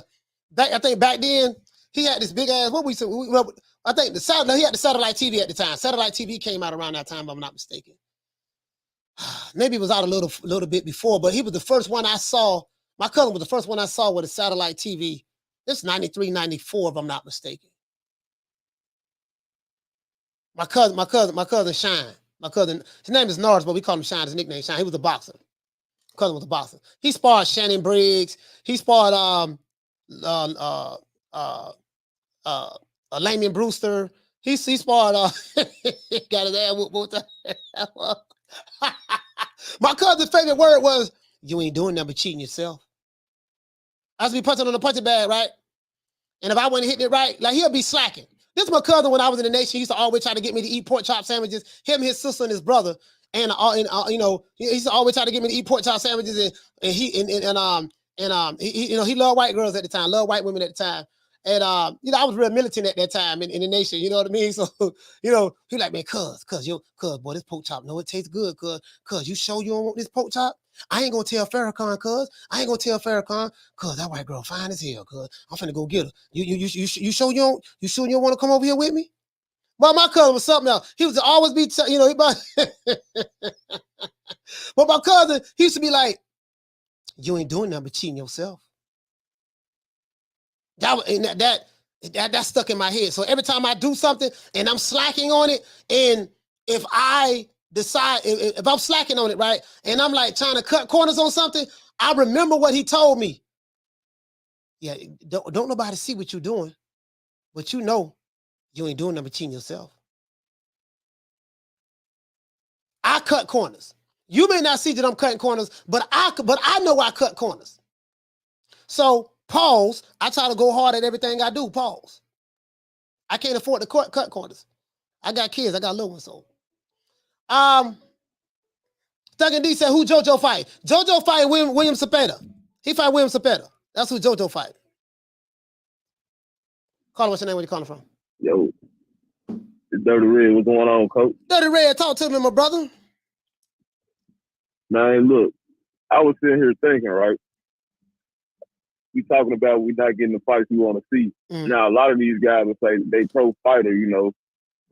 I think back then he had this big ass. I think he had the satellite TV at the time. Satellite TV came out around that time, if I'm not mistaken. Maybe it was out a little bit before, but he was the first one I saw. My cousin was the first one I saw with a satellite TV. This 93, 94, if I'm not mistaken. My cousin Shine. My cousin, his name is Norris, but we call him Shine. His nickname Shine. He was a boxer. Cousin was a boxer. He sparred Shannon Briggs. He sparred Lamian Brewster. He sparred got his ass whooped. My cousin's favorite word was, "You ain't doing nothing but cheating yourself." I used to be punching on the punching bag, right? And if I wasn't hitting it right, like he'll be slacking. This is my cousin when I was in the nation. He used to always try to get me to eat pork chop sandwiches. Him, his sister, and his brother. And you know, he used to always try to get me to eat pork chop sandwiches. And he you know, he loved white girls at the time, loved white women at the time. And you know, I was real militant at that time in the nation. You know what I mean? So you know, he like, man, cuz boy, this pork chop, no, it tastes good, cuz you sure you don't want this pork chop? I ain't gonna tell Farrakhan, cuz. I ain't gonna tell Farrakhan, cuz that white girl fine as hell, cuz. I'm finna go get her. You sure you don't want to come over here with me? Well, my cousin was something else. He was always be, you know, but my cousin, he used to be like, you ain't doing nothing but cheating yourself. That stuck in my head. So every time I do something and I'm slacking on it, and if I decide, if I'm slacking on it, right, and I'm like trying to cut corners on something, I remember what he told me. Yeah, don't nobody see what you're doing, but you know you ain't doing nothing but cheating yourself. I cut corners. You may not see that I'm cutting corners, but I know I cut corners. So pause. I try to go hard at everything I do. Pause. I can't afford to cut corners. I got kids. I got little ones. So, Thug and D said, who JoJo fight? JoJo fight William Zepeda. He fight William Zepeda. That's who JoJo fight. Carla, what's your name? Where you calling from? Yo, it's Dirty Red. What's going on, Coach? Dirty Red, talk to me, my brother. Man, look, I was sitting here thinking, right? We talking about we not getting the fights we want to see. Now, a lot of these guys will say they pro fighter, you know.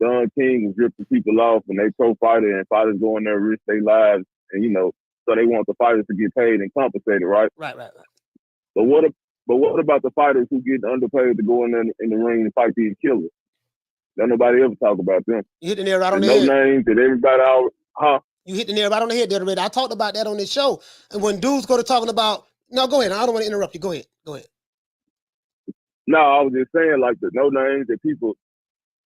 Don King was ripping people off, and they pro fighter, and fighters go in there and risk their lives, and, you know, so they want the fighters to get paid and compensated, right? Right. But what about the fighters who get underpaid to go in there in the ring and fight these killers? Don't nobody ever talk about them. You hit the nail right on the head. No names that everybody always, huh? You hit the nail right on the head, Dirty Red. I talked about that on this show. And when dudes go to talking about, no, go ahead. I don't want to interrupt you. Go ahead. No, I was just saying, like, the no names that people,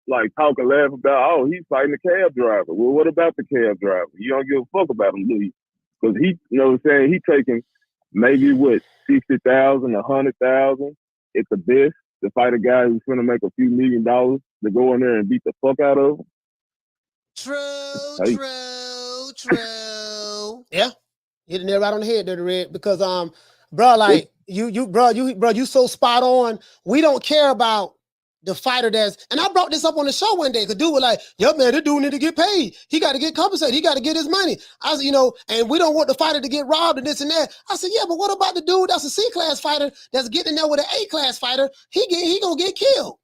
like, talk and laugh about. Oh, he's fighting a cab driver. Well, what about the cab driver? You don't give a fuck about him, do you? Because he, you know what I'm saying, he taking maybe, what, 60,000, 100,000 at the best to fight a guy who's going to make a few $1 million to go in there and beat the fuck out of him. True. Yeah. Hit the nail right on the head, Dirty Red, because bro, like you so spot on. We don't care about the fighter that's, and I brought this up on the show one day, because dude was like, yeah, man, this dude need to get paid. He got to get compensated. He got to get his money. I was, you know, and we don't want the fighter to get robbed and this and that. I said, yeah, but what about the dude that's a C-class fighter that's getting in there with an A-class fighter? He gonna get killed.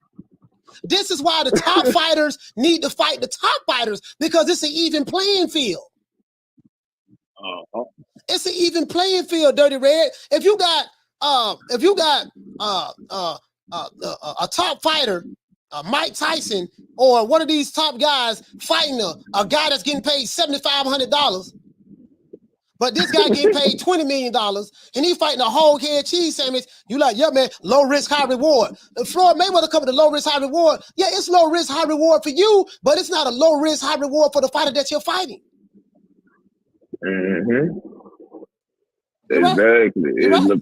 This is why the top fighters need to fight the top fighters, because it's an even playing field. It's an even playing field, Dirty Red. If you got a top fighter, Mike Tyson, or one of these top guys fighting a guy that's getting paid $7,500, but this guy getting paid $20 million, and he fighting a whole head cheese sandwich, you like, yeah, man, low risk, high reward. Floyd Mayweather come with a low risk, high reward. Yeah, it's low risk, high reward for you, but it's not a low risk, high reward for the fighter that you're fighting. Mm-hmm. Exactly. The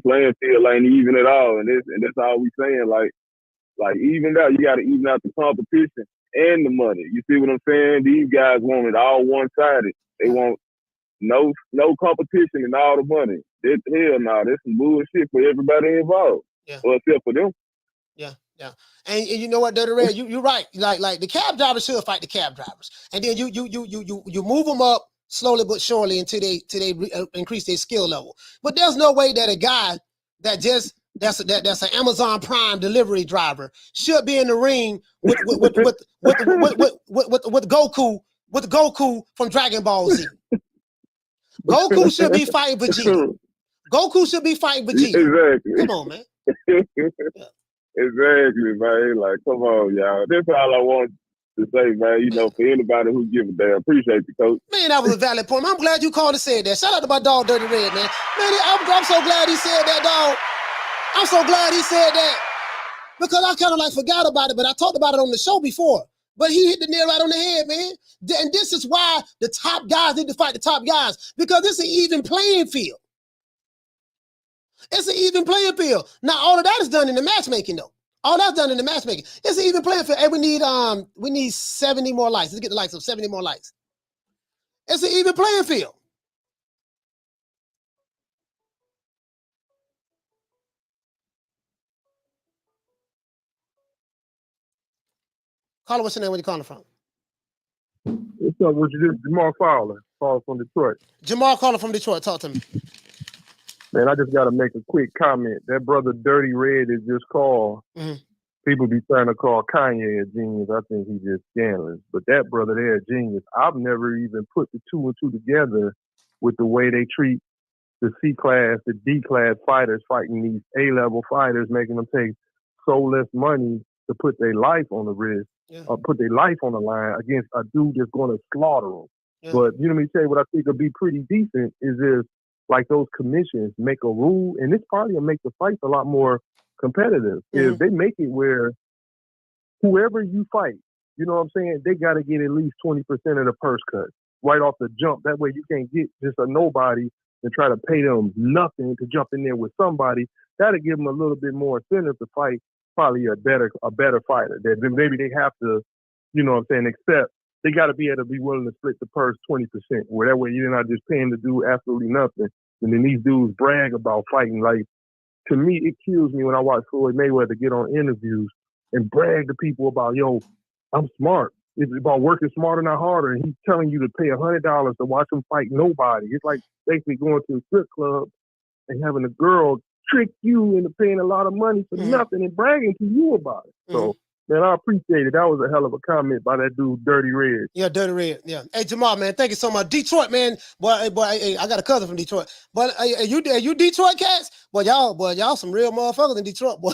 playing field ain't even at all, and that's all we saying. Like even out, you got to even out the competition and the money. You see what I'm saying? These guys want it all one-sided. They want no competition and all the money. Hell no, that's some bullshit for everybody involved. Yeah. Well, except for them. Yeah. And you know what, Dirty Red, you're right. Like the cab drivers should fight the cab drivers, and then you move them up slowly but surely until they increase their skill level. But there's no way that a guy that's an Amazon Prime delivery driver should be in the ring with Goku from Dragon Ball Z. Goku should be fighting Vegeta. Exactly. Come on, man. Yeah. Exactly, man. Like, come on, y'all. That's all I want. to say, man. You know, for anybody who give a damn, appreciate you, Coach. Man, that was a valid point. I'm glad you called and said that. Shout out to my dog, Dirty Red, man. Man, I'm so glad he said that, dog. I'm so glad he said that because I kind of like forgot about it, but I talked about it on the show before. But he hit the nail right on the head, man. And this is why the top guys need to fight the top guys, because it's an even playing field. It's an even playing field. Now, all of that is done in the matchmaking, though. All that's done in the matchmaking. It's an even playing field. Hey, we need 70 more likes. Let's get the likes of 70 more likes. It's an even playing field. Caller, what's your name? Where you calling from? What's up? What you do? Jamal Fowler. Fowler from Detroit. Jamal calling from Detroit. Talk to me. Man, I just got to make a quick comment. That brother Dirty Red is just called. Mm-hmm. People be trying to call Kanye a genius. I think he's just scandalous. But that brother there, a genius. I've never even put the two and two together with the way they treat the C-class, the D-class fighters fighting these A-level fighters, making them take so less money to put their life on the risk, or put their life on the line against a dude that's going to slaughter them. Yeah. But you know what I'm saying? What I think would be pretty decent is if, like, those commissions make a rule, and this probably will make the fights a lot more competitive. Mm-hmm. If they make it where whoever you fight, you know what I'm saying, they got to get at least 20% of the purse cut right off the jump. That way you can't get just a nobody and try to pay them nothing to jump in there with somebody. That'll give them a little bit more incentive to fight probably a better fighter. That maybe they have to, you know what I'm saying, accept. They got to be able to be willing to split the purse 20%, where that way you're not just paying the dude absolutely nothing. And then these dudes brag about fighting. Like, to me, it kills me when I watch Floyd Mayweather get on interviews and brag to people about, yo, I'm smart. It's about working smarter, not harder. And he's telling you to pay $100 to watch him fight nobody. It's like basically going to a strip club and having a girl trick you into paying a lot of money for nothing and bragging to you about it. So, man, I appreciate it. That was a hell of a comment by that dude, Dirty Red. Yeah, Dirty Red. Yeah. Hey, Jamal, man, thank you so much. Detroit, man. Boy, hey, I got a cousin from Detroit. But you Detroit cats? Boy, y'all some real motherfuckers in Detroit. Boy,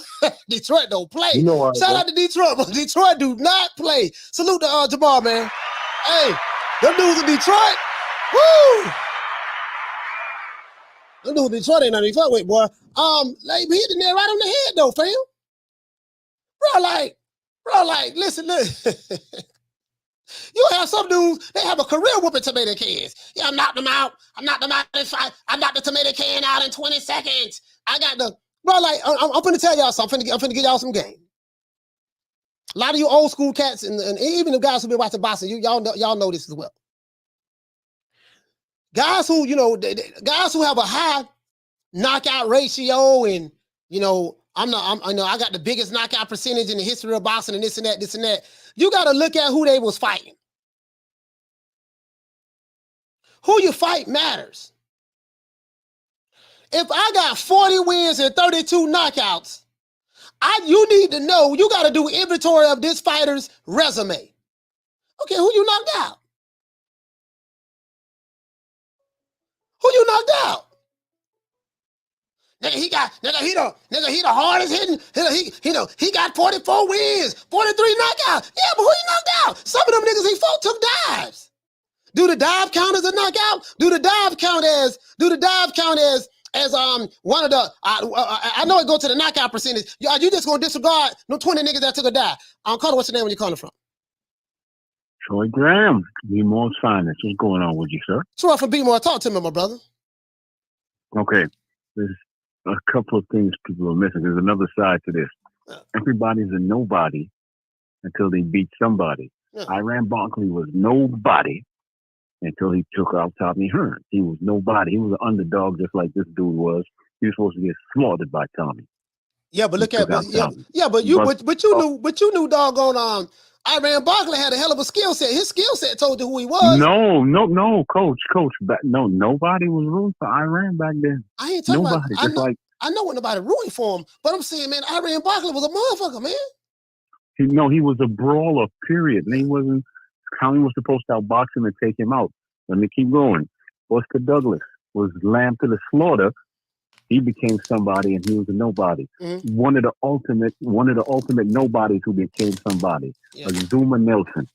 Detroit don't play. You know Shout out to Detroit, but Detroit do not play. Salute to Jamal, man. Hey, them dudes in Detroit. Woo! Them dudes in Detroit ain't nothing to fuck with, boy. Like, he hit the nail right on the head, though, fam. Bro, listen. You have some dudes, they have a career whooping tomato cans. Yeah, I knocked them out. I knocked the tomato can out in 20 seconds. I'm finna tell y'all something. I'm finna give y'all some game. A lot of you old school cats and even the guys who been watching boxing, y'all know this as well. Guys who, guys who have a high knockout ratio and, I got the biggest knockout percentage in the history of boxing and this and that. You got to look at who they was fighting. Who you fight matters. If I got 40 wins and 32 knockouts, you need to know, you got to do inventory of this fighter's resume. Okay, who you knocked out? Who you knocked out? He the hardest hitting. He got 44 wins, 43 knockouts. Yeah, but who he knocked out? Some of them niggas he fought took dives. Do the dive count as a knockout? Do the dive count as one of the? I know it go to the knockout percentage. You just gonna disregard no 20 niggas that took a dive? Caller, what's your name? Where you calling from? Troy Graham, B-More's finest. What's going on with you, sir? Troy from B-More. Talk to me, my brother. Okay, there's a couple of things people are missing. There's another side to this. Everybody's a nobody until they beat somebody. Iran Barkley was nobody until he took out Tommy Hearn. He was nobody. He was an underdog just like this dude was. He was supposed to get slaughtered by Tommy. Yeah, but you knew doggone Iran Barkley had a hell of a skill set. His skill set told you who he was. No, coach. Nobody was rooting for Iran back then. I ain't talking about. I know what nobody rooting for him, but I'm saying, man, Iran Barkley was a motherfucker, man. He was a brawler, period. And he wasn't. Tommy was supposed to outbox him and take him out. Let me keep going. Buster Douglas was lamb to the slaughter He became somebody, and he was a nobody. One of the ultimate nobodies who became somebody. Yeah. Azuma Nelson.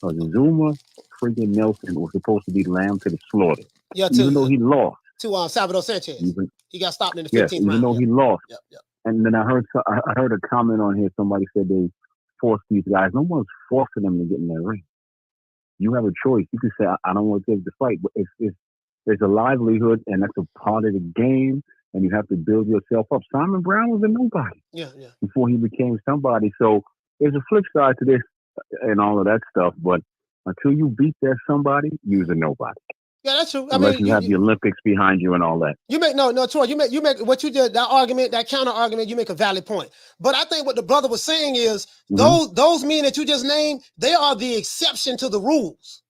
Azuma freaking Nelson was supposed to be lamb to the slaughter. Yeah, even though he lost to Salvador Sanchez. He got stopped in the 15th round. Even though he lost. Yep. And then I heard a comment on here. Somebody said they forced these guys. No one's forcing them to get in that ring. You have a choice. You can say, I don't want to take the fight, but it's a livelihood, and that's a part of the game, and you have to build yourself up. Simon Brown was a nobody before he became somebody. So there's a flip side to this and all of that stuff, but until you beat that somebody, you're a nobody. Yeah, that's true. Unless you have the Olympics behind you and all that. You make Troy. You make what you did, that argument, that counter argument. You make a valid point. But I think what the brother was saying is those men that you just named, they are the exception to the rules.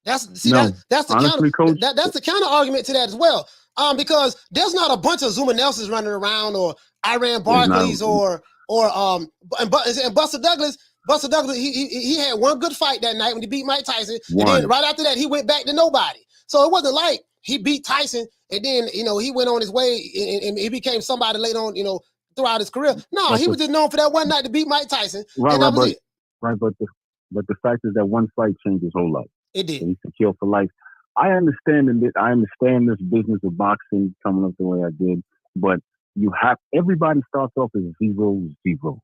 That's the honestly, counter. That's the counter argument to that as well. Because there's not a bunch of Zuma Nelsons running around, or Iran Barclays, and Buster Douglas. Buster Douglas, he had one good fight that night when he beat Mike Tyson. And then right after that, he went back to nobody. So it wasn't like he beat Tyson and then, he went on his way and he became somebody later on, throughout his career. No, he was just known for that one night to beat Mike Tyson. But the fact is that one fight changed his whole life. It did. And he's secured for life. I understand this business of boxing coming up the way I did, but everybody starts off as 0-0.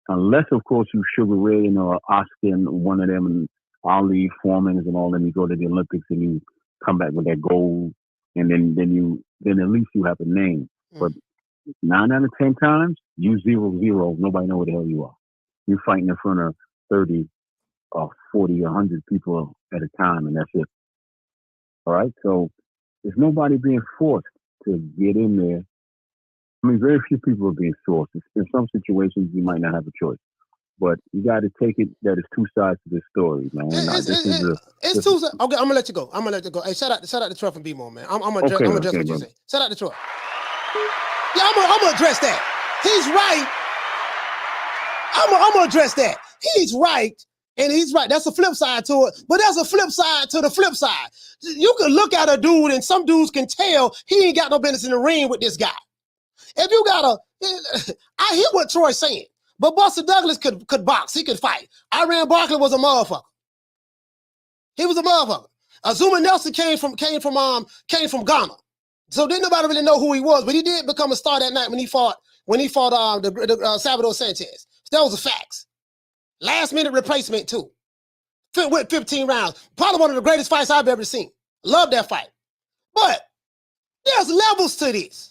Unless, of course, you Sugar Ray or Oscar and one of them, and Ali, Foreman, and all them, you go to the Olympics and you come back with that gold, and then at least you have a name. But 9 out of 10 times, you 0-0. Nobody know where the hell you are. You're fighting in front of 30 or 40 or 100 people at a time, and that's it. All right? So there's nobody being forced to get in there. I mean, very few people are being forced. In some situations, you might not have a choice. But you got to take it that it's two sides to this story, man. It's two sides. Okay, I'm gonna let you go. Hey, shout out to Troy from B-More, man. I'm gonna address what you say. Shout out to Troy. Yeah, I'm gonna address that. He's right. I'm gonna address that. He's right, and he's right. That's a flip side to it. But there's a flip side to the flip side. You can look at a dude, and some dudes can tell he ain't got no business in the ring with this guy. If you I hear what Troy's saying, but Buster Douglas could box. He could fight. Iran Barkley was a motherfucker. He was a motherfucker. Azuma Nelson came from Ghana, so didn't nobody really know who he was. But he did become a star that night when he fought Salvador Sanchez. That was the facts. Last minute replacement too. Went 15 rounds. Probably one of the greatest fights I've ever seen. Love that fight. But there's levels to this.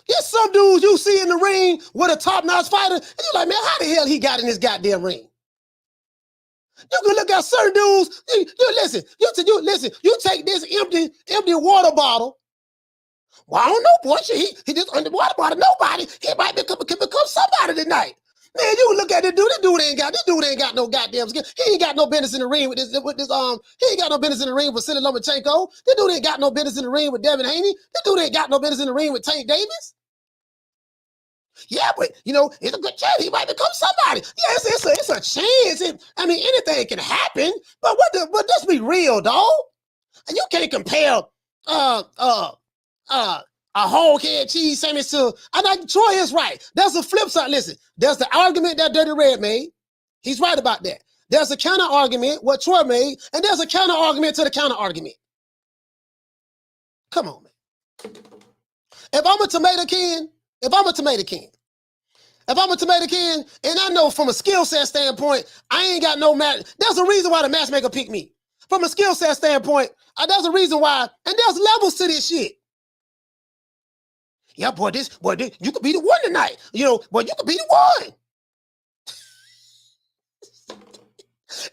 There's some dudes you see in the ring with a top-notch fighter, and you're like, man, how the hell he got in this goddamn ring? You can look at certain dudes. You take this empty water bottle. Well, I don't know, boy. He just under water bottle. Nobody. He might become somebody tonight. Man, you can look at this dude. This dude ain't got no goddamn skill. He ain't got no business in the ring with this. He ain't got no business in the ring with Vasyl Lomachenko. This dude ain't got no business in the ring with Devin Haney. This dude ain't got no business in the ring with Tank Davis. Yeah, but it's a good chance he might become somebody. Yeah, it's a chance. Anything can happen. But let's be real, dog. And you can't compare a whole head cheese sandwich to. And Troy is right. There's a flip side. Listen, there's the argument that Dirty Red made. He's right about that. There's a counter argument what Troy made, and there's a counter argument to the counter argument. Come on, man. If I'm a tomato can, and I know from a skill set standpoint, I ain't got no match. There's a reason why the matchmaker picked me. From a skill set standpoint, there's a reason why, and there's levels to this shit. Yeah, boy, you could be the one tonight. You could be the one.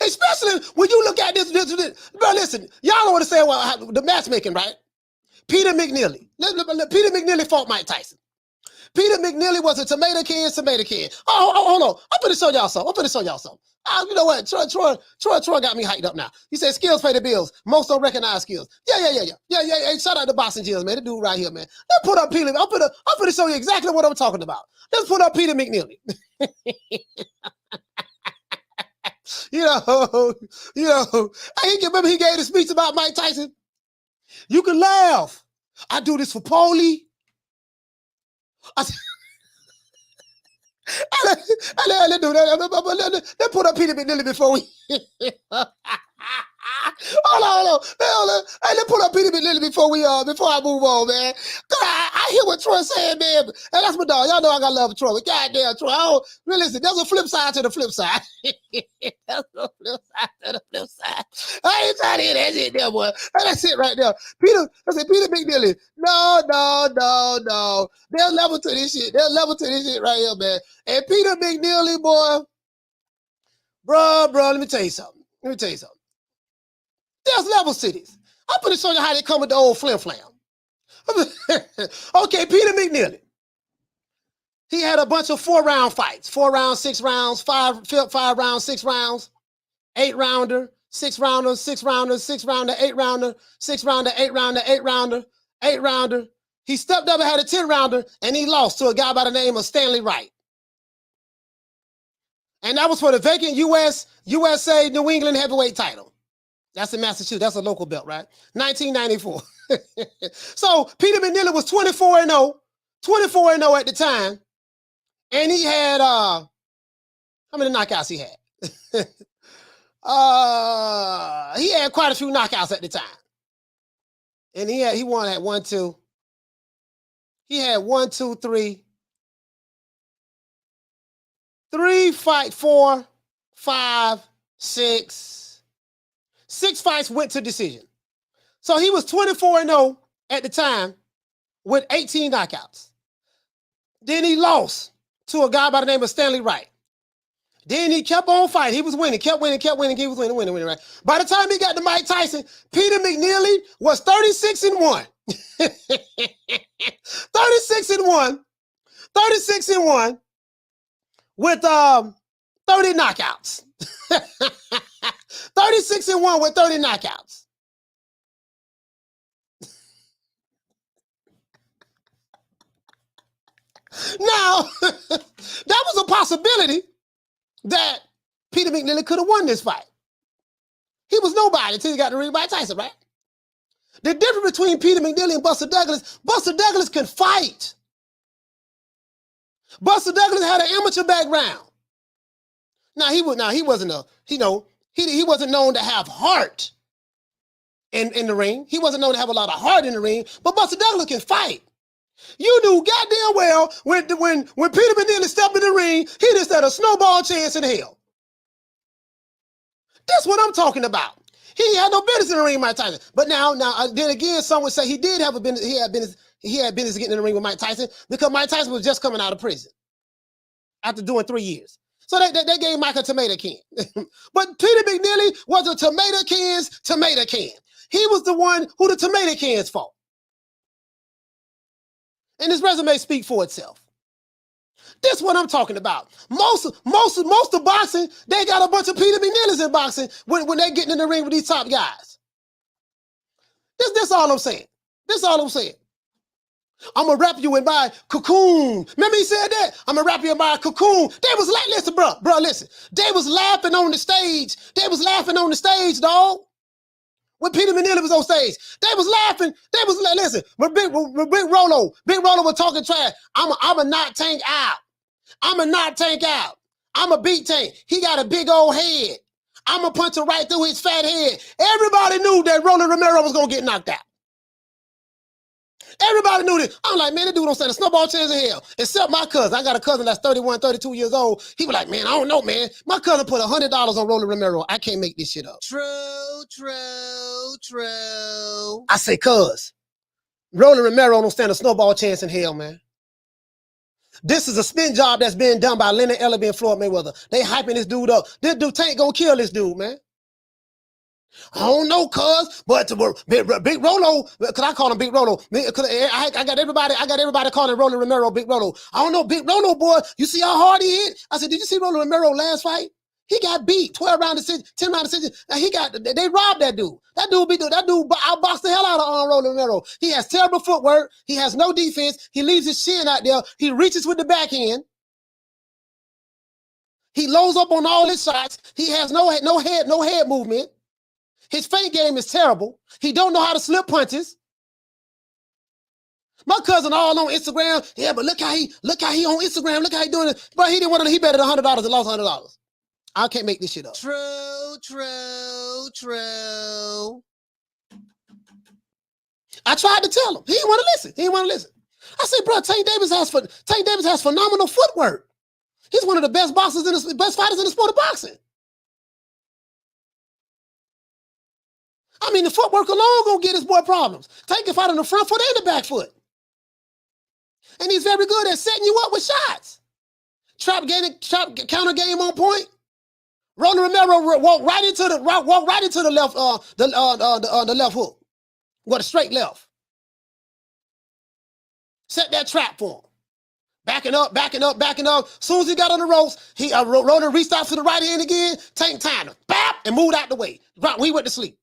Especially when you look at this. Bro, listen, y'all don't want to say the matchmaking, right? Peter McNeely. Peter McNeely fought Mike Tyson. Peter McNeely was a tomato can. Oh, hold on. I'm finna show y'all something. You know what? Troy got me hyped up now. He said skills pay the bills. Most don't recognize skills. Yeah. Hey, shout out to Boston Jills, man. The dude right here, man. Let's put up Peter. I'm finna show you exactly what I'm talking about. Let's put up Peter McNeely. Remember he gave the speech about Mike Tyson? You can laugh. I do this for Paulie. I said, let's do that. Let's put up Peter McNeely before we. Hold on. Hey, let's put up Peter McNeely before I move on, man. Cause I hear what Troy saying, man. And that's my dog. Y'all know I got love for Troy. But goddamn, Troy. Listen, there's a flip side to the flip side. There's a flip side to the flip side. I ain't trying to hear that shit there, boy. And that's it right there. Peter McNeely. No. There's level to this shit. There's level to this shit right here, man. And Peter McNeely, boy. Bro, let me tell you something. There's level cities. I'm going to show you how they come with the old flim-flam. Okay, Peter McNeely. He had a bunch of 4-round fights. 4 rounds, 6 rounds, 5 rounds, 6 rounds, 8-rounder, 6-rounder, 6-rounder, 6-rounder, 8-rounder, 6-rounder, 8-rounder, 8-rounder, 8-rounder. He stepped up and had a 10-rounder, and he lost to a guy by the name of Stanley Wright. And that was for the vacant USA New England heavyweight title. That's in Massachusetts. That's a local belt, right? 1994. So Peter McNeely was 24-0. 24-0 at the time. And he had, how many knockouts he had? He had quite a few knockouts at the time. And he won at 1, 2. He had 1, 2, 3. 3 fight, 4, 5, 6. 6 fights went to decision. So he was 24-0 at the time with 18 knockouts. Then he lost to a guy by the name of Stanley Wright. Then he kept on fighting. He was winning, kept winning. He was winning, right? By the time he got to Mike Tyson, Peter McNeely was 36-1. 36-1 with 30 knockouts. 36-1 with 30 knockouts. Now, that was a possibility that Peter McNeely could have won this fight. He was nobody until he got to ring by Tyson, right? The difference between Peter McNeely and Buster Douglas can fight. Buster Douglas had an amateur background. He wasn't known to have heart in the ring. He wasn't known to have a lot of heart in the ring, but Buster Douglas can fight. You knew goddamn well when Peter McNeely stepped in the ring, he just had a snowball chance in hell. That's what I'm talking about. He had no business in the ring with Mike Tyson. But then again, some would say he did have a business. He had business getting in the ring with Mike Tyson because Mike Tyson was just coming out of prison after doing 3 years. So they gave Mike a tomato can. But Peter McNeely was a tomato can. He was the one who the tomato cans fought. And his resume speaks for itself. This is what I'm talking about. Most of boxing, they got a bunch of Peter McNeelys in boxing when they getting in the ring with these top guys. This all I'm saying. I'm going to wrap you in my cocoon. Remember he said that? I'm going to wrap you in my cocoon. They was like, listen, bro, listen. They was laughing on the stage. Dog. When Peter McNeely was on stage, they was laughing. Listen, when Big Rolo was talking trash, I'm a knock Tank out. I'm a beat Tank. He got a big old head. I'm going to punch him right through his fat head. Everybody knew that Rolly Romero was going to get knocked out. Everybody knew this. I'm like, man, that dude don't stand a snowball chance in hell. Except my cousin. I got a cousin that's 31, 32 years old. He was like, man, I don't know, man. My cousin put $100 on Rolly Romero. I can't make this shit up. True. I say, cuz, Rolly Romero don't stand a snowball chance in hell, man. This is a spin job that's being done by Leonard Ellerby and Floyd Mayweather. They hyping this dude up. This dude Tank gonna kill this dude, man. I don't know, cuz, but Big Rolo, because I call him Big Rolo. I got everybody calling Rolly Romero Big Rolo. I don't know, Big Rolo, boy. You see how hard he hit? I said, did you see Rolly Romero last fight? He got beat 12 round decision, 10 round decision. They robbed that dude. That dude outboxed the hell out of Rolly Romero. He has terrible footwork. He has no defense. He leaves his shin out there. He reaches with the backhand. He loads up on all his shots. He has no head movement. His feint game is terrible. He don't know how to slip punches. My cousin all on Instagram. Yeah, but look how he on Instagram. Look how he doing it. But he didn't want to. He betted $100 and lost $100. I can't make this shit up. True. I tried to tell him. He didn't want to listen. I said, bro, Tank Davis has phenomenal footwork. He's one of the best boxers best fighters in the sport of boxing. I mean, the footwork alone gonna get his boy problems. Tank can fight on the front foot and the back foot. And he's very good at setting you up with shots. Trap counter game on point. Roland Romero walked right into the left the left hook. With a straight left. Set that trap for him. Backing up. Soon as he got on the ropes, Roland reached out to the right hand again. Tank timed him. Bap! And moved out the way. He went to sleep.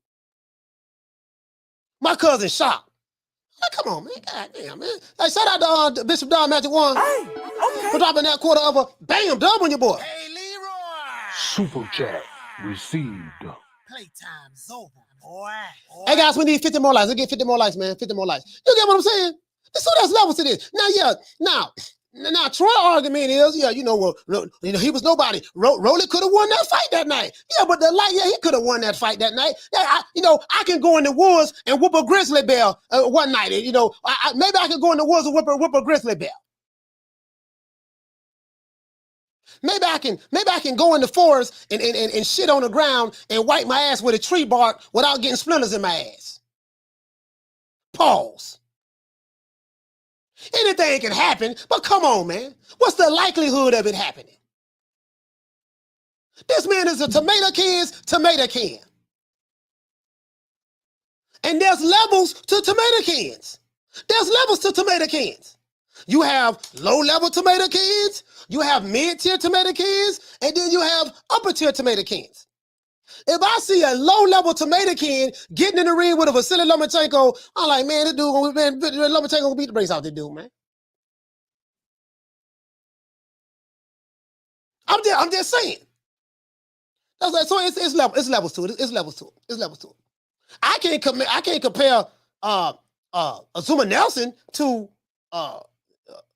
My cousin shocked. Like, come on, man. God damn, man. Like, shout out to Bishop Don Magic One for dropping that quarter of a bam dub on your boy. Hey, Leroy. Super chat received. Playtime's over, boy. Hey, guys, we need 50 more likes. Let's get 50 more likes, man. 50 more likes. You get what I'm saying? So that's levels to this. Now, Troy's argument is, he was nobody. Rolly could have won that fight that night. Yeah, but he could have won that fight that night. Yeah, I can go in the woods and whoop a grizzly bear one night. Maybe I can go in the woods and whoop a grizzly bear. Maybe I can go in the forest and shit on the ground and wipe my ass with a tree bark without getting splinters in my ass. Pause. Anything can happen, but come on, man. What's the likelihood of it happening? This man is a tomato can. And there's levels to tomato cans. You have low-level tomato cans, you have mid-tier tomato cans, and then you have upper-tier tomato cans. If I see a low-level tomato can getting in the ring with a Vasyl Lomachenko, I'm like, man, this dude, Lomachenko gonna beat the brakes out this dude, man. I'm just saying. So it's levels to it. I can't compare Azuma Nelson to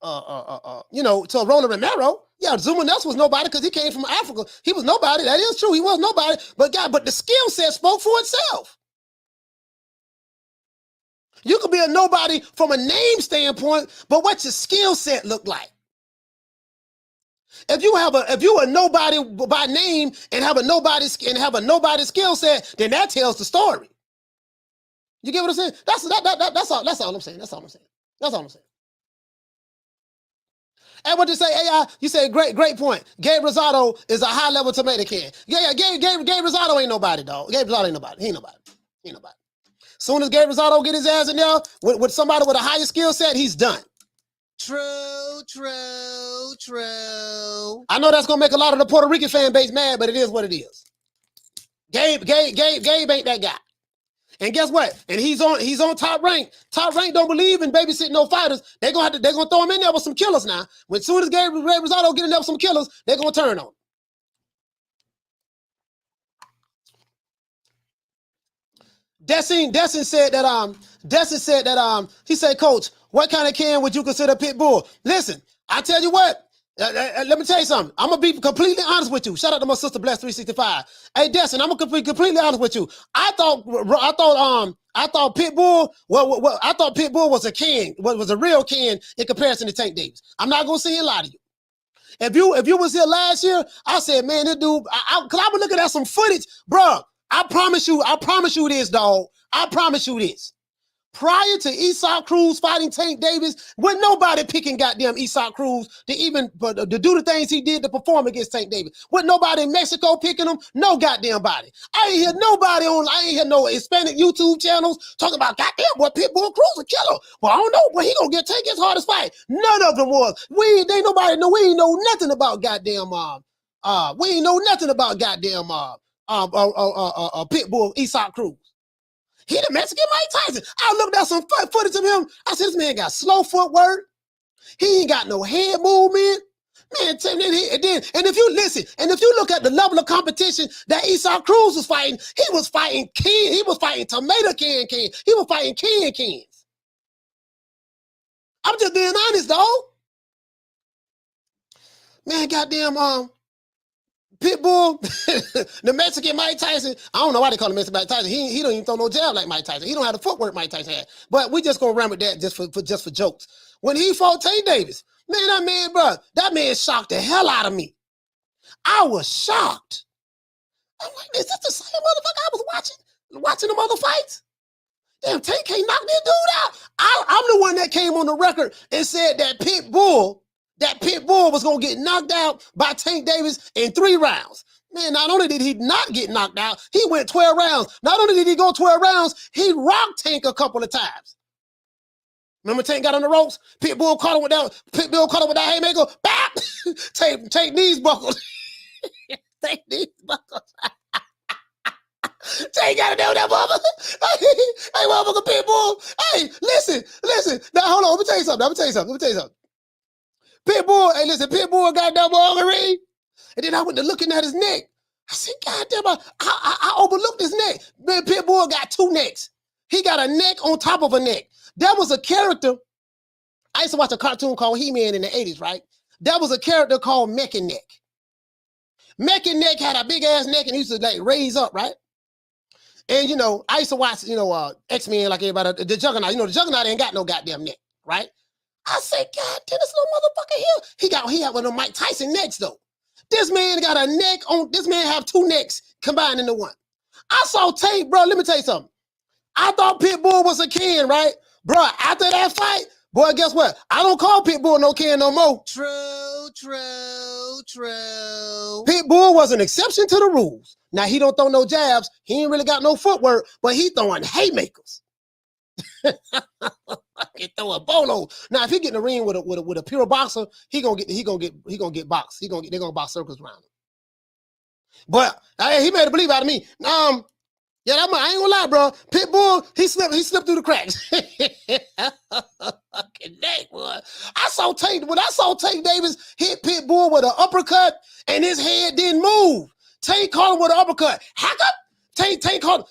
to Roland Romero. Yeah, Zuma Nelson was nobody because he came from Africa. He was nobody. That is true. He was nobody. But the skill set spoke for itself. You could be a nobody from a name standpoint, but what's your skill set look like? If you are nobody by name and have a nobody skill set, then that tells the story. You get what I'm saying? That's all I'm saying. And what you say, AI? You say great point. Gabe Rosado is a high level tomato can. Yeah. Gabe Rosado ain't nobody, dog. Gabe Rosado ain't nobody. He ain't nobody. Soon as Gabe Rosado get his ass in there with somebody with a higher skill set, he's done. True. I know that's gonna make a lot of the Puerto Rican fan base mad, but it is what it is. Gabe ain't that guy. And guess what? And he's on Top Rank. Top Rank don't believe in babysitting no fighters. They're gonna throw him in there with some killers now. When soon as Gabe Rosado get in there with some killers, they're gonna turn on him. Destin said that he said, Coach, what kind of can would you consider Pitbull? Listen, I tell you what. Let me tell you something. I'm gonna be completely honest with you. Shout out to my sister Bless 365. Hey Destin, I'm gonna be completely honest with you. I thought Pitbull. Well, I thought Pitbull was a king. Was a real king in comparison to Tank Davis. I'm not gonna sit here and lie to you. If you was here last year, I said, man, this dude. Cause I was looking at some footage, bro. I promise you this, dog. I promise you this. Prior to Isak Cruz fighting Tank Davis, wasn't nobody picking goddamn Isak Cruz to do the things he did to perform against Tank Davis. Wasn't nobody in Mexico picking him, no goddamn body. I ain't hear no Hispanic YouTube channels talking about goddamn what Pitbull Cruz a killer. Well, I don't know, but he gonna get Tank his hardest fight. None of them was. We ain't know nothing about goddamn Pitbull Isak Cruz. He the Mexican Mike Tyson. I looked at some footage of him. I said, this man got slow footwork. He ain't got no head movement. Man, and if you look at the level of competition that Isak Cruz was fighting, he was fighting tomato can. He was fighting can cans. I'm just being honest, dog. Man, goddamn, Pitbull, the Mexican Mike Tyson. I don't know why they call him Mexican Mike Tyson. He don't even throw no jab like Mike Tyson. He don't have the footwork Mike Tyson had. But we just gonna run with that just for jokes. When he fought Tank Davis, man, that man shocked the hell out of me. I was shocked. I'm like, is this the same motherfucker I was watching them other fights? Damn, Tank can't knock that dude out. I'm the one that came on the record and said that Pitbull was going to get knocked out by Tank Davis in 3 rounds. Man, not only did he not get knocked out, he went 12 rounds. Not only did he go 12 rounds, he rocked Tank a couple of times. Remember Tank got on the ropes? Pitbull caught him with that haymaker. Bap! Tank knees buckled. Tank knees buckled. Tank gotta do that, motherfucker. Hey, motherfucker, Pitbull. Hey, listen. Now, hold on. Let me tell you something. Pitbull, hey, listen, Pitbull got double augury. And then I went to looking at his neck. I said, God damn, I overlooked his neck. Man, Pitbull got 2 necks. He got a neck on top of a neck. That was a character. I used to watch a cartoon called He-Man in the 80s, right? That was a character called Mech and Neck. Mech and Neck had a big ass neck and he used to like raise up, right? And, I used to watch, X-Men like everybody, the Juggernaut. The Juggernaut ain't got no goddamn neck, right? I said, God damn, this little motherfucker here. He had one of them Mike Tyson necks, though. This man got a neck on, this man have 2 necks combined into one. I saw Tank, bro, let me tell you something. I thought Pitbull was a Ken, right? Bro, after that fight, boy, guess what? I don't call Pitbull no Ken no more. True. Pitbull was an exception to the rules. Now, he don't throw no jabs. He ain't really got no footwork, but he throwing haymakers. Can throw a bolo. Now, if he get in the ring with a pure boxer, he gonna get boxed. They're gonna box circles around him. But he made a believe out of me. Yeah, I ain't gonna lie, bro. Pitbull, he slipped through the cracks. Fucking dang, boy. When I saw Tank Davis hit Pitbull with an uppercut and his head didn't move. Tank caught him with an uppercut. How come? Tank caught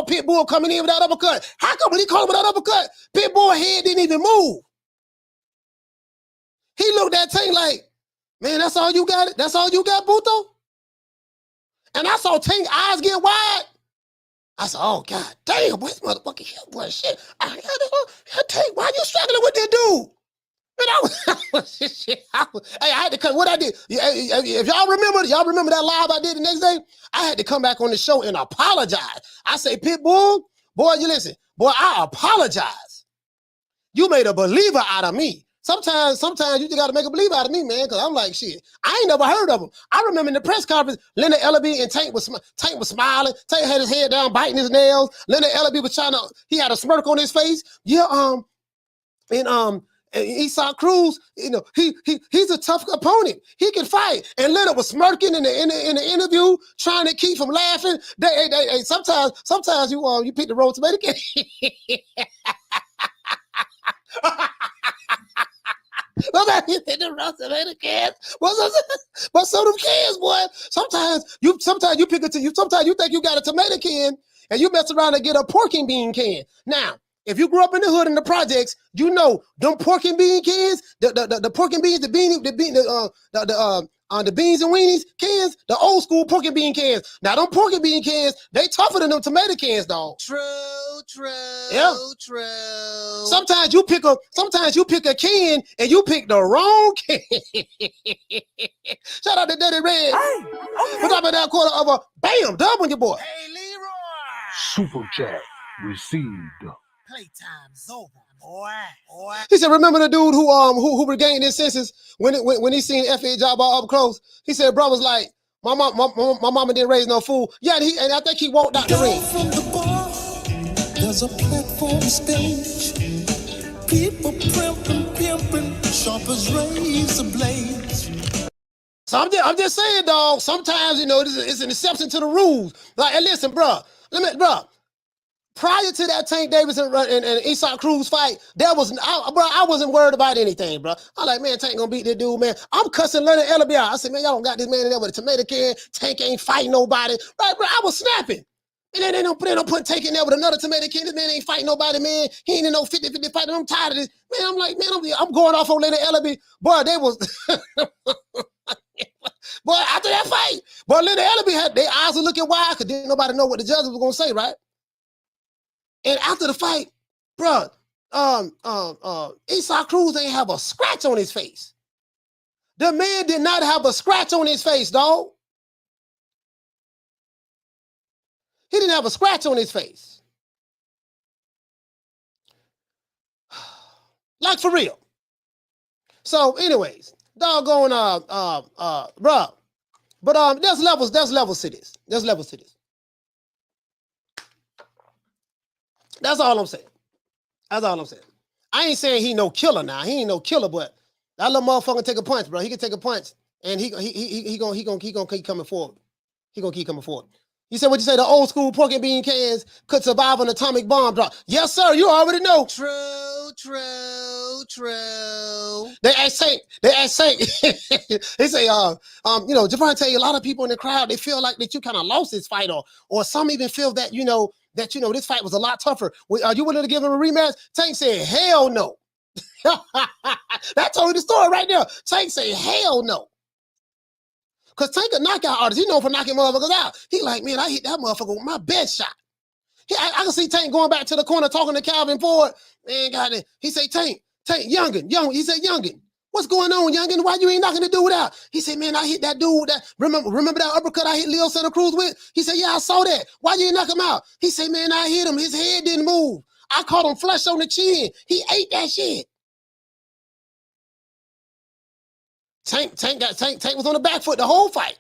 Pitbull coming in with that uppercut. How come when he caught him with that uppercut, Pitbull's head didn't even move? He looked at Tank like, man, that's all you got? That's all you got, Buto? And I saw Tank's eyes get wide. I said, oh, God damn, boy, this motherfucker here, boy, shit. Tank, why you struggling with that dude? I had to come. What I did, if y'all remember that live I did the next day, I had to come back on the show and apologize. I say, Pitbull, boy, you listen, boy, I apologize. You made a believer out of me. Sometimes you just got to make a believer out of me, man, because I'm like, shit, I ain't never heard of him. I remember in the press conference, Leonard Ellaby and Tank was smiling. Tank had his head down, biting his nails. Leonard Ellaby was he had a smirk on his face. Yeah, and Vasyl Cruz, he's a tough opponent. He can fight. And Leonard was smirking in the interview, trying to keep from laughing. Sometimes you pick the wrong tomato can. But so them cans, boy. Sometimes you think you got a tomato can and you mess around and get a pork and bean can. Now, if you grew up in the hood in the projects, you know them pork and bean cans, the pork and beans, the beans and weenies cans, the old school pork and bean cans. Now them pork and bean cans, they tougher than them tomato cans, dog. True. Yeah. True. Sometimes you pick a can and you pick the wrong can. Shout out to Daddy Red. Hey, okay. We're talking about quarter of a bam, dub on your boy. Hey, Leroy. Super chat received. Playtime's over, boy. He said, remember the dude who regained his senses when he seen F.A. Jabba up close? He said, bro was like, my mama didn't raise no fool. Yeah, and I think he walked out the ring. From the bar, there's a platform stage. People pimping, sharp as razor blades. So I'm just saying, dog. Sometimes it's an exception to the rules. Like, and listen, bro. Prior to that Tank Davis and Vasyl Cruz fight, I wasn't worried about anything, bro. I'm like, man, Tank gonna beat this dude, man. I'm cussing Leonard Ellaby out. I said, man, y'all don't got this man in there with a tomato can. Tank ain't fighting nobody. Right, bro, I was snapping. And then they don't put Tank in there with another tomato can. This man ain't fighting nobody, man. He ain't in no 50-50 fight. I'm tired of this. Man, I'm like, man, I'm going off on Linda Ellaby. Boy, they was... Boy, after that fight, boy, Linda Ellaby had their eyes were looking wide because didn't nobody know what the judges were going to say, right? And after the fight, bro, Vasyl Cruz ain't have a scratch on his face. The man did not have a scratch on his face, dog. He didn't have a scratch on his face. Like for real. So, anyways, doggone, bruh. But there's levels to this. There's levels to this. That's all I'm saying. That's all I'm saying. I ain't saying he no killer now. He ain't no killer, but that little motherfucker take a punch, bro. He can take a punch, and he gonna keep coming forward. He gonna keep coming forward. You said what you say? The old school pork and bean cans could survive an atomic bomb drop. Yes, sir. You already know. True. They ask Saint. They say, you know, Javon tell you a lot of people in the crowd, they feel like that you kind of lost this fight, or some even feel that, this fight was a lot tougher. Are you willing to give him a rematch? Tank said, hell no. That told you the story right there. Tank said, hell no. Because Tank a knockout artist. He known for knocking motherfuckers out. He like, man, I hit that motherfucker with my best shot. I can see Tank going back to the corner talking to Calvin Ford. Man, God, he say, Tank, youngin. He said, youngin, what's going on, youngin? Why you ain't knocking the dude out? He said, man, I hit that dude. Remember that uppercut I hit Leo Santa Cruz with? He said, yeah, I saw that. Why you ain't knock him out? He said, man, I hit him. His head didn't move. I caught him flush on the chin. He ate that shit. Tank was on the back foot the whole fight.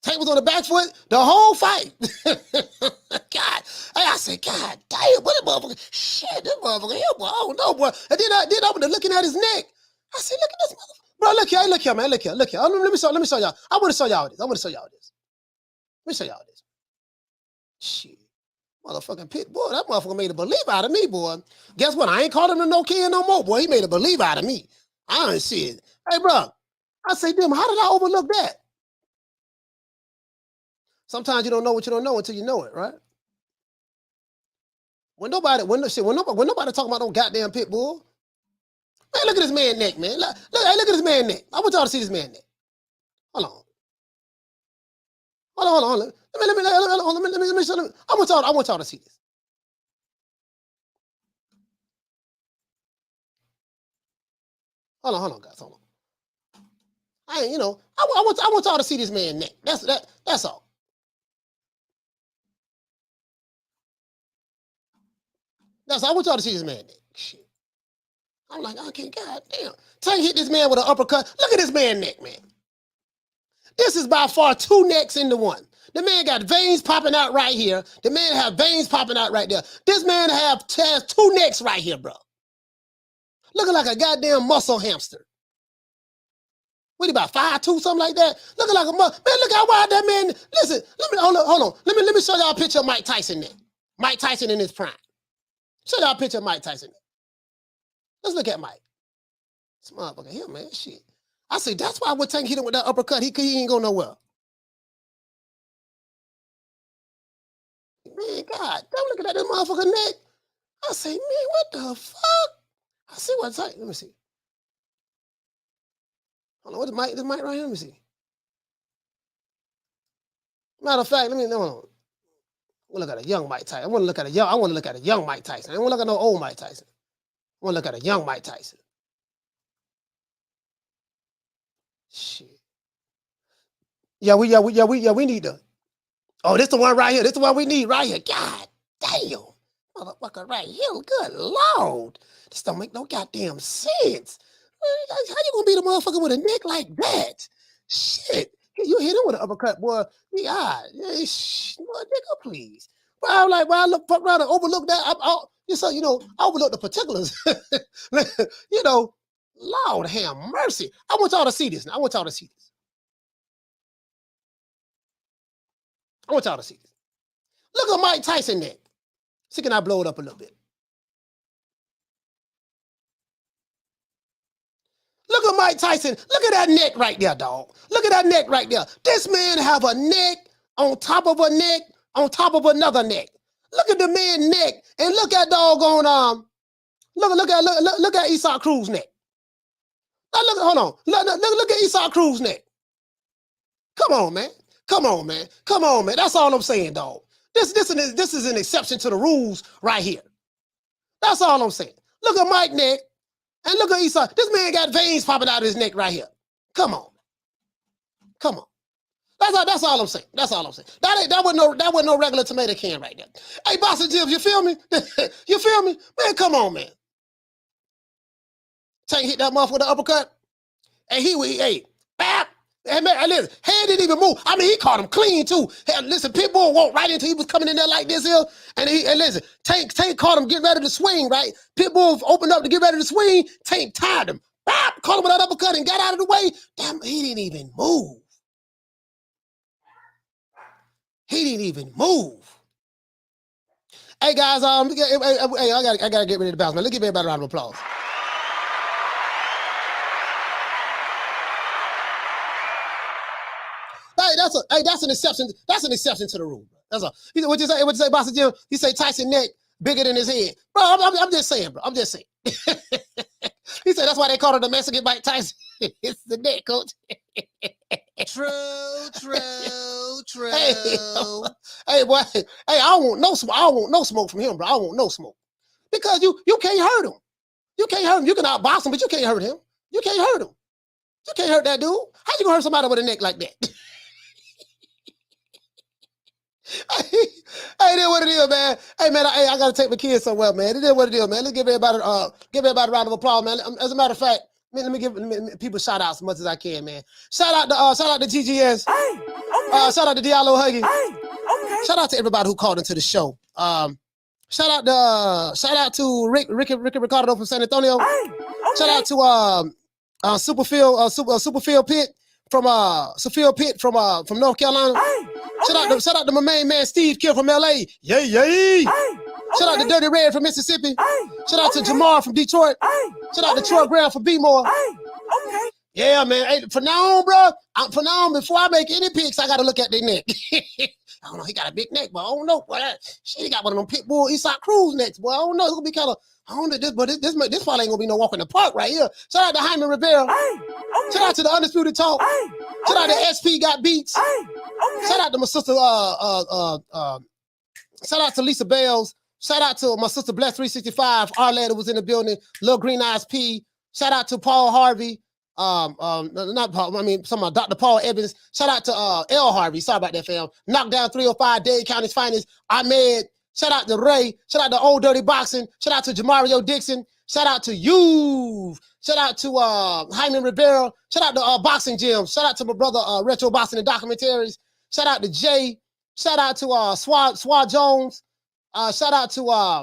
Tank was on the back foot the whole fight. God, I said, God damn, what a motherfucker. Shit, this motherfucker here, boy. I don't know, boy. And then I was looking at his neck. I said, look at this motherfucker. Bro, look here, man. Look here. Let me show y'all. I want to show y'all this. Let me show y'all this. Shit. Motherfucking Pitbull, that motherfucker made a believer out of me, boy. Guess what? I ain't calling him no kid no more, boy. He made a believer out of me. I don't see it. Hey, bro, I say, damn, how did I overlook that? Sometimes you don't know what you don't know until you know it, right? When nobody talking about no goddamn Pitbull, man, look at this man's neck, man. Look at this man's neck. I want y'all to see this man's neck. Hold on. Let me show them. I want y'all to see this. Hold on, guys. Hold on. I want y'all to see this man's neck. That's all. I want y'all to see this man's neck. Shit. I'm like, okay, goddamn. Tank hit this man with an uppercut. Look at this man's neck, man. This is by far two necks into one. The man got veins popping out right here. The man have veins popping out right there. This man has two necks right here, bro. Looking like a goddamn muscle hamster. What, about 5'2", something like that? Looking like a man, look how wide that man. Listen, hold on. Let me show y'all a picture of Mike Tyson neck. Mike Tyson in his prime. Show y'all a picture of Mike Tyson neck. Let's look at Mike. This motherfucker here, man. Shit. I say, that's why I would Tank hit him with that uppercut. He ain't go nowhere. Man, God, don't look at that motherfucker neck. I say, man, what the fuck? I see what's like. Let me see. Hold on, what's this mic right here? Let me see. Matter of fact, no. We'll look at a young Mike Tyson. I want to look at a young Mike Tyson. I don't want to look at no old Mike Tyson. I want to look at a young Mike Tyson. Shit. Yeah, we need to. Oh, this the one right here. This the one we need right here. God damn. Motherfucker right here. Good Lord. This don't make no goddamn sense. How you gonna beat a motherfucker with a neck like that? Shit. You hit him with an uppercut, boy. Boy, nigga, please. But I was like, well, I look fuck around and overlook that. I overlook the particulars. Lord have mercy. I want y'all to see this now. I want y'all to see this. Look at Mike Tyson neck. See, can I blow it up a little bit? Look at Mike Tyson. Look at that neck right there, dog. Look at that neck right there. This man have a neck on top of a neck on top of another neck. Look at the man's neck and look at doggone look at Isak Cruz neck. Now hold on. Look at Isak Cruz neck. Come on, man. Come on, man. Come on, man. That's all I'm saying, dog. This is an exception to the rules right here. That's all I'm saying. Look at Mike's neck and look at Isak. This man got veins popping out of his neck right here. Come on. Come on. That's all I'm saying. That's all I'm saying. That wasn't no regular tomato can right there. Hey, Boss and Jim, you feel me? You feel me? Man, come on, man. Tank hit that motherfucker with the uppercut. And hey, bap. Hey, man, listen, head didn't even move. I mean, he caught him clean, too. Hey, listen, Pitbull walked right into, he was coming in there like this here. And listen, Tank caught him getting ready to swing, right? Pitbull opened up to get ready to swing. Tank tied him. Bap, caught him with that uppercut and got out of the way. Damn, he didn't even move. He didn't even move. Hey, guys, I gotta get ready to bounce, man. Let's give everybody a round of applause. Hey, that's an exception. That's an exception to the rule. That's all. What you say, Boss Jim? He say Tyson neck bigger than his head, bro. I'm just saying, bro. I'm just saying. He said that's why they call it the Mexican Mike Tyson. It's the neck, coach. True. Hey, boy. Hey, I don't want no smoke. I don't want no smoke from him, bro. I don't want no smoke because you can't hurt him. You can't hurt him. You can outbox him, but you can't hurt him. You can't hurt him. You can't hurt that dude. How you gonna hurt somebody with a neck like that? Hey, it is what it is, man. Hey, man, I gotta take my kids somewhere, man. It is what it is, man. Let's give everybody a round of applause, man. As a matter of fact, let me give people shout outs as much as I can, man. Shout out to GGS. Hey, okay. Shout out to Diallo Huggy. Hey, okay. Shout out to everybody who called into the show. Shout out to Ricky Ricardo from San Antonio. Hey, okay. Shout out to Superfield Pitt from North Carolina. Hey, okay. Shout out to my main man Steve Kill from LA. Yay. Hey, shout out to Dirty Red from Mississippi. Hey, shout out to Jamar from Detroit. Hey, shout out to Troy Graham from B-More. Hey, okay. Yeah, man. Hey, from now on, bro, before I make any picks, I gotta look at their neck. I don't know, he got a big neck, but I don't know. Boy, shit, he got one of them Pitbull Isak Cruz necks, boy. I don't know. It's gonna be kind of, I don't know this, but this probably ain't gonna be no walk in the park right here. Shout out to Jaime Rivera. Hey, okay. Shout out to the Undisputed Talk. Hey, okay. Shout out to SP Got Beats. Hey, okay. Shout out to my sister, shout out to Lisa Bells. Shout out to my sister Bless 365. Our lady was in the building. Lil Green Eyes P. Shout out to Paul Harvey. Not Paul, I mean, some of Dr. Paul Evans. Shout out to L. Harvey. Sorry about that, fam. Knockdown 305, Dade County's finest. Ahmed. Shout out to Ray. Shout out to Old Dirty Boxing. Shout out to Jamario Dixon. Shout out to you. Shout out to Jaime Rivera. Shout out to Boxing Gym. Shout out to my brother Retro Boxing and Documentaries. Shout out to Jay. Shout out to Swad Jones. Shout out to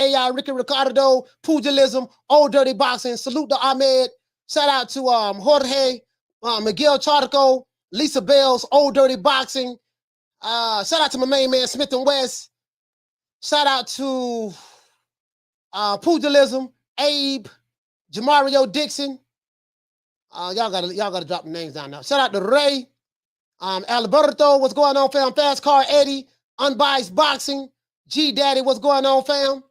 AI Ricky Ricardo, Pugilism, Old Dirty Boxing. Salute to Ahmed. Shout out to Jorge, Miguel Charco, Lisa Bells, Old Dirty Boxing. Shout out to my main man Smith and West. Shout out to Pugilism, Abe, Jamario Dixon. Y'all gotta drop the names down now. Shout out to Ray, Alberto. What's going on, fam? Fast Car Eddie, Unbiased Boxing, G Daddy. What's going on, fam?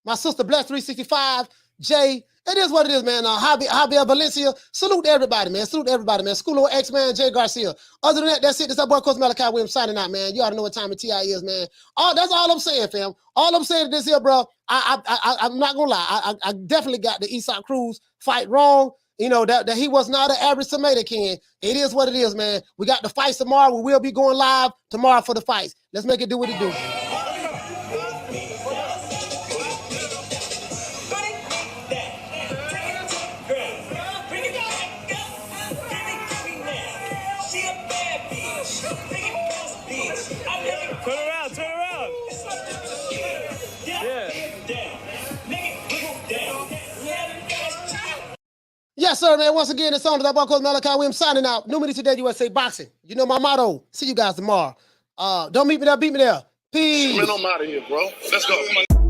My sister Bless 365, Jay. It is what it is, man. Javier Valencia. Salute to everybody, man. Salute to everybody, man. Schoolo X, man. Jay Garcia. Other than that, that's it. That's our boy, Coach Malachi Williams, signing out, man. You ought to know what time of TI is, man. That's all I'm saying, fam. All I'm saying is this here, bro. I'm not going to lie. I definitely got the Isak Cruz fight wrong. You know, that he was not an average tomato can. It is what it is, man. We got the fights tomorrow. We will be going live tomorrow for the fights. Let's make it do what it do. Yes, sir, man. Once again, it's on to that boy, Coach Malachi Williams, signing out. NewMediaTodayUSA Boxing. You know my motto. See you guys tomorrow. Don't meet me there, beat me there. Peace. Man, I'm out of here, bro. Let's go. Come on.